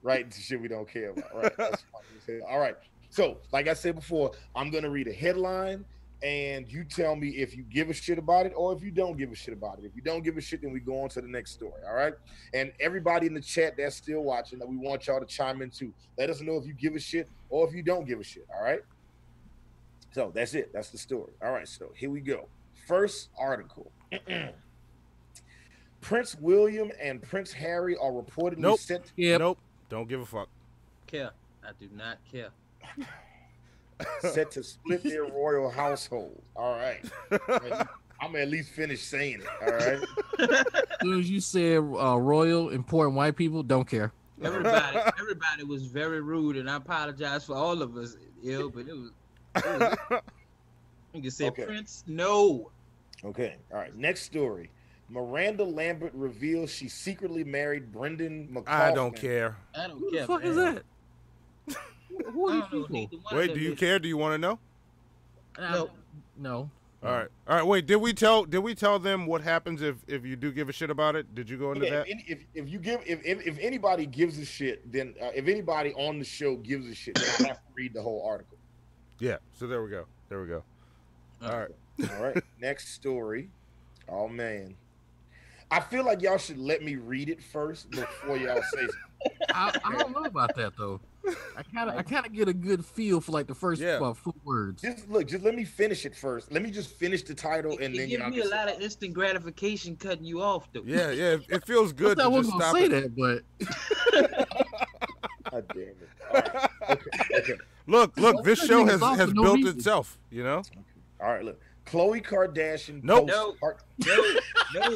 Right into shit we don't care about. Right. That's funny. All right. So, like I said before, I'm gonna read a headline, and you tell me if you give a shit about it or if you don't give a shit about it. If you don't give a shit, then we go on to the next story. All right. And everybody in the chat that's still watching, we want y'all to chime in too. Let us know if you give a shit or if you don't give a shit. All right. So that's it. That's the story. All right. So here we go. First article. Prince William and Prince Harry are reportedly sent. Nope. Don't give a fuck. Care. I do not care. Set to split their royal household. All right. I'm at least finish saying it. All right. As soon as you said royal, important white people, don't care. Everybody was very rude, and I apologize for all of us, but it was you can say Prince, no. Okay. All right. Next story. Miranda Lambert reveals she secretly married Brendan McCauley. I don't care. I don't Who care. the fuck is that? Who are these people? Wait, do you care? Do you want to know? No. All right. Wait, did we tell them what happens if you do give a shit about it? Did you go into that? If anybody gives a shit, then if anybody on the show gives a shit, then I have to read the whole article. Yeah. So there we go. All right. Next story. Oh man, I feel like y'all should let me read it first before y'all say something. I don't know about that though. I kind of get a good feel for like the first 4 words. Just let me finish it first. Let me just finish the title and then give me a lot of instant gratification cutting you off though. Yeah. It feels good. I wasn't gonna say that, but God damn it. All right. Okay. Look. This show has built itself. You know. Okay. All right. Look. Khloe Kardashian. No,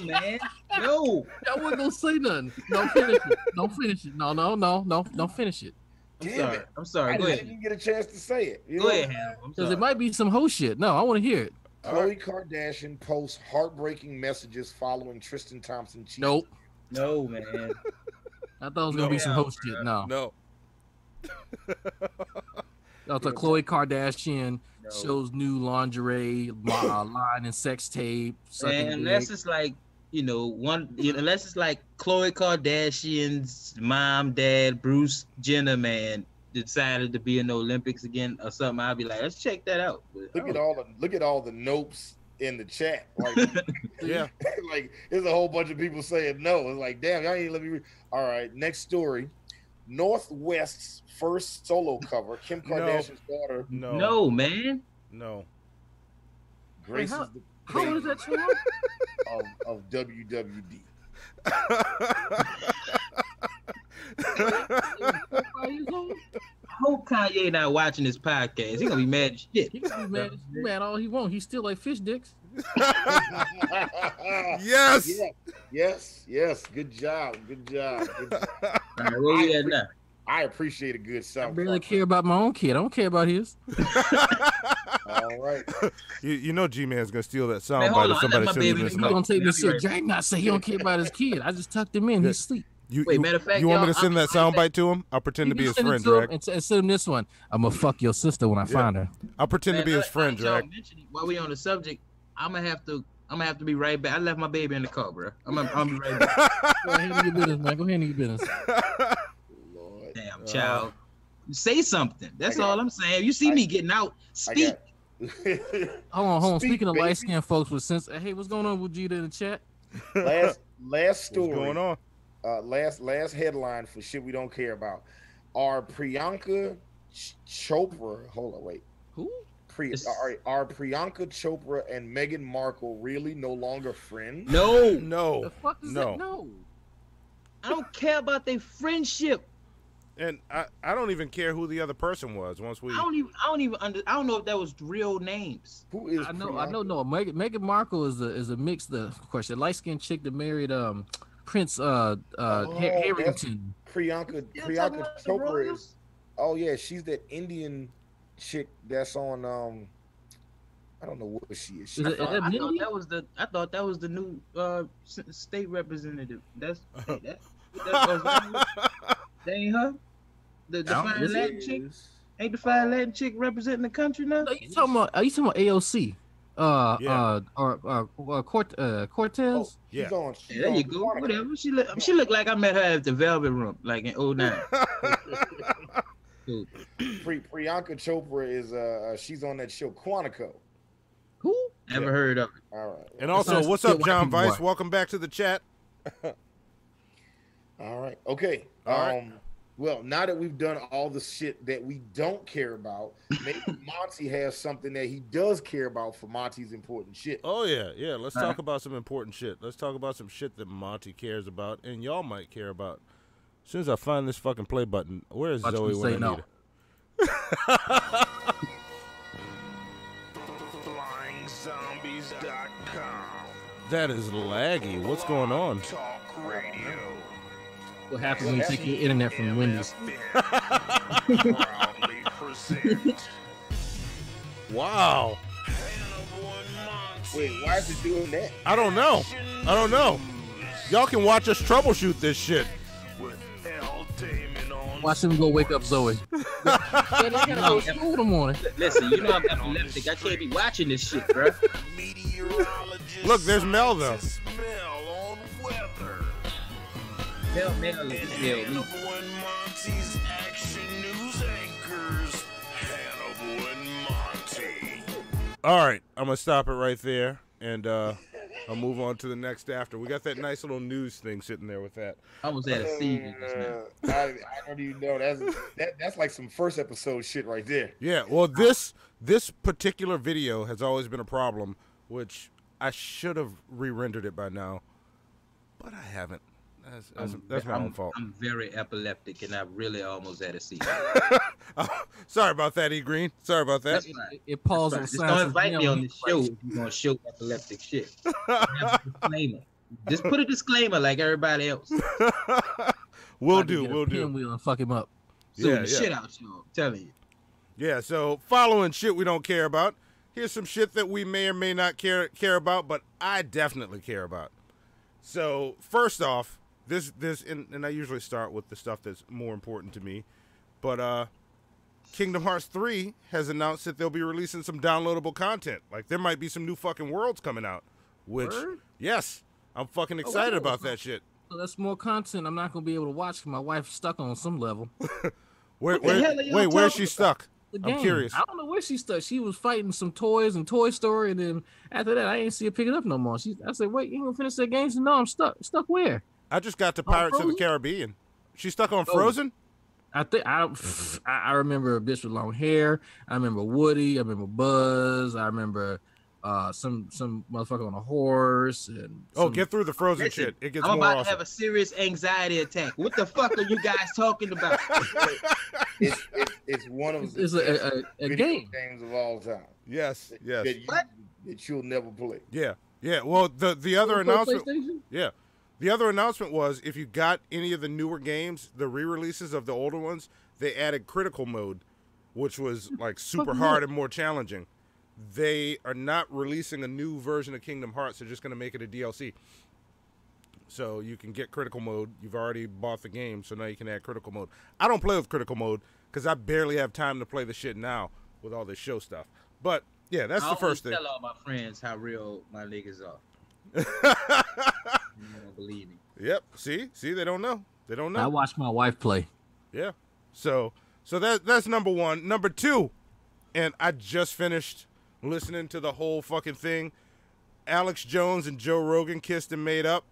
man. No. I wasn't gonna say nothing. Don't finish it. No. Don't finish it. I'm sorry. Go ahead. I didn't get a chance to say it. Go ahead, because it might be some hoe shit. No, I want to hear it. Khloe Kardashian posts heartbreaking messages following Tristan Thompson cheating. Nope. No, man. I thought it was gonna be some hoe shit. No. That's a Khloe Kardashian shows new lingerie line and sex tape. And unless it's like unless it's like Khloe Kardashian's mom, dad, Bruce Jenner, man, decided to be in the Olympics again or something, I'd be like, let's check that out. But, look at all the nopes in the chat. Like, yeah, like there's a whole bunch of people saying no. It's like, damn, y'all ain't let me read. All right, next story. Northwest's first solo cover. Kim Kardashian's daughter. No, man. No. Grace Wait, is the how old is that child? of WWD. I hope Kanye not watching this podcast. He gonna be mad as shit. He gonna be mad all he want. He's still like fish dicks. Yes. Good job. All right, where we at now? I appreciate a good sound. I barely care about my own kid. I don't care about his. All right. You know G-Man's gonna steal that sound bite if somebody sends him this. You gonna take this shit? Jay not say he don't care about his kid. I just tucked him in. He's asleep. Matter of fact, you want me to send that sound bite to him? I'll pretend to be his friend, Drag. And send him this one. I'm gonna fuck your sister when I find her. I'll pretend to be his friend, Drag. While we on the subject, I'm gonna have to be right back. I left my baby in the car, bro. I'm gonna be right back. Go ahead and get business, man. Go ahead and get business. Damn, child. Say something. That's all I'm saying. You see me getting out, speak. Hold on. Speaking of light skinned folks with sense, hey, what's going on with Vegeta in the chat? Last story. What's going on? Last headline for shit we don't care about. Are Priyanka Chopra? Hold on, wait. Who? Are Priyanka Chopra and Meghan Markle really no longer friends? No. The fuck is that? No. I don't care about their friendship. And I don't even care who the other person was. Once we, I don't know if that was real names. Who is? I know. Meghan Markle is a mix. The question, light skinned chick that married Prince Harrington. Priyanka Chopra is. Oh yeah, she's that Indian chick that's on I don't know what she is. I thought that was the new state representative. That ain't her. The fine Latin chick. Ain't the fine Latin chick representing the country now? No, are you talking about AOC? Cortez? Yeah. There you go. Whatever. She look like I met her at the Velvet Room, like in 09. Priyanka Chopra is she's on that show Quantico. Who? Never heard of it. All right. And also, what's up, John Vice? Welcome back to the chat. All right. Okay. Well, now that we've done all the shit that we don't care about, maybe Monty has something that he does care about for Monty's important shit. Oh, yeah. Let's talk about some important shit. Let's talk about some shit that Monty cares about and y'all might care about. As soon as I find this fucking play button, where is Zoe when I need her? That is laggy. What's going on? What happens when you take your internet from Windows? Wow. Wait, why is it doing that? I don't know. Y'all can watch us troubleshoot this shit. Watch him go wake up Zoe. They gotta go to school in the morning. Listen, you know I'm epileptic. I can't be watching this shit, bro. Look, there's Mel though. Mel is Hannibal and Monty. All right, I'm gonna stop it right there, and I'll move on to the next after. We got that nice little news thing sitting there with that. I was at a seizure just now. I don't even know. That's like some first episode shit right there. Yeah, well, this particular video has always been a problem, which I should have re-rendered it by now, but I haven't. That's my own fault. I'm very epileptic, and I really almost had a seizure. Sorry about that, E Green. Sorry about that. It paused on Just don't invite me on this show if you're gonna show epileptic shit. Disclaimer. Just put a disclaimer like everybody else. We'll do. Pinwheel and fuck him up. Suing the shit out you. I'm telling you. Yeah. So following shit we don't care about. Here's some shit that we may or may not care about, but I definitely care about. So first off. This and I usually start with the stuff that's more important to me, but Kingdom Hearts 3 has announced that they'll be releasing some downloadable content. Like there might be some new fucking worlds coming out, which yes, I'm fucking excited about that shit. So that's more content I'm not gonna be able to watch because my wife's stuck on some level. Where's she stuck? I'm curious. I don't know where she's stuck. She was fighting some toys and Toy Story, and then after that, I ain't see her pick it up no more. I said, "Wait, you gonna finish that game?" She said, "No, I'm stuck. Stuck where?" I just got to Pirates of the Caribbean. She's stuck on Frozen? I think I remember a bitch with long hair. I remember Woody. I remember Buzz. I remember some motherfucker on a horse. And get through the Frozen shit. It gets I'm more about awesome. to have a serious anxiety attack. What the fuck are you guys talking about? It's one of the games of all time. Yes. That you'll never play. Yeah. Well, the other announcement. Yeah. The other announcement was if you got any of the newer games, the re-releases of the older ones, they added critical mode, which was like super hard and more challenging. They are not releasing a new version of Kingdom Hearts. They're just going to make it a DLC. So you can get critical mode. You've already bought the game, so now you can add critical mode. I don't play with critical mode because I barely have time to play the shit now with all this show stuff. But yeah, that's the first thing. I tell all my friends how real my niggas are. You don't believe me. Yep. See, they don't know. They don't know. I watch my wife play. Yeah. So that's number one. Number two, and I just finished listening to the whole fucking thing. Alex Jones and Joe Rogan kissed and made up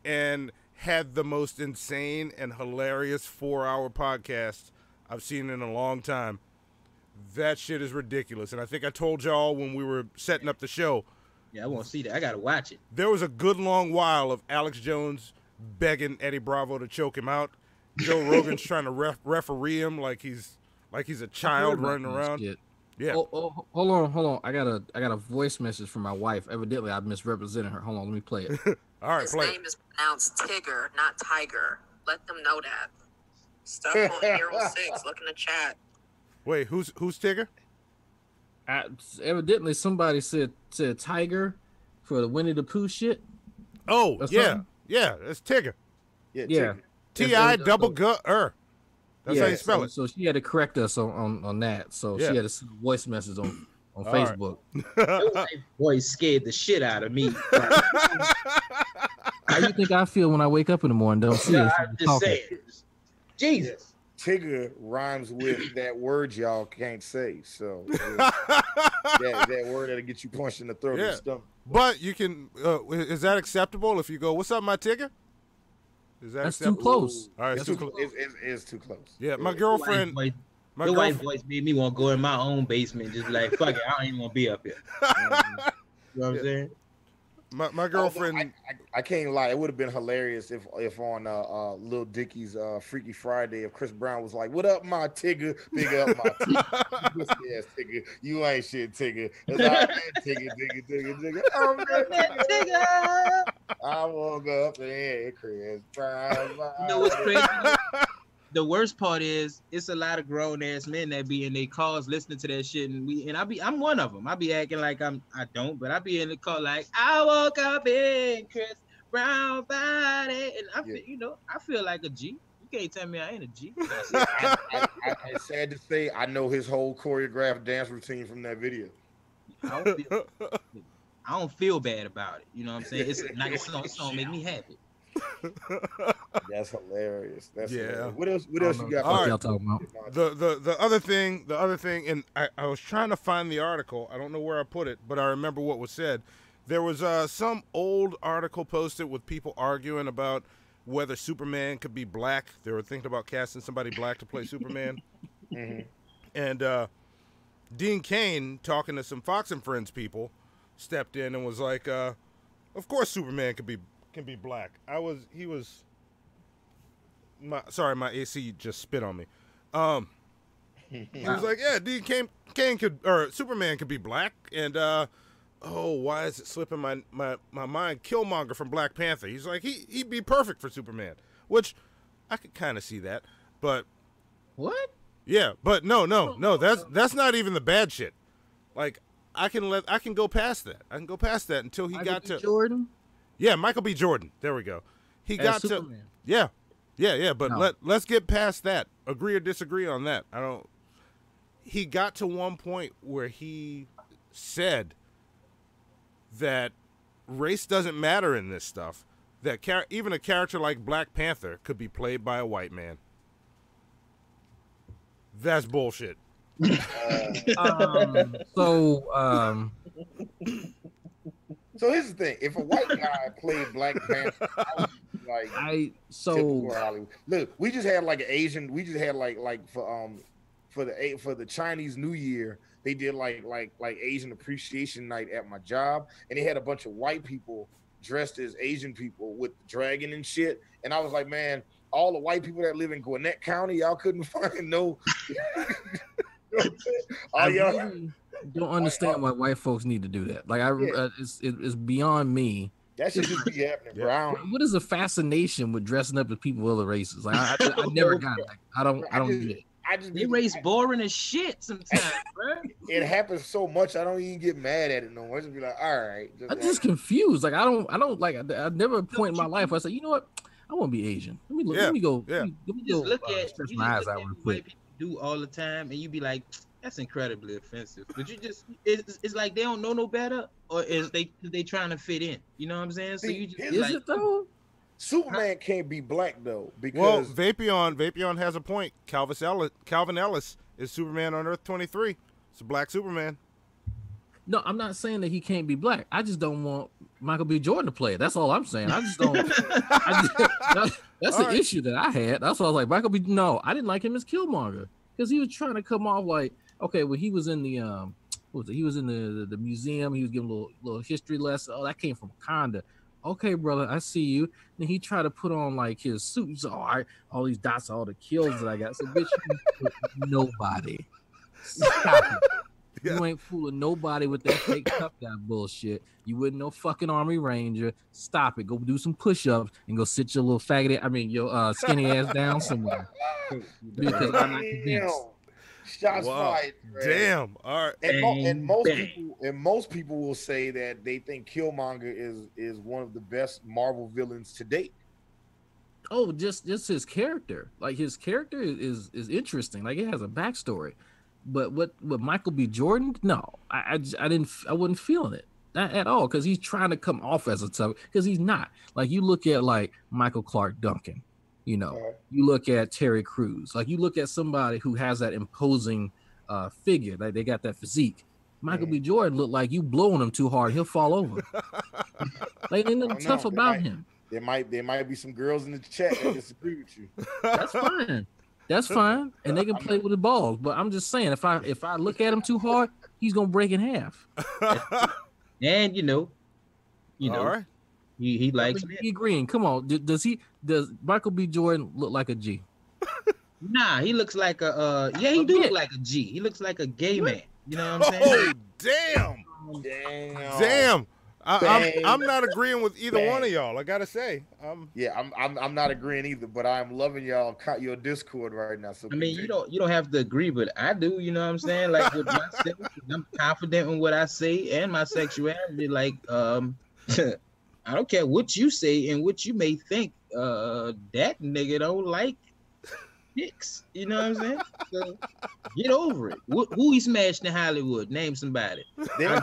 and had the most insane and hilarious 4-hour podcast I've seen in a long time. That shit is ridiculous. And I think I told y'all when we were setting up the show. Yeah, I want to see that. I got to watch it. There was a good long while of Alex Jones begging Eddie Bravo to choke him out. Joe Rogan's trying to referee him like he's a child running around. Yeah. Oh, hold on. I got a voice message from my wife. Evidently, I misrepresented her. Hold on, let me play it. All right, His name is pronounced Tigger, not Tiger. Let them know that. Stuff on Hero 6. Look in the chat. Wait, who's Tigger? Evidently, somebody said Tiger for the Winnie the Pooh shit. Oh, yeah, it's Tigger. Yeah. T-I-double-G-er. That's how you spell it. So she had to correct us on that. So she had to send a voice message on Facebook. Right. Voice scared the shit out of me. How you think I feel when I wake up in the morning? Don't see it. I'm just saying. Jesus. Tigger rhymes with that word y'all can't say. So that word that'll get you punched in the throat or the stomach. But you can. Is that acceptable if you go, "What's up, my Tigger"? Is that That's acceptable? too close. All right, It's too close. It's too close. Yeah, my girlfriend. My white voice made me want to go in my own basement, just be like, fuck it, I don't even want to be up here. You know what I'm saying? My girlfriend. I can't lie. It would have been hilarious if on Lil Dicky's Freaky Friday, if Chris Brown was like, "What up, my Tigger? Big up, my Tigger. Yes, Tigger. You ain't shit, Tigger. It's all right, Tigger. Oh, man, Tigger. I woke up and Chris Brown. You know what's crazy? The worst part is it's a lot of grown ass men that be in their cars listening to that shit, and I'm one of them. I be acting like I don't, but I be in the car like I woke up in Chris Brown body, and I feel like a G. You can't tell me I ain't a G. It's sad to say I know his whole choreographed dance routine from that video. I don't feel bad about it. You know what I'm saying? It's a nice song. It's gonna make me happy. That's hilarious. Hilarious. What else you got? All right. Talking about? The other thing, and I was trying to find the article. I don't know where I put it, but I remember what was said. There was some old article posted with people arguing about whether Superman could be black. They were thinking about casting somebody black to play Superman. Mm-hmm. And Dean Cain, talking to some Fox and Friends people, stepped in and was like, "Of course Superman can be black." My AC just spit on me. He was like, "Yeah, Dean Cain could, or Superman could be black." And why is it slipping my mind? Killmonger from Black Panther. He's like, he'd be perfect for Superman, which I could kind of see that. But what? Yeah, but no. That's not even the bad shit. Like I can go past that. I can go past that until he got to Jordan. Yeah, Michael B. Jordan. There we go. He got Superman. to. Yeah. But let's get past that. Agree or disagree on that. He got to one point where he said that race doesn't matter in this stuff. That even a character like Black Panther could be played by a white man. That's bullshit. So here's the thing: if a white guy played Black Panther, I would be like, typical Hollywood. Look, we just had like an Asian. We just had like for the Chinese New Year, they did like Asian Appreciation Night at my job, and they had a bunch of white people dressed as Asian people with the dragon and shit. And I was like, man, all the white people that live in Gwinnett County, y'all couldn't find no. I really don't understand why white folks need to do that. Like it's beyond me. That should just be happening, bro. What is a fascination with dressing up as people of other races? Like I never got it. Like, I don't get it. They race boring as shit sometimes, bro. It happens so much I don't even get mad at it no more. I just be like, all right. I'm just confused. Like I don't like. I never a point in my life where I say, you know what, I want to be Asian. Let me go. Let me just go. Look at my eyes out real quick. White people do all the time, and you be like, that's incredibly offensive. But you just it's like they don't know no better, or is they trying to fit in? You know what I'm saying? So you just is it though? Superman can't be black though, well, because Vapion has a point. Calvin Ellis is Superman on Earth 23. It's a black Superman. No, I'm not saying that he can't be black. I just don't want Michael B. Jordan to play it. That's all I'm saying. I just don't. That's the issue that I had. That's why I was like, Michael B. No, I didn't like him as Killmonger because he was trying to come off like, okay, well, he was in the what was it? He was in the museum. He was giving a little history lesson. Oh, that came from Wakanda. Okay, brother, I see you. Then he tried to put on like his suit. He's all right, all these dots, all the kills that I got. So, bitch, you nobody. Stop it. Yeah. You ain't fooling nobody with that fake tough guy bullshit. You wouldn't no fucking Army Ranger. Stop it. Go do some push-ups and go sit your little your skinny ass down somewhere. Because I'm not convinced. Shots fired. Damn. All right. And most people will say that they think Killmonger is one of the best Marvel villains to date. Oh, just his character. Like his character is interesting. Like it has a backstory. But what Michael B. Jordan? No, I wasn't feeling it at all because he's trying to come off as a tough because he's not. Like you look at like Michael Clark Duncan, you know, you look at Terry Crews, like you look at somebody who has that imposing figure, like they got that physique. Michael B. Jordan looked like you blowing him too hard, he'll fall over. Like ain't nothing tough about him. There might be some girls in the chat that disagree with you. That's fine. That's fine, and they can play with the balls. But I'm just saying, if I look at him too hard, he's gonna break in half. And you know, all right. he likes he agreeing. Come on, does Michael B. Jordan look like a G? Nah, he looks like a he do look like a G. He looks like a gay man. You know what I'm saying? Oh damn! I'm not agreeing with either one of y'all. I gotta say, I'm not agreeing either. But I'm loving your Discord right now. So I mean, you don't have to agree, but I do. You know what I'm saying? Like with myself, I'm confident in what I say and my sexuality. Like I don't care what you say and what you may think. That nigga don't like dicks. You know what I'm saying? So get over it. Who he smashed in Hollywood? Name somebody. There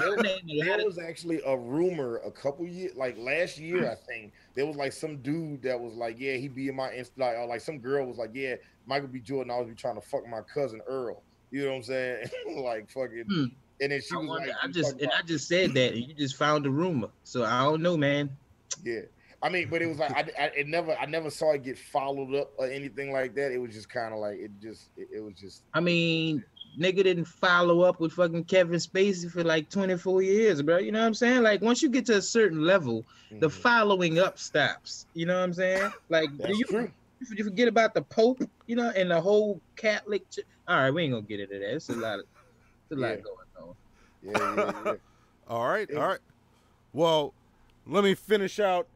was actually a rumor a couple years, like last year, I think. There was like some dude that was like, yeah, he be in my Insta, like some girl was like, yeah, Michael B. Jordan always be trying to fuck my cousin Earl. You know what I'm saying? Like fucking. And then she was like, I just said that, and you just found a rumor. So I don't know, man. Yeah. I mean, but it was like I never saw it get followed up or anything like that. It was just kind of like it was just. I mean, nigga didn't follow up with fucking Kevin Spacey for like 24 years, bro. You know what I'm saying? Like once you get to a certain level, the following up stops. You know what I'm saying? Like you forget about the Pope, you know, and the whole Catholic. All right, we ain't gonna get into that. It's a lot going on. Yeah. All right. Well. Let me finish out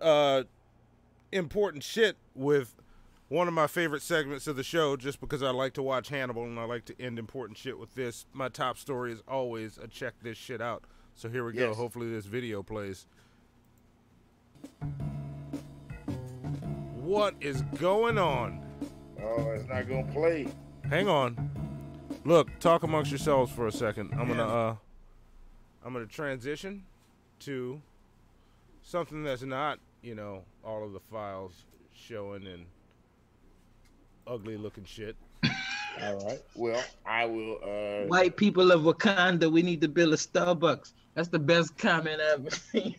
important shit with one of my favorite segments of the show, just because I like to watch Hannibal and I like to end important shit with this. My top story is always a check this shit out. So here we go. Hopefully this video plays. What is going on? Oh, it's not gonna play. Hang on. Look, talk amongst yourselves for a second. I'm gonna transition to something that's not, you know, all of the files showing and ugly looking shit. All right. Well, I will. White people of Wakanda, we need to build a Starbucks. That's the best comment ever.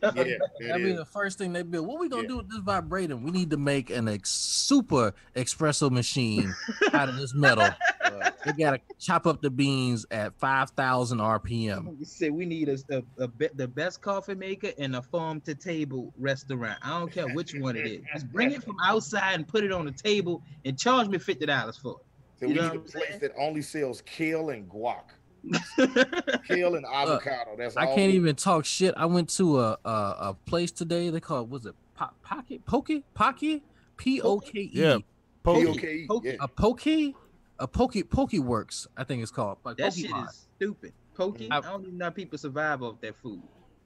That'd be the first thing they build. What we gonna do with this vibrator? We need to make an super espresso machine out of this metal. They gotta chop up the beans at 5,000 RPM. You say we need the best coffee maker and a farm to table restaurant. I don't care which one it is. Just bring it from outside and put it on the table and charge me $50 for it. So we need a place that only sells kale and guac. Kale and avocado. That's all. I can't even talk shit. I went to a place today. They call it, was it Pocket? P-O-K-E. Yeah, P-O-K-E. A Poke Works, I think it's called. Like that shit is stupid. Poke? I don't even know how people survive off that food.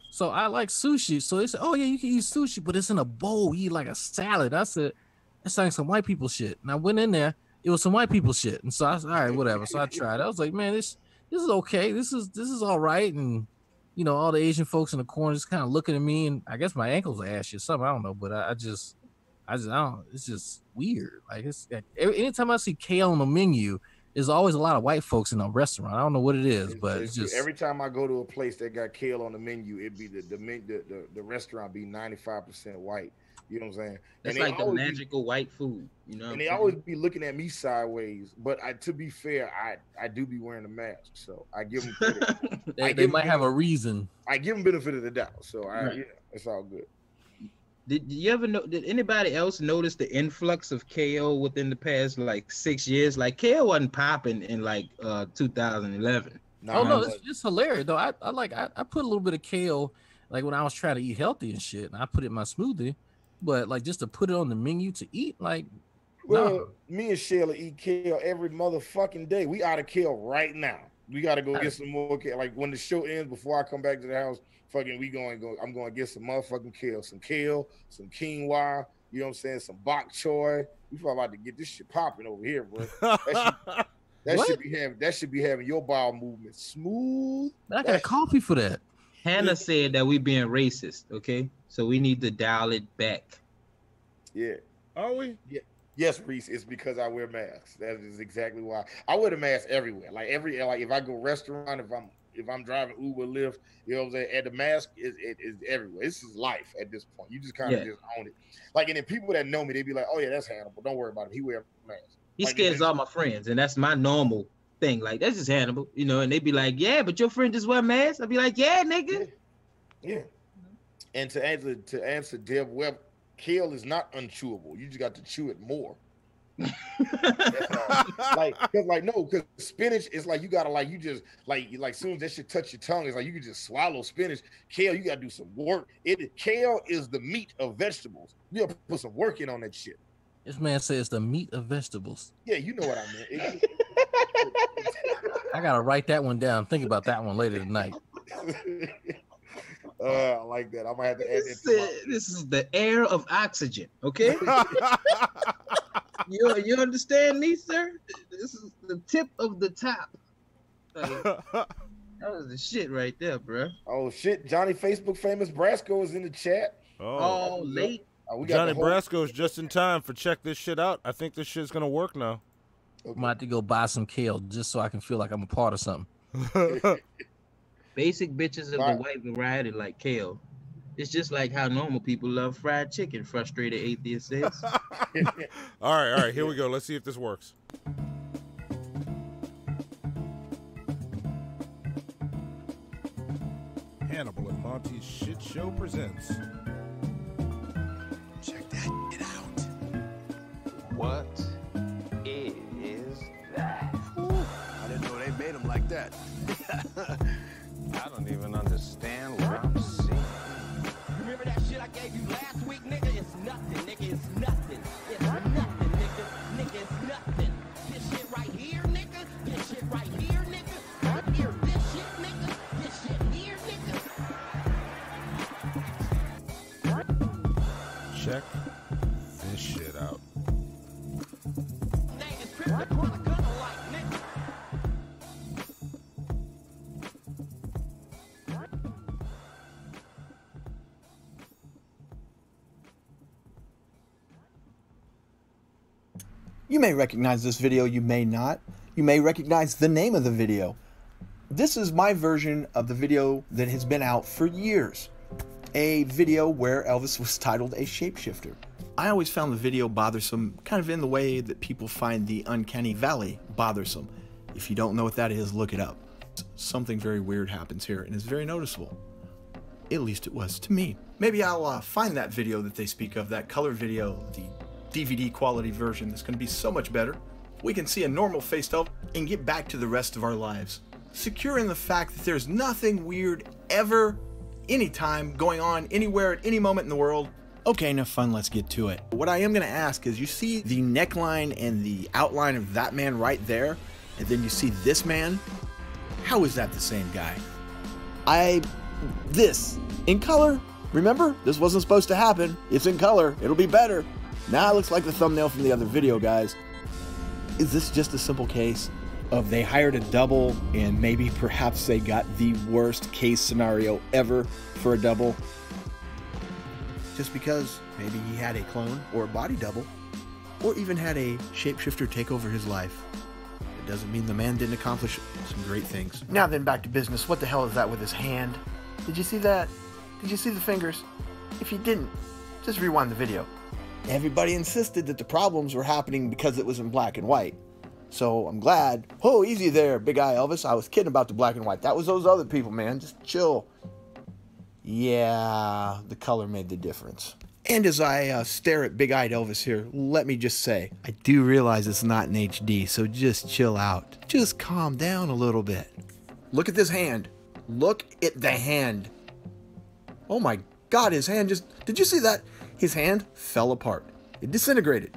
So I like sushi. So they said, oh yeah, you can eat sushi, but it's in a bowl. You eat like a salad. I said, that's like some white people shit. And I went in there. It was some white people shit. And so I said, all right, whatever. So I tried. I was like, man, this is okay. This is all right. And you know, all the Asian folks in the corner just kind of looking at me, and I guess my ankles are ashy or something. I don't know, but I don't. It's just weird. Like anytime I see kale on the menu, there's always a lot of white folks in a restaurant. I don't know what it is, but it's just every time I go to a place that got kale on the menu, it'd be the restaurant be 95% white. You know what I'm saying? That's like the magical white food. You know, and they always be looking at me sideways. But to be fair, I do be wearing a mask, so I give them credit. they might have a reason. I give them benefit of the doubt, so it's all good. Did anybody else notice the influx of KO within the past like 6 years? Like KO wasn't popping in like 2011. No, it's hilarious though. I put a little bit of kale like when I was trying to eat healthy and shit, and I put it in my smoothie. But like just to put it on the menu to eat, like Well, me and Sheila eat kale every motherfucking day. We out of kale right now. We got to go get some more kale. Like when the show ends, before I come back to the house, fucking I'm going to get some motherfucking kale, some quinoa, you know what I'm saying, some bok choy. We probably about to get this shit popping over here, bro. That should be having your bowel movement smooth. I got coffee for that. Hannah said that we being racist, okay? So we need to dial it back. Yeah. Are we? Yeah. Yes, Reese, it's because I wear masks. That is exactly why. I wear the mask everywhere. Like if I go restaurant, if I'm driving Uber, Lyft, you know what I'm saying? And the mask is everywhere. This is life at this point. You just kind of just own it. Like, and then people that know me, they be like, "Oh yeah, that's Hannibal. Don't worry about it. He wear a mask." He scares all my friends, and that's my normal thing. Like, that's just Hannibal, you know. And they be like, "Yeah, but your friend just wear a mask." I be like, "Yeah, nigga." Yeah. And to answer Deb Webb, kale is not unchewable. You just got to chew it more. Because spinach is like you gotta like soon as that shit touch your tongue, it's like you can just swallow spinach. Kale, you gotta do some work. Kale is the meat of vegetables. You gotta put some work in on that shit. This man says the meat of vegetables. Yeah, you know what I mean. I gotta write that one down. Think about that one later tonight. I like that. I might have to add that. This is the air of oxygen, okay? You understand me, sir? This is the tip of the top. That was the shit right there, bro. Oh shit! Johnny Facebook famous Brasco is in the chat. Oh late. Johnny Brasco's just in time for check this shit out. I think this shit's gonna work now. Okay. I'm about to go buy some kale just so I can feel like I'm a part of something. Basic bitches of the white variety like kale. It's just like how normal people love fried chicken, frustrated atheist says. All right, here we go. Let's see if this works. Hannibal and Monty's Shit Show presents. Check that shit out. What is that? I didn't know they made them like that. I don't even understand what I'm seeing. Remember that shit I gave you last week, nigga? It's nothing, nigga. It's nothing. It's nothing, nigga. Nigga, it's nothing. This shit right here, nigga. This shit right here, nigga. Right here. This shit, nigga. This shit here, nigga. Check this shit out. Name is Chris the Chronic Gunner like, nigga. You may recognize this video, you may not. You may recognize the name of the video. This is my version of the video that has been out for years. A video where Elvis was titled A Shapeshifter. I always found the video bothersome, kind of in the way that people find the Uncanny Valley bothersome. If you don't know what that is, look it up. Something very weird happens here, and it's very noticeable. At least it was to me. Maybe I'll find that video that they speak of, that color video, the DVD quality version that's going to be so much better. We can see a normal faced Elvis and get back to the rest of our lives. Secure in the fact that there's nothing weird ever, anytime, going on anywhere at any moment in the world. Okay, enough fun, let's get to it. What I am going to ask is, you see the neckline and the outline of that man right there, and then you see this man? How is that the same guy? This, in color, remember? This wasn't supposed to happen. It's in color, it'll be better. Now it looks like the thumbnail from the other video, guys. Is this just a simple case of they hired a double and maybe perhaps they got the worst case scenario ever for a double? Just because maybe he had a clone or a body double, or even had a shapeshifter take over his life. It doesn't mean the man didn't accomplish some great things. Now then, back to business. What the hell is that with his hand? Did you see that? Did you see the fingers? If you didn't, just rewind the video. Everybody insisted that the problems were happening because it was in black and white. So I'm glad. Oh, easy there, Big Eye Elvis. I was kidding about the black and white. That was those other people, man. Just chill. Yeah, the color made the difference. And as I stare at Big-Eyed Elvis here, let me just say, I do realize it's not in HD, so just chill out. Just calm down a little bit. Look at this hand. Look at the hand. Oh my God, his hand just... Did you see that? His hand fell apart. It disintegrated.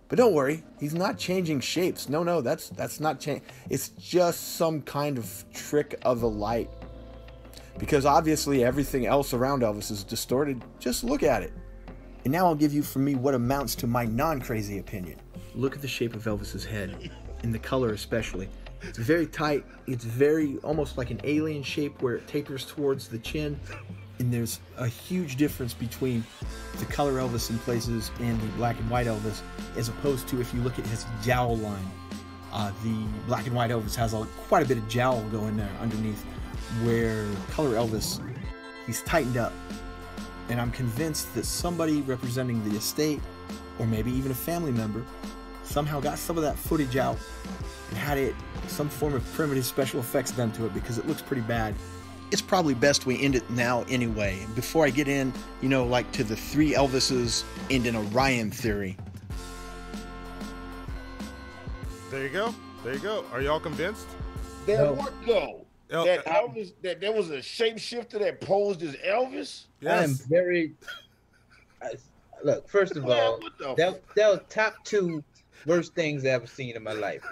But don't worry, he's not changing shapes. No, that's not change. It's just some kind of trick of the light. Because obviously everything else around Elvis is distorted. Just look at it. And now I'll give you from me what amounts to my non-crazy opinion. Look at the shape of Elvis's head, and the color especially. It's very tight. It's very almost like an alien shape where it tapers towards the chin. And there's a huge difference between the color Elvis in places and the black and white Elvis, as opposed to if you look at his jowl line. The black and white Elvis has quite a bit of jowl going there underneath, where color Elvis, he's tightened up. And I'm convinced that somebody representing the estate, or maybe even a family member, somehow got some of that footage out and had some form of primitive special effects done to it, because it looks pretty bad. It's probably best we end it now anyway, before I get in, like to the 3 Elvises and an Orion theory. There you go. Are y'all convinced? What though? That Elvis, that there was a shapeshifter that posed as Elvis? Yes. I am very... Look, first of all, that was top 2 worst things I've ever seen in my life.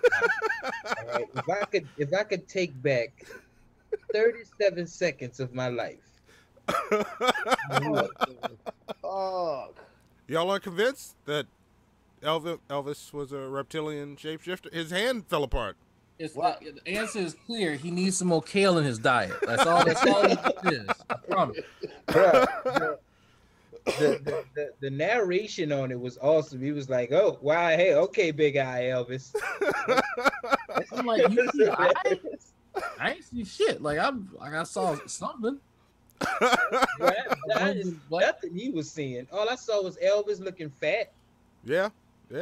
All right? If I could take back 37 seconds of my life. Y'all are convinced that Elvis was a reptilian shapeshifter? His hand fell apart. The answer is clear. He needs some more kale in his diet. That's all it is. I promise. The narration on it was awesome. He was like, "Oh, wow, hey, okay, big eye Elvis." I'm like, you see I ain't see shit. Like I saw something. That is nothing he was seeing. All I saw was Elvis looking fat. Yeah.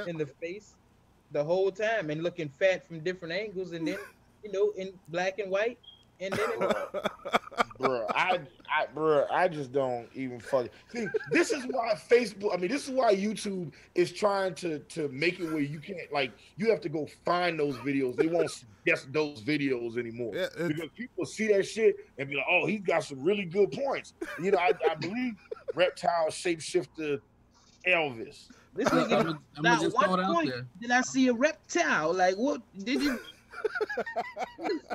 In the face the whole time, and looking fat from different angles, and then in black and white, and then I just don't even fucking see. This is why Facebook. I mean, this is why YouTube is trying to make it where you can't, like, you have to go find those videos. They won't suggest those videos anymore, because people see that shit and be like, "Oh, he's got some really good points." I believe reptile shapeshifter Elvis. This nigga, not one point did I see a reptile. Like, what did you?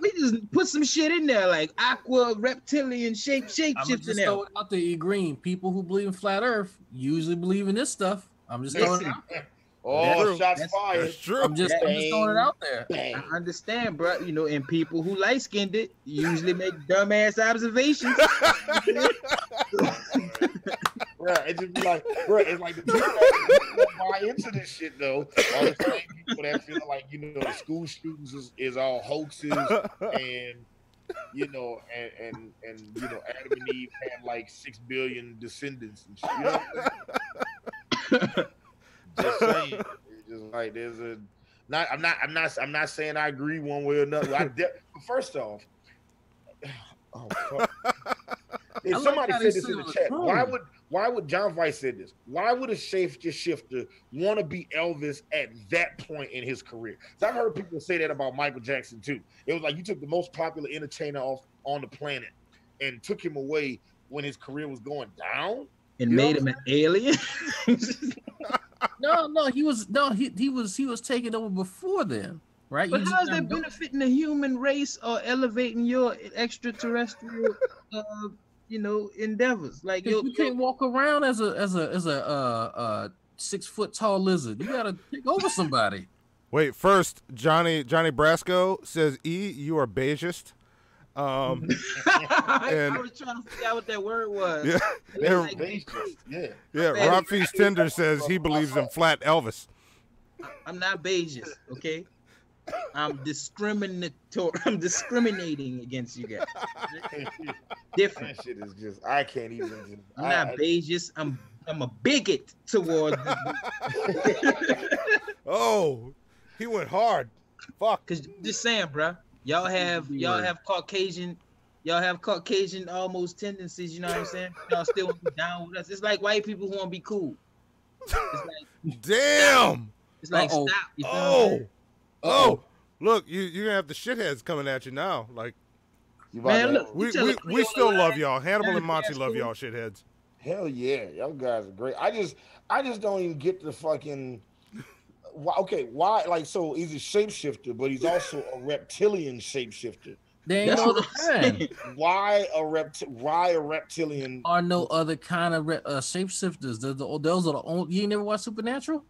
We just put some shit in there, like aqua reptilian shapeshifting. I'm just throw it out there, E Green. People who believe in flat Earth usually believe in this stuff. I'm just throwing it out there. Oh, shots fired. That's true. I'm just throwing it out there. I understand, bro. And people who light-skinned it usually make dumbass observations. Right, it just be like, bro, it's like the people that buy into this shit though are the same people that feel like the school shootings is all hoaxes, and Adam and Eve had like 6 billion descendants and shit. You know what I'm saying? Just saying, it's just like there's a not. I'm not saying I agree one way or another. First off, oh fuck. If somebody said this in the chat, why would John Weiss said this? Why would a shapeshifter want to be Elvis at that point in his career? So I've heard people say that about Michael Jackson too. It was like you took the most popular entertainer off on the planet and took him away when his career was going down and made him an alien. he was taking over before then, right? But how is that benefiting the human race or elevating your extraterrestrial endeavors? Like you can't walk around as a 6 foot tall lizard. You gotta take over somebody. Wait, first Johnny Brasco says, "E, you are beigist." I was trying to figure out what that word was. Rob Feast Tender says he believes in flat Elvis. I'm not beigist, okay? I'm discriminatory. I'm discriminating against you guys. Different. That shit is just, I can't even. I'm not beigist. I'm a bigot towards. Oh, he went hard. Fuck. Cause just saying, bro. Y'all have Caucasian almost tendencies. You know what I'm saying? Y'all still want to be down with us. It's like white people who want to be cool. It's like, damn. Stop. It's like stop. You feel what I'm saying? Oh, look, you're gonna have the shitheads coming at you now. Like, man, look, we still love y'all. Hannibal and Monty love y'all, shitheads. Hell yeah, y'all guys are great. I just don't even get the fucking why? Like, so he's a shapeshifter, but he's also a reptilian shapeshifter. They ain't no other kind. Why a reptilian? Are no other kind of shapeshifters. Those are the only. You ain't never watched Supernatural?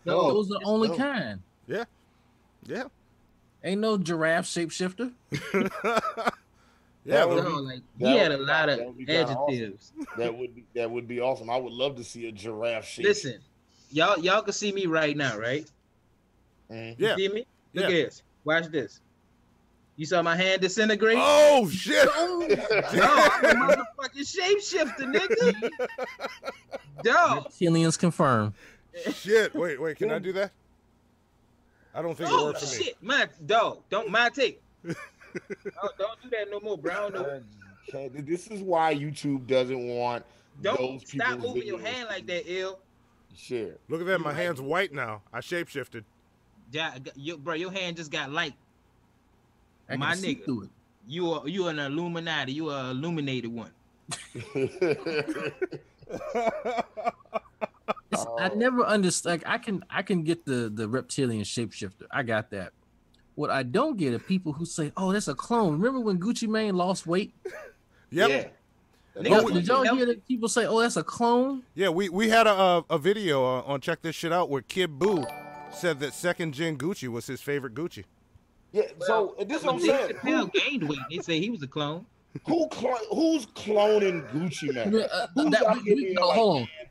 No, those are the only kind. Yeah, yeah. Ain't no giraffe shapeshifter. He had a lot of adjectives. Awesome. That would be awesome. I would love to see a giraffe shape. Listen, y'all can see me right now, right? Mm-hmm. You see me? Look at this. Watch this. You saw my hand disintegrate? Oh shit! No, I'm a motherfucking shapeshifter, nigga. Dog. Reptilians confirmed. Shit! Wait. Can I do that? I don't think it works for me. Shit, my dog. Don't mind take. Don't do that no more, bro. No. This is why YouTube doesn't want those people. Stop moving your hand like that, ill. Shit. Look at that. My hand's white now. I shapeshifted. Yeah, bro, your hand just got light. My nigga, through it. You an Illuminati. You a illuminated one. I never understand. I can get the reptilian shapeshifter. I got that. What I don't get are people who say, "Oh, that's a clone." Remember when Gucci Mane lost weight? Yep. Yeah. Did y'all hear that people say, "Oh, that's a clone"? Yeah, we had a video on Check This Shit Out where Kid Boo said that second gen Gucci was his favorite Gucci. Yeah, so this is what I'm saying. Chappelle gained weight. They say he was a clone. Who's cloning Gucci Mane?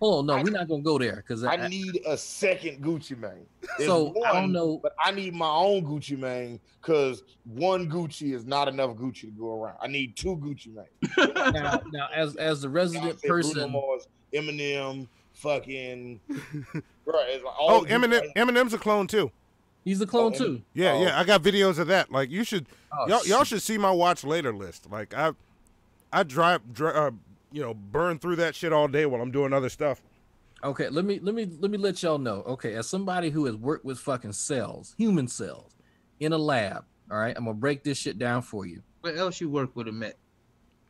Hold on. No, we're not gonna go there because I need a second Gucci Mane. I don't know, but I need my own Gucci Mane because one Gucci is not enough Gucci to go around. I need two Gucci Mane. now, as the resident person, Bruno Mars, Eminem, fucking. Right, like Eminem's a clone too. He's a clone too. Yeah. I got videos of that. Like you should, y'all should see my watch later list. Like I drive, burn through that shit all day while I'm doing other stuff. Okay, let me let y'all know. Okay, as somebody who has worked with fucking cells, human cells, in a lab. All right, I'm gonna break this shit down for you. What else you work with him at?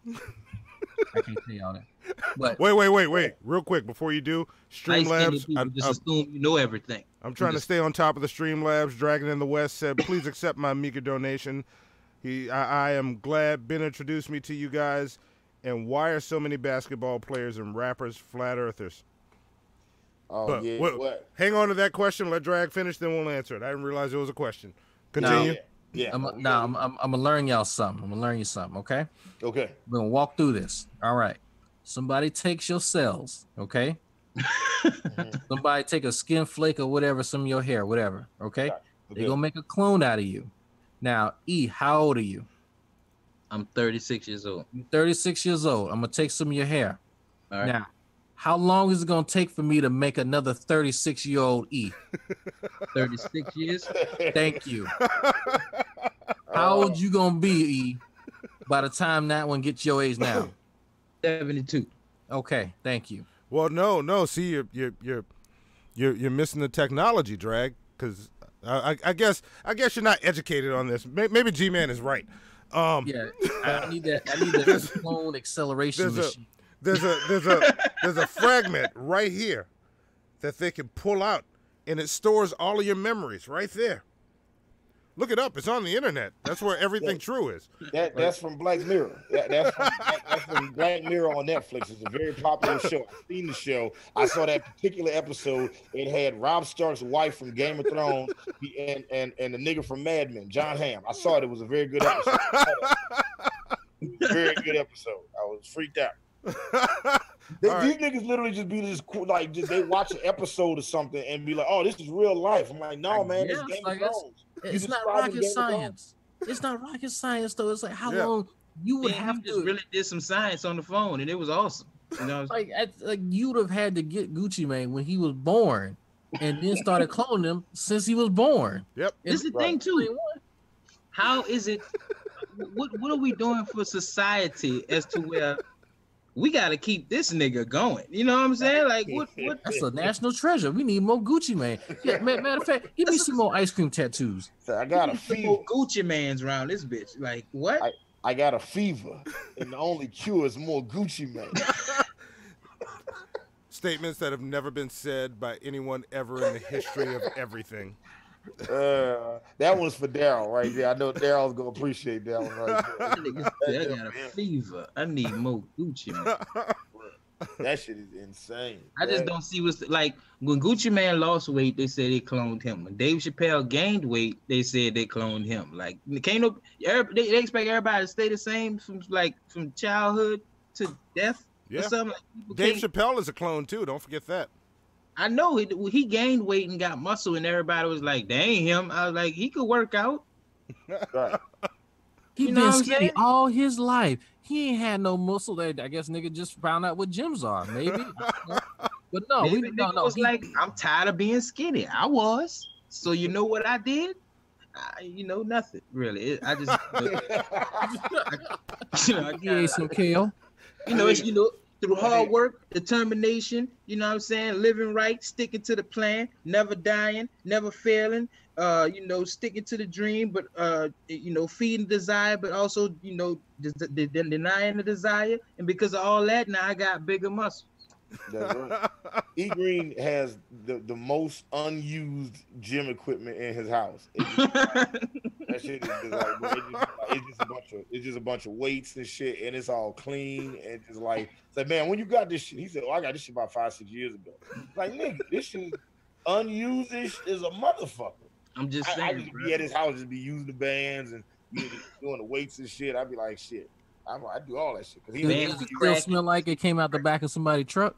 I can't tell y'all that. But wait, real quick before you do, Streamlabs. I just assume you know everything. I'm trying to stay on top of the Streamlabs. Dragon in the West said, "Please accept my meager donation." I am glad Ben introduced me to you guys. And why are so many basketball players and rappers flat earthers? Hang on to that question. Let Drag finish, then we'll answer it. I didn't realize it was a question. Continue. I'm gonna learn y'all something. I'm gonna learn you something. Okay. Okay. We're gonna walk through this. All right. Somebody takes your cells. Okay. Somebody take a skin flake or whatever, some of your hair, whatever. Okay. They're gonna make a clone out of you. Now, E, how old are you? I'm 36 years old. You're 36 years old. I'm gonna take some of your hair. All right. Now, how long is it gonna take for me to make another 36-year-old E? 36 years. Thank you. How old you gonna be, E, by the time that one gets your age now? 72. Okay, thank you. Well, no. See, you're missing the technology, Drag, because I guess you're not educated on this. Maybe G-Man is right. I need that clone acceleration machine. There's a fragment right here that they can pull out, and it stores all of your memories right there. Look it up. It's on the internet. That's where everything true is. That's from Black Mirror. That's from Black Mirror on Netflix. It's a very popular show. I've seen the show. I saw that particular episode. It had Rob Stark's wife from Game of Thrones and the nigga from Mad Men, John Hamm. I saw it. It was a very good episode. Very good episode. I was freaked out. These niggas literally just be this like they watch an episode or something and be like, "Oh, this is real life." I'm like, "No, man, it's Game of Thrones." It's not rocket science. It's not rocket science though. It's like how long you would have to just really did some science on the phone and it was awesome. You know, like you would have had to get Gucci Mane when he was born, and then started cloning him since he was born. Yep. This is the thing too. How is it? What are we doing for society as to where we got to keep this nigga going? You know what I'm saying? Like, what? That's a national treasure. We need more Gucci Mane. Yeah, matter of fact, give me some more ice cream tattoos. I got a fever. More Gucci Mans around this bitch. Like, what? I got a fever, and the only cure is more Gucci Mane. statements that have never been said by anyone ever in the history of everything. That one's for Daryl right there. I know Daryl's gonna appreciate that one right there. I got a fever. I need more Gucci Man. That shit is insane. I just don't see what's like when Gucci Man lost weight, they said they cloned him. When Dave Chappelle gained weight, they said they cloned him. Like can't they expect everybody to stay the same from childhood to death or something. Like, Dave Chappelle is a clone too. Don't forget that. I know he gained weight and got muscle, and everybody was like, "That ain't him." I was like, "He could work out." He been skinny all his life. He ain't had no muscle. That I guess nigga just found out what gyms are, maybe. But no, no. Was like, I'm tired of being skinny. I was. So you know what I did? Nothing really. I just, I ate some kale. Through hard work, determination, you know what I'm saying? Living right, sticking to the plan, never dying, never failing, sticking to the dream, but, feeding desire, but also, denying the desire. And because of all that, now I got bigger muscles. That's right. E Green has the most unused gym equipment in his house. That shit is just like, bro, it's just a bunch of weights and shit, and it's all clean and just like, man, when you got this shit? He said, I got this shit about 5-6 years ago. Like, nigga, this shit is unused is a motherfucker. I'm just saying, I just be at his house, just be using the bands and doing the weights and shit. I'd be like, shit. I do all that shit. It still smell like it came out the back of somebody's truck.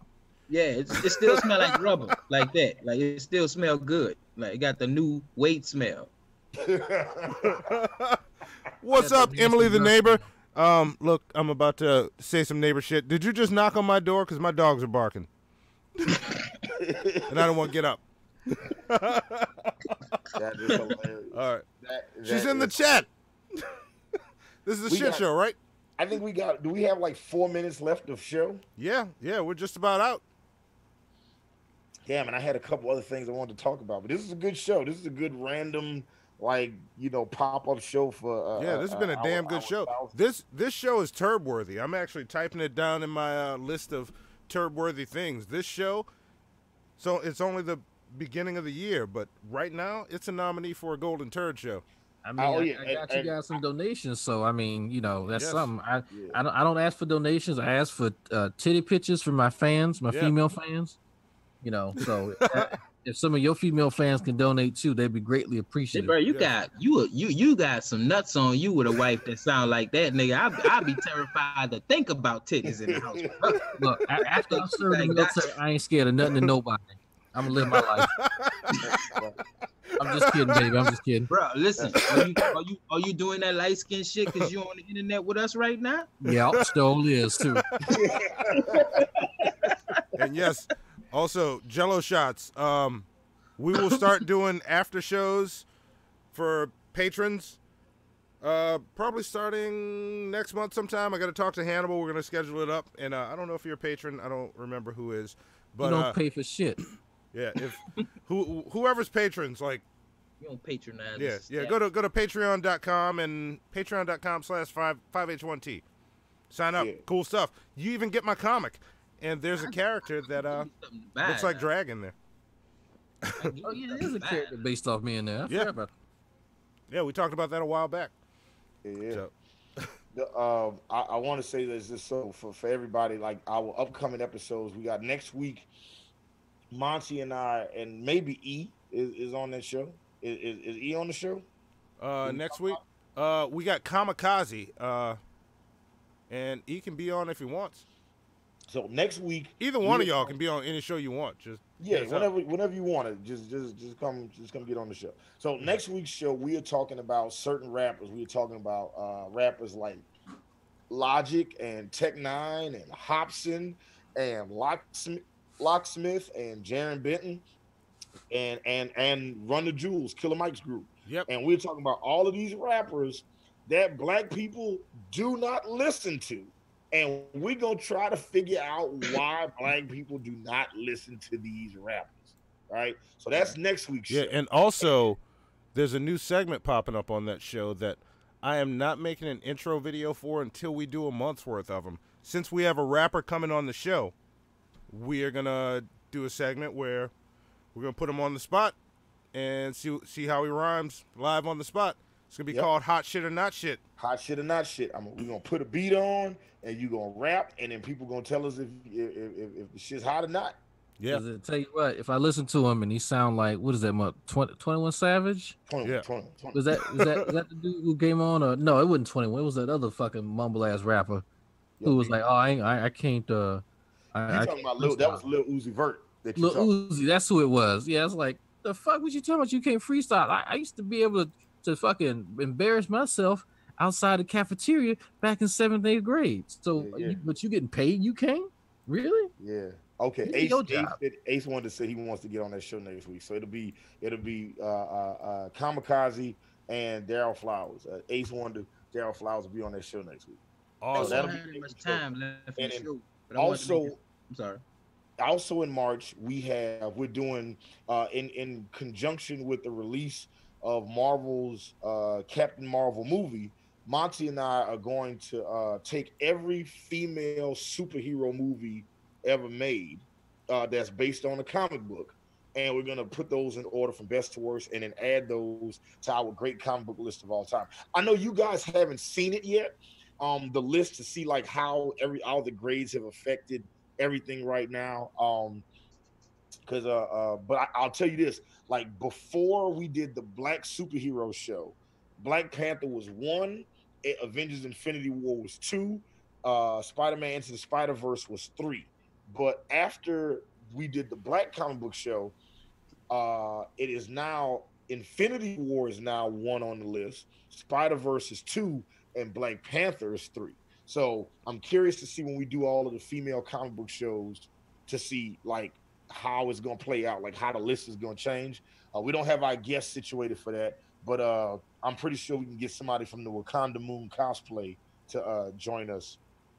Yeah, it still smell like rubber, like that. Like it still smell good. Like it got the new weight smell. What's up, Emily the neighbor? Look, I'm about to say some neighbor shit. Did you just knock on my door? Because my dogs are barking. And I don't want to get up. That is hilarious. All right. She's in the chat. This is a shit show, right? I think do we have like 4 minutes left of show? Yeah, we're just about out. Damn, and I had a couple other things I wanted to talk about, but this is a good show. This is a good random, pop-up show for this has been a damn good show. This show is turb-worthy. I'm actually typing it down in my list of turb-worthy things. This show, so it's only the beginning of the year, but right now it's a nominee for a Golden Turd Show. I mean, I got you guys some donations, so I mean, that's something. I don't ask for donations. I ask for titty pictures from my fans, my female fans. So if some of your female fans can donate too, they'd be greatly appreciated. Hey, bro, you got some nuts on you with a wife that sound like that, nigga. I'd be terrified to think about titties in the house. Look, after I serve the military, I ain't scared of nothing and nobody. I'm gonna live my life. I'm just kidding, baby. I'm just kidding. Bro, listen, are you doing that light skin shit because you on the internet with us right now? Yeah, still is too. And yes, also Jello shots. We will start doing after shows for patrons. Probably starting next month sometime. I got to talk to Hannibal. We're gonna schedule it up, and I don't know if you're a patron. I don't remember who is, but you don't pay for shit. Yeah, if whoever's patrons, like, you don't patronize. Yeah. Go to patreon.com and patreon.com/5H1T. Sign up. Yeah. Cool stuff. You even get my comic, and there's a character that looks like Drag in there. Oh yeah, there's a character based off me in there. I forgot about that. Yeah, we talked about that a while back. Yeah. So. I want to say this just so for everybody, like our upcoming episodes, we got next week. Monty and I, and maybe E is on that show. Is E on the show? Next week, we got Kamikaze, and E can be on if he wants. So next week, either one of y'all can be on any show you want. Just whenever you want it, just come get on the show. So next week's show, we are talking about certain rappers. We are talking about rappers like Logic and Tech-9 and Hobson and Locksmith and Jaron Benton and Run the Jewels, Killer Mike's group. Yep. And we're talking about all of these rappers that black people do not listen to. And we're going to try to figure out why black people do not listen to these rappers. Right? So that's next week's show. Yeah, and also there's a new segment popping up on that show that I am not making an intro video for until we do a month's worth of them. Since we have a rapper coming on the show, we are gonna do a segment where we're gonna put him on the spot and see how he rhymes live on the spot. It's gonna be called Hot Shit or Not Shit. Hot Shit or Not Shit. We're gonna put a beat on, and you gonna rap, and then people gonna tell us if the shit's hot or not. Yeah. Tell you what, if I listen to him and he sound like, what is that, 21 Savage? 21. Was that the dude who came on? Or no, it wasn't 21. It was that other fucking mumble ass rapper who was like, oh, I can't. You talking about that was Lil Uzi Vert. Lil Uzi, that's who it was. Yeah, it's like, the fuck was you talking about? You can't freestyle. I used to be able to fucking embarrass myself outside the cafeteria back in 7th, 8th grade. So, but you getting paid? You can't? Really? Yeah. Okay. Ace wanted to say he wants to get on that show next week, so it'll be Kamikaze and Daryl Flowers. Ace wanted Daryl Flowers to be on that show next week. Oh, so that'll be much time left in the show. Also, I'm sorry. Also in March, we're doing in conjunction with the release of Marvel's Captain Marvel movie. Monty and I are going to take every female superhero movie ever made that's based on a comic book, and we're going to put those in order from best to worst and then add those to our great comic book list of all time. I know you guys haven't seen it yet, the list, to see like how all the grades have affected everything right now. But I'll tell you this, like before we did the Black superhero show, Black Panther was 1, Avengers Infinity War was 2, Spider-Man Into the Spider-Verse was 3. But after we did the Black comic book show, it is now Infinity War is now 1 on the list, Spider-Verse is 2, and Black Panther is 3. So I'm curious to see when we do all of the female comic book shows to see like how it's gonna play out, like how the list is gonna change. We don't have our guests situated for that, but I'm pretty sure we can get somebody from the Wakanda Moon cosplay to join us.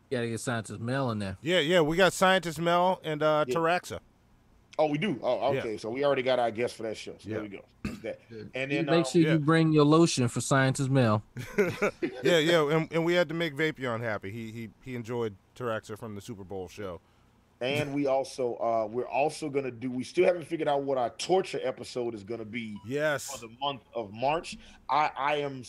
Gotta get Scientist Mel in there. Yeah, we got Scientist Mel and Taraxa. Oh, we do. Oh, okay. Yeah. So we already got our guest for that show. So there we go. That. And then make sure you bring your lotion for Scientist Mel. yeah, and we had to make Vapion happy. He enjoyed Taraxa from the Super Bowl show. And we also we're also gonna do. We still haven't figured out what our torture episode is gonna be. Yes. For the month of March, I am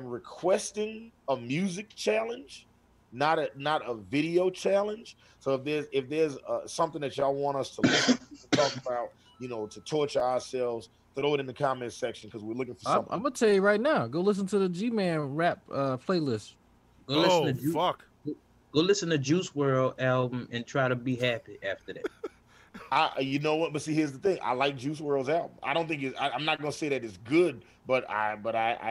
requesting a music challenge, not a video challenge. So if there's something that y'all want us to listen to talk about, to torture ourselves, throw it in the comment section because we're looking for something. I'm gonna tell you right now. Go listen to the G-Man rap playlist. Go listen to Juice WRLD album and try to be happy after that. You know what? But see, here's the thing. I like Juice WRLD's album. I don't think I'm not gonna say that it's good, but I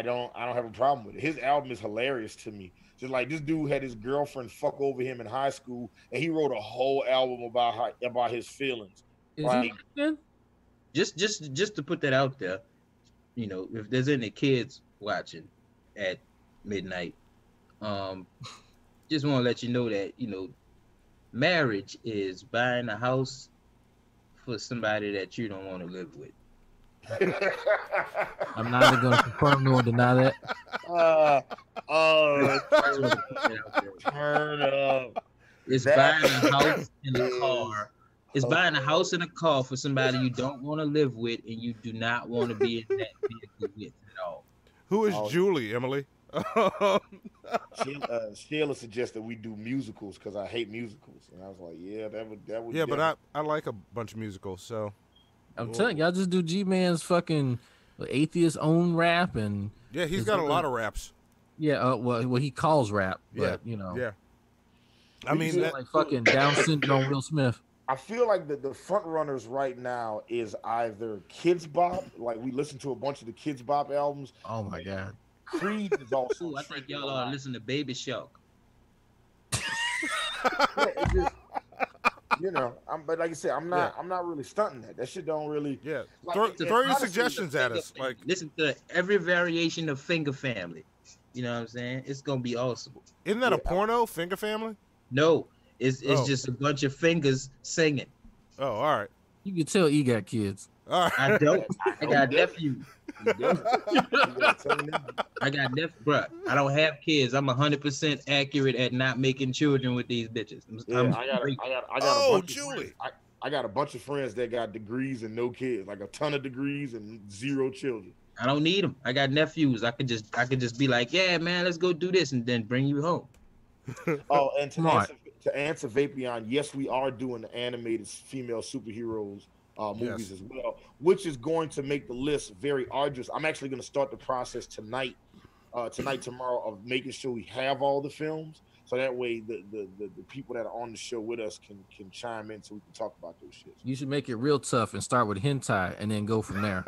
don't have a problem with it. His album is hilarious to me. Just like this dude had his girlfriend fuck over him in high school, and he wrote a whole album about his feelings. Right? Just to put that out there, if there's any kids watching at midnight, just want to let you know that marriage is buying a house for somebody that you don't want to live with. I'm not even going to confirm nor deny that. Turn up. It's buying a house and a car. It's buying a house and a car for somebody you don't want to live with and you do not want to be in that vehicle with at all. Who is Julie, Emily? Sheila suggested we do musicals because I hate musicals, and I was like, yeah, that would. Yeah, but I like a bunch of musicals, so. I'm telling y'all, just do G-Man's fucking atheist own rap and. Yeah, he's got a lot of raps. Yeah, well, he calls rap, but Yeah. I mean, like fucking Down syndrome Will Smith. I feel like the front runners right now is either Kids Bop, like we listen to a bunch of the Kids Bop albums. Oh my god. Creed is also. I think y'all are listening to Baby Shark. But like I said, I'm not really stunting that. That shit don't really. Yeah. Throw your suggestions at us. Like listen to every variation of Finger Family. You know what I'm saying? It's gonna be awesome. Isn't that a porno, Finger Family? No, it's just a bunch of fingers singing. Oh, all right. You can tell he got kids. All right. I don't. I got nephews. I got bruh. I don't have kids. I'm 100% accurate at not making children with these bitches. I got a bunch of friends. I got a bunch of friends that got degrees and no kids, like a ton of degrees and 0 children. I don't need them. I got nephews. I could just be like, yeah, man, let's go do this, and then bring you home. Oh, and to answer Vapion, yes, we are doing the animated female superheroes movies as well, which is going to make the list very arduous. I'm actually going to start the process tomorrow, of making sure we have all the films, so that way the people that are on the show with us can chime in, so we can talk about those shit. You should make it real tough and start with hentai and then go from there.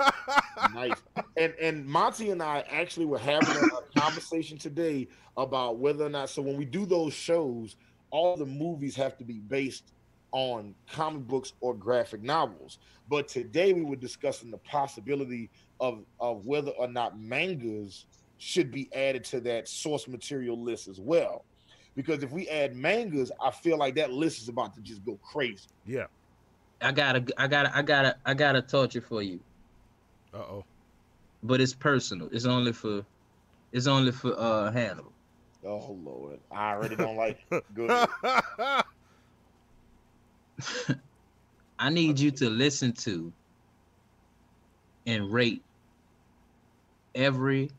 Nice. And Monty and I actually were having a conversation today about whether or not, so when we do those shows, all the movies have to be based on comic books or graphic novels. But today we were discussing the possibility of whether or not mangas should be added to that source material list as well. Because if we add mangas, I feel like that list is about to just go crazy. Yeah. I got a torture for you. Uh-oh. But it's personal. It's only for Hannibal. Oh Lord. I already don't like it. Good. I need you to listen to and rate every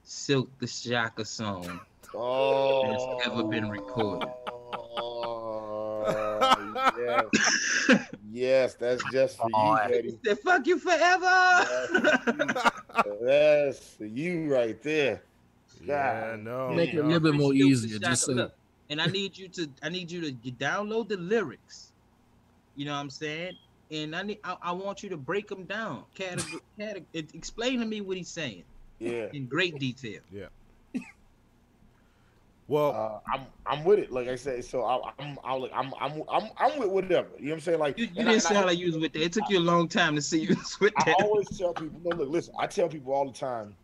Silk the Shocker song that's ever been recorded. Yes. Yes, that's just for you, Eddie. Said, fuck you forever. That's for you right there. Yeah, no. Make it a little bit more easier. Just so. And I need you to download the lyrics. You know what I'm saying? And I want you to break them down. Explain to me what he's saying. Yeah. In great detail. Yeah. Well, I'm with it. Like I said, so I'm with whatever. You know what I'm saying? Like you didn't sound like you was with that. It took you a long time to see you was with that. I always tell people, no, look, listen. I tell people all the time.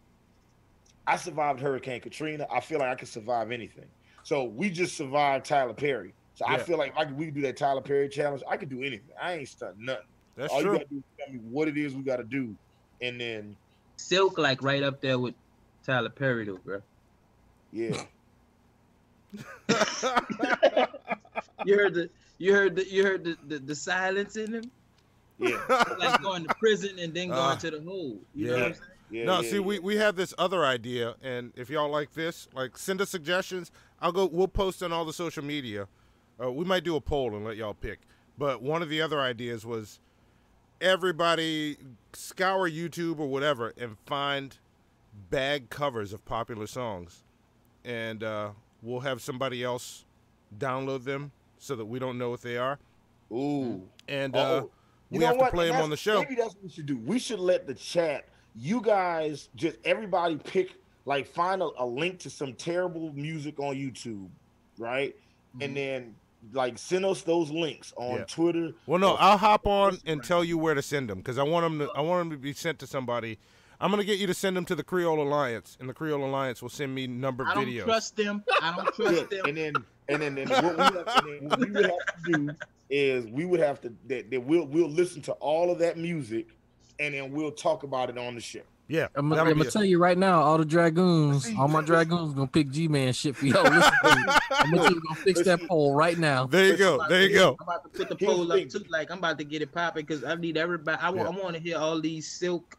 I survived Hurricane Katrina. I feel like I could survive anything. So we just survived Tyler Perry. So I feel like we could do that Tyler Perry challenge. I could do anything. I ain't stunting nothing. That's all true. You gotta do is tell me what it is we gotta do, and then Silk like right up there with Tyler Perry though, bro. Yeah. You heard the silence in him? Yeah. Like going to prison and then going to the hole. You know what I'm saying? Yeah, we have this other idea, and if y'all like this, like send us suggestions. We'll post on all the social media. We might do a poll and let y'all pick. But one of the other ideas was everybody scour YouTube or whatever and find bag covers of popular songs, and we'll have somebody else download them so that we don't know what they are. Ooh. And we have to play them on the show. Maybe that's what we should do. We should let the chat, you guys, just everybody pick, like find a link to some terrible music on YouTube, right? Mm-hmm. And then like send us those links on Twitter. Well, no, I'll hop on and tell you where to send them because I want them to be sent to somebody. I'm gonna get you to send them to the Creole Alliance, and the Creole Alliance will send me numbered videos. I don't trust them. And then what we would have to do is we'll listen to all of that music, and then we'll talk about it on the show. Yeah, I'm gonna tell you right now, all my dragoons gonna pick G-Man shit for y'all. Listen to me. I'm gonna fix that poll right now. There you go. I'm about to put the poll up too. Like I'm about to get it popping because I need everybody. I want to hear all these Silk,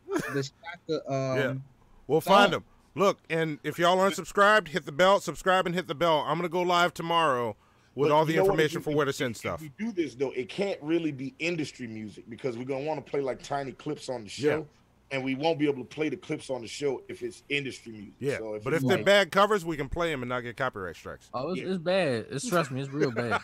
the Shaka. We'll find them. Look, and if y'all unsubscribed, hit the bell. Subscribe and hit the bell. I'm gonna go live tomorrow with all the information for where to send stuff. If we do this though, it can't really be industry music because we're gonna want to play like tiny clips on the show. Yeah. And we won't be able to play the clips on the show if it's industry music. Yeah, so but if they're bad covers, we can play them and not get copyright strikes. Oh, it's bad. Trust me, it's real bad.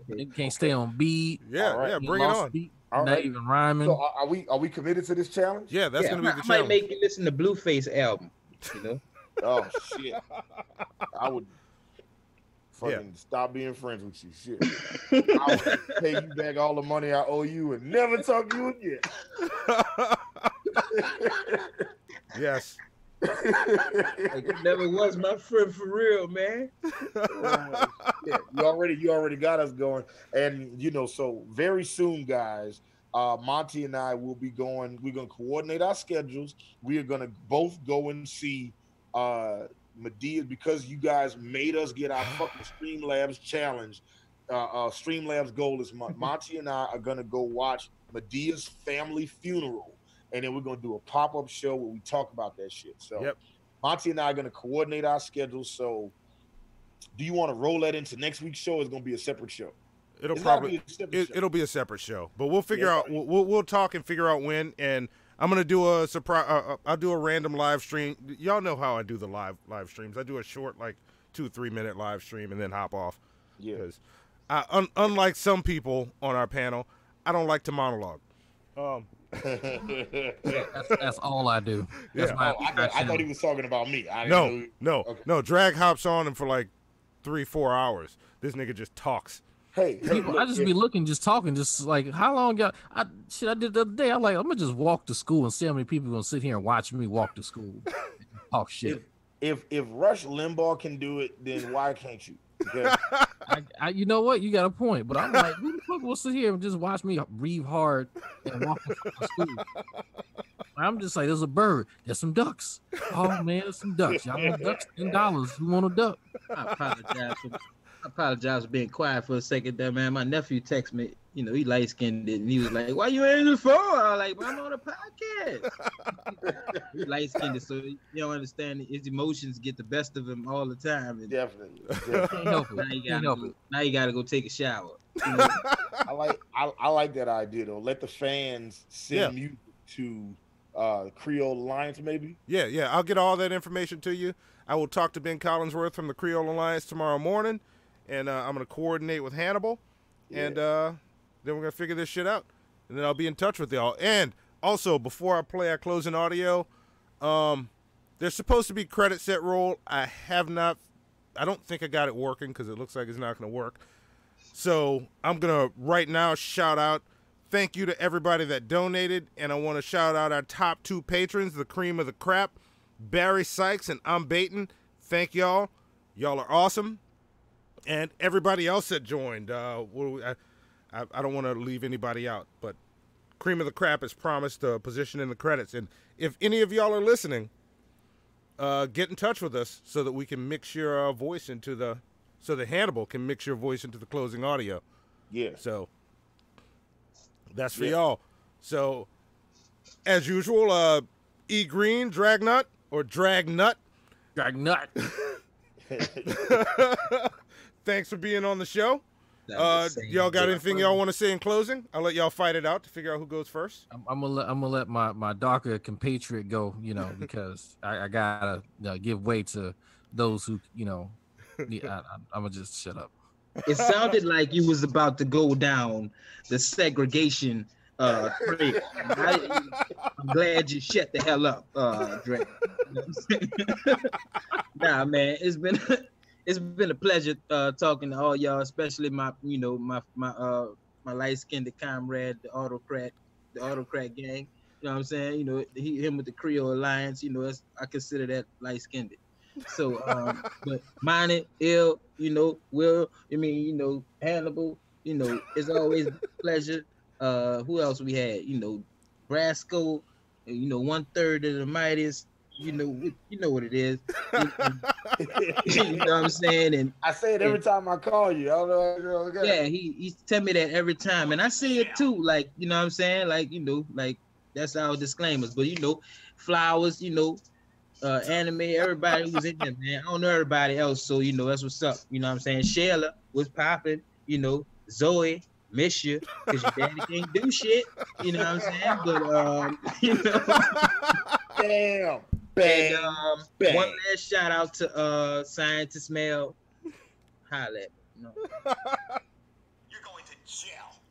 It can't stay on beat. Yeah, bring it on. Beat, not even rhyming. So are we committed to this challenge? Yeah, that's gonna be the challenge. I might make you listen to Blueface album. You know? Oh shit! I would fucking stop being friends with you. Shit, I would pay you back all the money I owe you and never talk to you again. Yes. Like it never was my friend for real, man. Yeah, you already got us going, and so very soon, guys, Monty and I will be going. We're gonna coordinate our schedules. We are gonna both go and see Medea, because you guys made us get our fucking Streamlabs challenge. Streamlabs goal this month. Monty and I are gonna go watch Medea's family funeral, and then we're gonna do a pop-up show where we talk about that shit. So Monty and I are gonna coordinate our schedules. So do you want to roll that into next week's show? Or it's gonna be a separate show. It'll be a separate show, but we'll figure out. We'll talk and figure out when. And I'm gonna do a surprise. I'll do a random live stream. Y'all know how I do the live streams. I do a short, like 2-3 minute live stream, and then hop off. Yeah. Because unlike some people on our panel, I don't like to monologue. That's all I do. That's I thought he was talking about me. No. Drag hops on and for like 3-4 hours. This nigga just talks. Hey, people, I just be looking, just talking, just like how long I did the other day. I'm like, I'm gonna just walk to school and see how many people gonna sit here and watch me walk to school and talk shit. If Rush Limbaugh can do it, then why can't you? Because you know what? You got a point, but I'm like, who the fuck will sit here and just watch me breathe hard and walk to school? I'm just like, there's a bird, there's some ducks. Oh man, there's some ducks. Y'all want ducks? $10. Who want a duck? I apologize for being quiet for a second there, man. My nephew texted me, you know, he light-skinned and he was like, why you ain't in the phone? I was like, I'm on a podcast. He light-skinned, so you don't understand, his emotions get the best of him all the time. And Definitely. Can't help it. Now you gotta go take a shower. You know? I like that idea though. Let the fans send music to Creole Alliance, maybe. Yeah. I'll get all that information to you. I will talk to Ben Collinsworth from the Creole Alliance tomorrow morning. And I'm going to coordinate with Hannibal, and then we're going to figure this shit out. And then I'll be in touch with y'all. And also, before I play our closing audio, there's supposed to be credit set roll. I don't think I got it working because it looks like it's not going to work. So I'm going to right now shout out, thank you to everybody that donated. And I want to shout out our top 2 patrons, the cream of the crap, Barry Sykes and I'm Baiting. Thank y'all. Y'all are awesome. And everybody else that joined, I don't want to leave anybody out, but Cream of the Crap is promised a position in the credits. And if any of y'all are listening, get in touch with us so that we can mix your voice so that Hannibal can mix your voice into the closing audio. Yeah. So that's for y'all. So as usual, E Green, Dragnut, or Dragnut. Dragnut. Thanks for being on the show. Y'all got anything y'all want to say in closing? I'll let y'all fight it out to figure out who goes first. I'm gonna let my darker compatriot go, you know, because I gotta give way to those who, you know, I'm gonna just shut up. It sounded like you was about to go down the segregation trail. I'm glad you shut the hell up, Drake. Nah, man, it's been a pleasure talking to all y'all, especially my light-skinned comrade, the autocrat gang. You know what I'm saying? You know, him with the Creole Alliance. You know, I consider that light-skinned. So, but Monty, Ill, you know, Will, Hannibal. You know, it's always a pleasure. Who else we had? You know, Brasco. You know, 1/3 of the mightiest. You know what it is. You know what I'm saying? And I say it every time I call you. I don't know. Yeah, he tell me that every time, and I say it too. Like, you know what I'm saying? Like, you know, like that's our disclaimers. But you know, Flowers, you know, Anime, everybody who's in there, man. I don't know everybody else, so you know that's what's up. You know what I'm saying? Shayla was popping. You know, Zoe, miss you because your daddy can't do shit. You know what I'm saying? But you know. Bam. And, one last shout out to Scientist Mel. Holla at me. No. You're going to jail.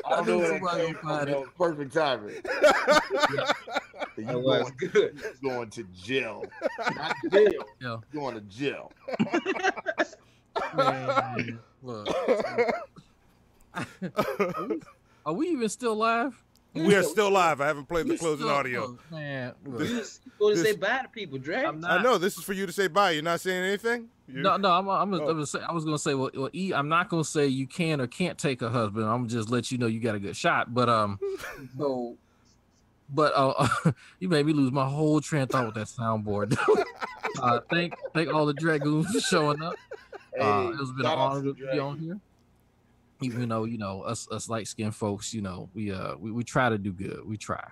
I know that was perfect timing. That was good. You're going to jail. Not jail. Yeah. You're going to jail. Man, look. Are we even still live? We are still live. I haven't played the closing audio. Man, You supposed to say bye to people, Dre. I know this is for you to say bye. You're not saying anything. No, I'm gonna say. I was gonna say, well, E, I'm not gonna say you can or can't take a husband. I'm just let you know you got a good shot. But you made me lose my whole train of thought with that soundboard. Thank all the dragoons for showing up. It's been an honor to be on here. Even though us light skinned folks, we try to do good. We try.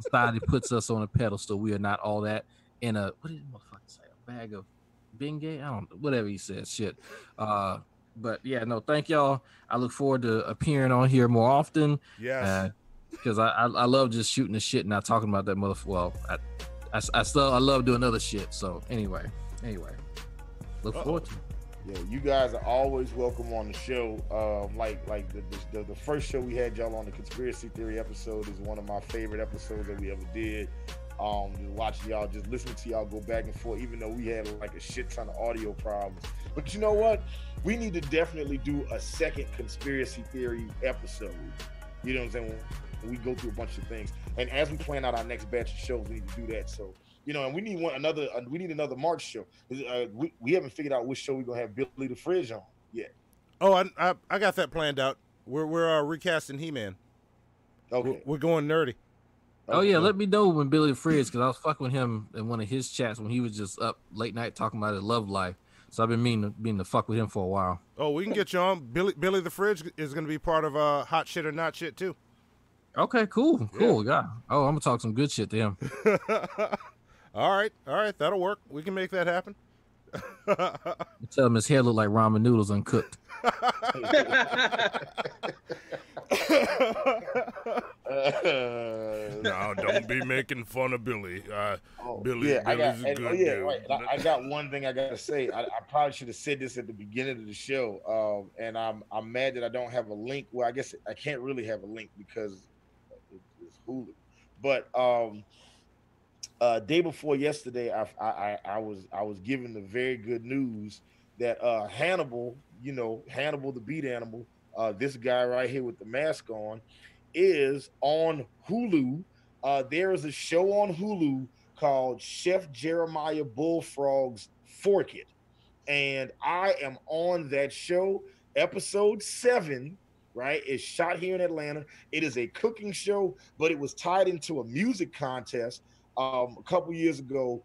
Society puts us on a pedestal. We are not all that in a what did the motherfucker say? A bag of Bengay? I don't know. Whatever he said. Shit. But yeah, no. Thank y'all. I look forward to appearing on here more often. Yes. Because I love just shooting the shit and not talking about that motherfucker. Well, I love doing other shit. So anyway, look forward to it. Yeah, you guys are always welcome on the show. Like the first show we had y'all on, the conspiracy theory episode, is one of my favorite episodes that we ever did. Just watching y'all, just listening to y'all go back and forth, even though we had like a shit ton of audio problems. But you know what? We need to definitely do a second conspiracy theory episode. You know what I'm saying? We go through a bunch of things, and as we plan out our next batch of shows, we need to do that. So. And we need another March show. We haven't figured out which show we're gonna have Billy the Fridge on yet. Oh, I got that planned out. We're recasting He-Man. Okay, we're going nerdy. Oh yeah, let me know when Billy the Fridge, because I was fucking with him in one of his chats when he was just up late night talking about his love life. So I've been meaning to fuck with him for a while. Oh, we can get you on. Billy the Fridge is gonna be part of Hot Shit or Not Shit too. Okay, cool. Yeah. Oh, I'm gonna talk some good shit to him. All right, that'll work. We can make that happen. Tell him his hair look like ramen noodles uncooked. No, don't be making fun of Billy. Billy's a good dude. Right. I got one thing I gotta say. I probably should have said this at the beginning of the show, and I'm mad that I don't have a link. Well, I guess I can't really have a link because it's Hulu, but day before yesterday, I was given the very good news that Hannibal, Hannibal the beat animal, this guy right here with the mask on, is on Hulu. There is a show on Hulu called Chef Jeremiah Bullfrog's Fork It, and I am on that show. Episode 7. Right, it's shot here in Atlanta. It is a cooking show, but it was tied into a music contest. A couple years ago,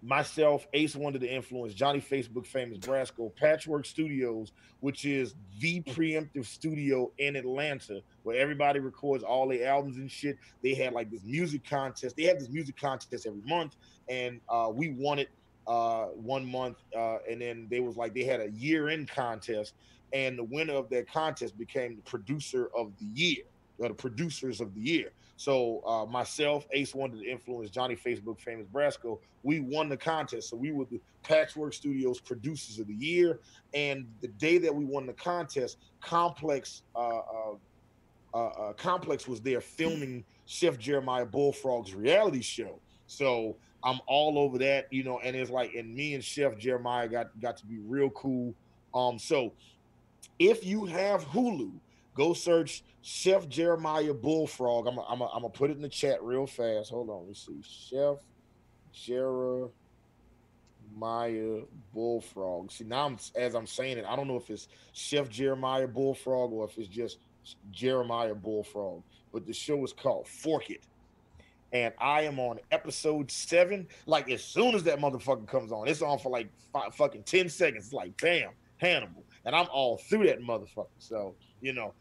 myself, Ace Wonder the Influence, Johnny Facebook Famous Brasco, Patchwork Studios, which is the preemptive studio in Atlanta where everybody records all their albums and shit. They had like this music contest. They have this music contest every month, and we won it 1 month, and then they had a year-end contest, and the winner of that contest became the producer of the year, or the producers of the year. So myself, Ace Wonder the Influence, Johnny Facebook Famous Brasco, we won the contest. So we were the Patchwork Studios producers of the year. And the day that we won the contest, Complex was there filming Chef Jeremiah Bullfrog's reality show. So I'm all over that, and it's like, and me and Chef Jeremiah got to be real cool. So if you have Hulu, go search Chef Jeremiah Bullfrog. I'm gonna put it in the chat real fast. Hold on, let's see. Chef Jeremiah Bullfrog. See, now as I'm saying it, I don't know if it's Chef Jeremiah Bullfrog or if it's just Jeremiah Bullfrog. But the show is called Fork It. And I am on episode 7. Like, as soon as that motherfucker comes on, it's on for like fucking 10 seconds. It's like, bam, Hannibal. And I'm all through that motherfucker. So,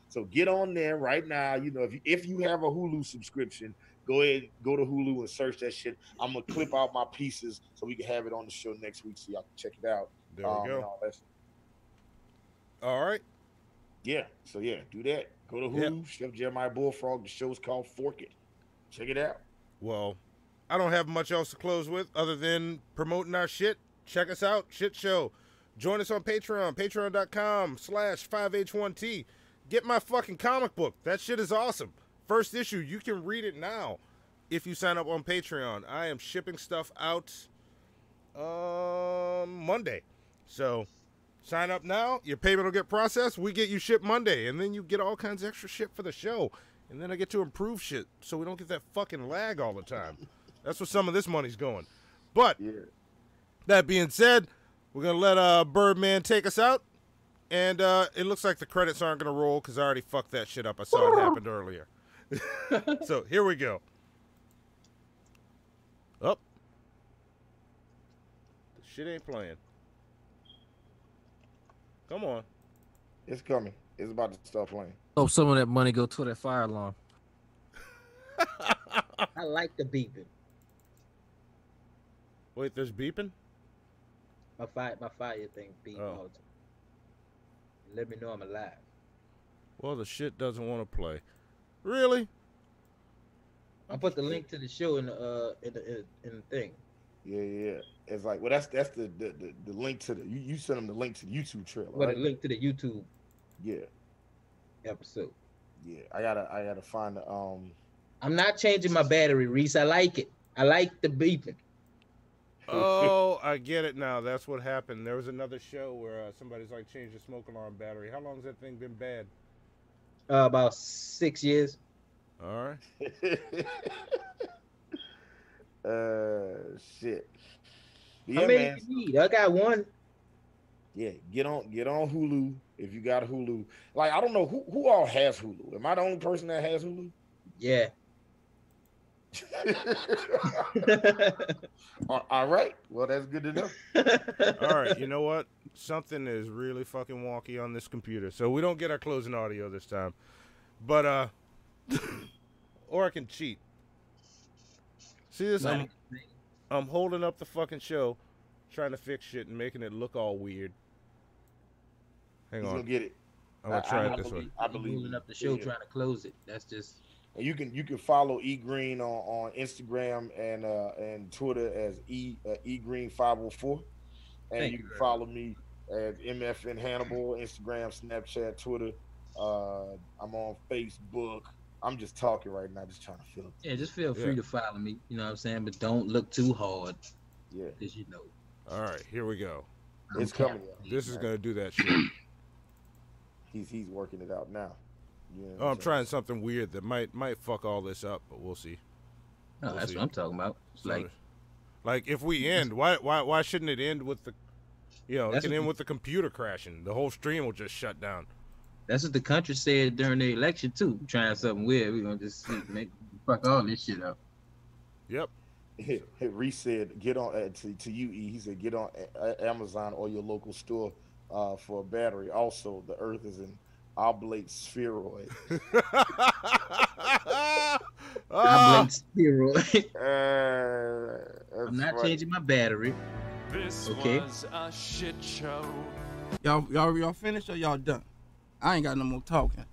so get on there right now. If you have a Hulu subscription, go ahead, go to Hulu and search that shit. I'm going to clip out my pieces so we can have it on the show next week so y'all can check it out. There we go. All right. Yeah. So, yeah, do that. Go to Hulu, yep. Chef Jeremiah Bullfrog. The show's called Fork It. Check it out. Well, I don't have much else to close with other than promoting our shit. Check us out. Shit show. Join us on Patreon, patreon.com/5H1T. Get my fucking comic book. That shit is awesome. First issue. You can read it now if you sign up on Patreon. I am shipping stuff out Monday. So sign up now. Your payment will get processed. We get you shipped Monday. And then you get all kinds of extra shit for the show. And then I get to improve shit so we don't get that fucking lag all the time. That's where some of this money's going. But, that being said, we're going to let Birdman take us out. And it looks like the credits aren't going to roll because I already fucked that shit up. I saw it happened earlier. So, here we go. Up. The shit ain't playing. Come on. It's coming. It's about to start playing. Hope some of that money go to that fire alarm. I like the beeping. Wait, there's beeping? My fire thing beep all the time. Let me know I'm alive. Well, the shit doesn't want to play. Really? I put the link to the show in the thing. Yeah. It's like, well, that's the link to the you sent them the link to the YouTube trailer. Well, right? the link to the YouTube. Yeah. Episode. Yeah, I gotta find the I'm not changing my battery, Reese. I like it. I like the beeping. Oh, I get it now. That's what happened. There was another show where somebody's like changed the smoke alarm battery. How long has that thing been bad? About 6 years. All right. Shit. Yeah, how many you need? I got one. Yeah, get on Hulu if you got Hulu. Like, I don't know who all has Hulu. Am I the only person that has Hulu? Yeah. All right. Well, that's good to know. All right. You know what? Something is really fucking wonky on this computer, so we don't get our closing audio this time. But or I can cheat. See this? I'm holding up the fucking show, trying to fix shit and making it look all weird. Hang on. He's gonna get it. I'm gonna try it this way. I believe moving up the show, trying to close it. That's just. And you can follow E Green on Instagram and Twitter as E Green 504, and you can follow me as MFN Hannibal, Instagram, Snapchat, Twitter. I'm on Facebook. I'm just talking right now, just trying to feel. Yeah, just feel free to follow me. You know what I'm saying, but don't look too hard. Yeah, because you know. All right, here we go. It's coming. This is gonna do that shit. He's working it out now. You know I'm trying something weird that might fuck all this up, but we'll see. No, that's what I'm talking about. Like if we end, why shouldn't it end with the, it can end with the computer crashing. The whole stream will just shut down. That's what the country said during the election too. Trying something weird, we're gonna just fuck all this shit up. Yep. Reese said, "Get on to you, E." He said, "Get on Amazon or your local store for a battery." Also, the Earth is an oblate spheroid. Oblate spheroid. I'm not funny. changing my battery. This okay. was a shit show. Y'all finished or y'all done? I ain't got no more talking.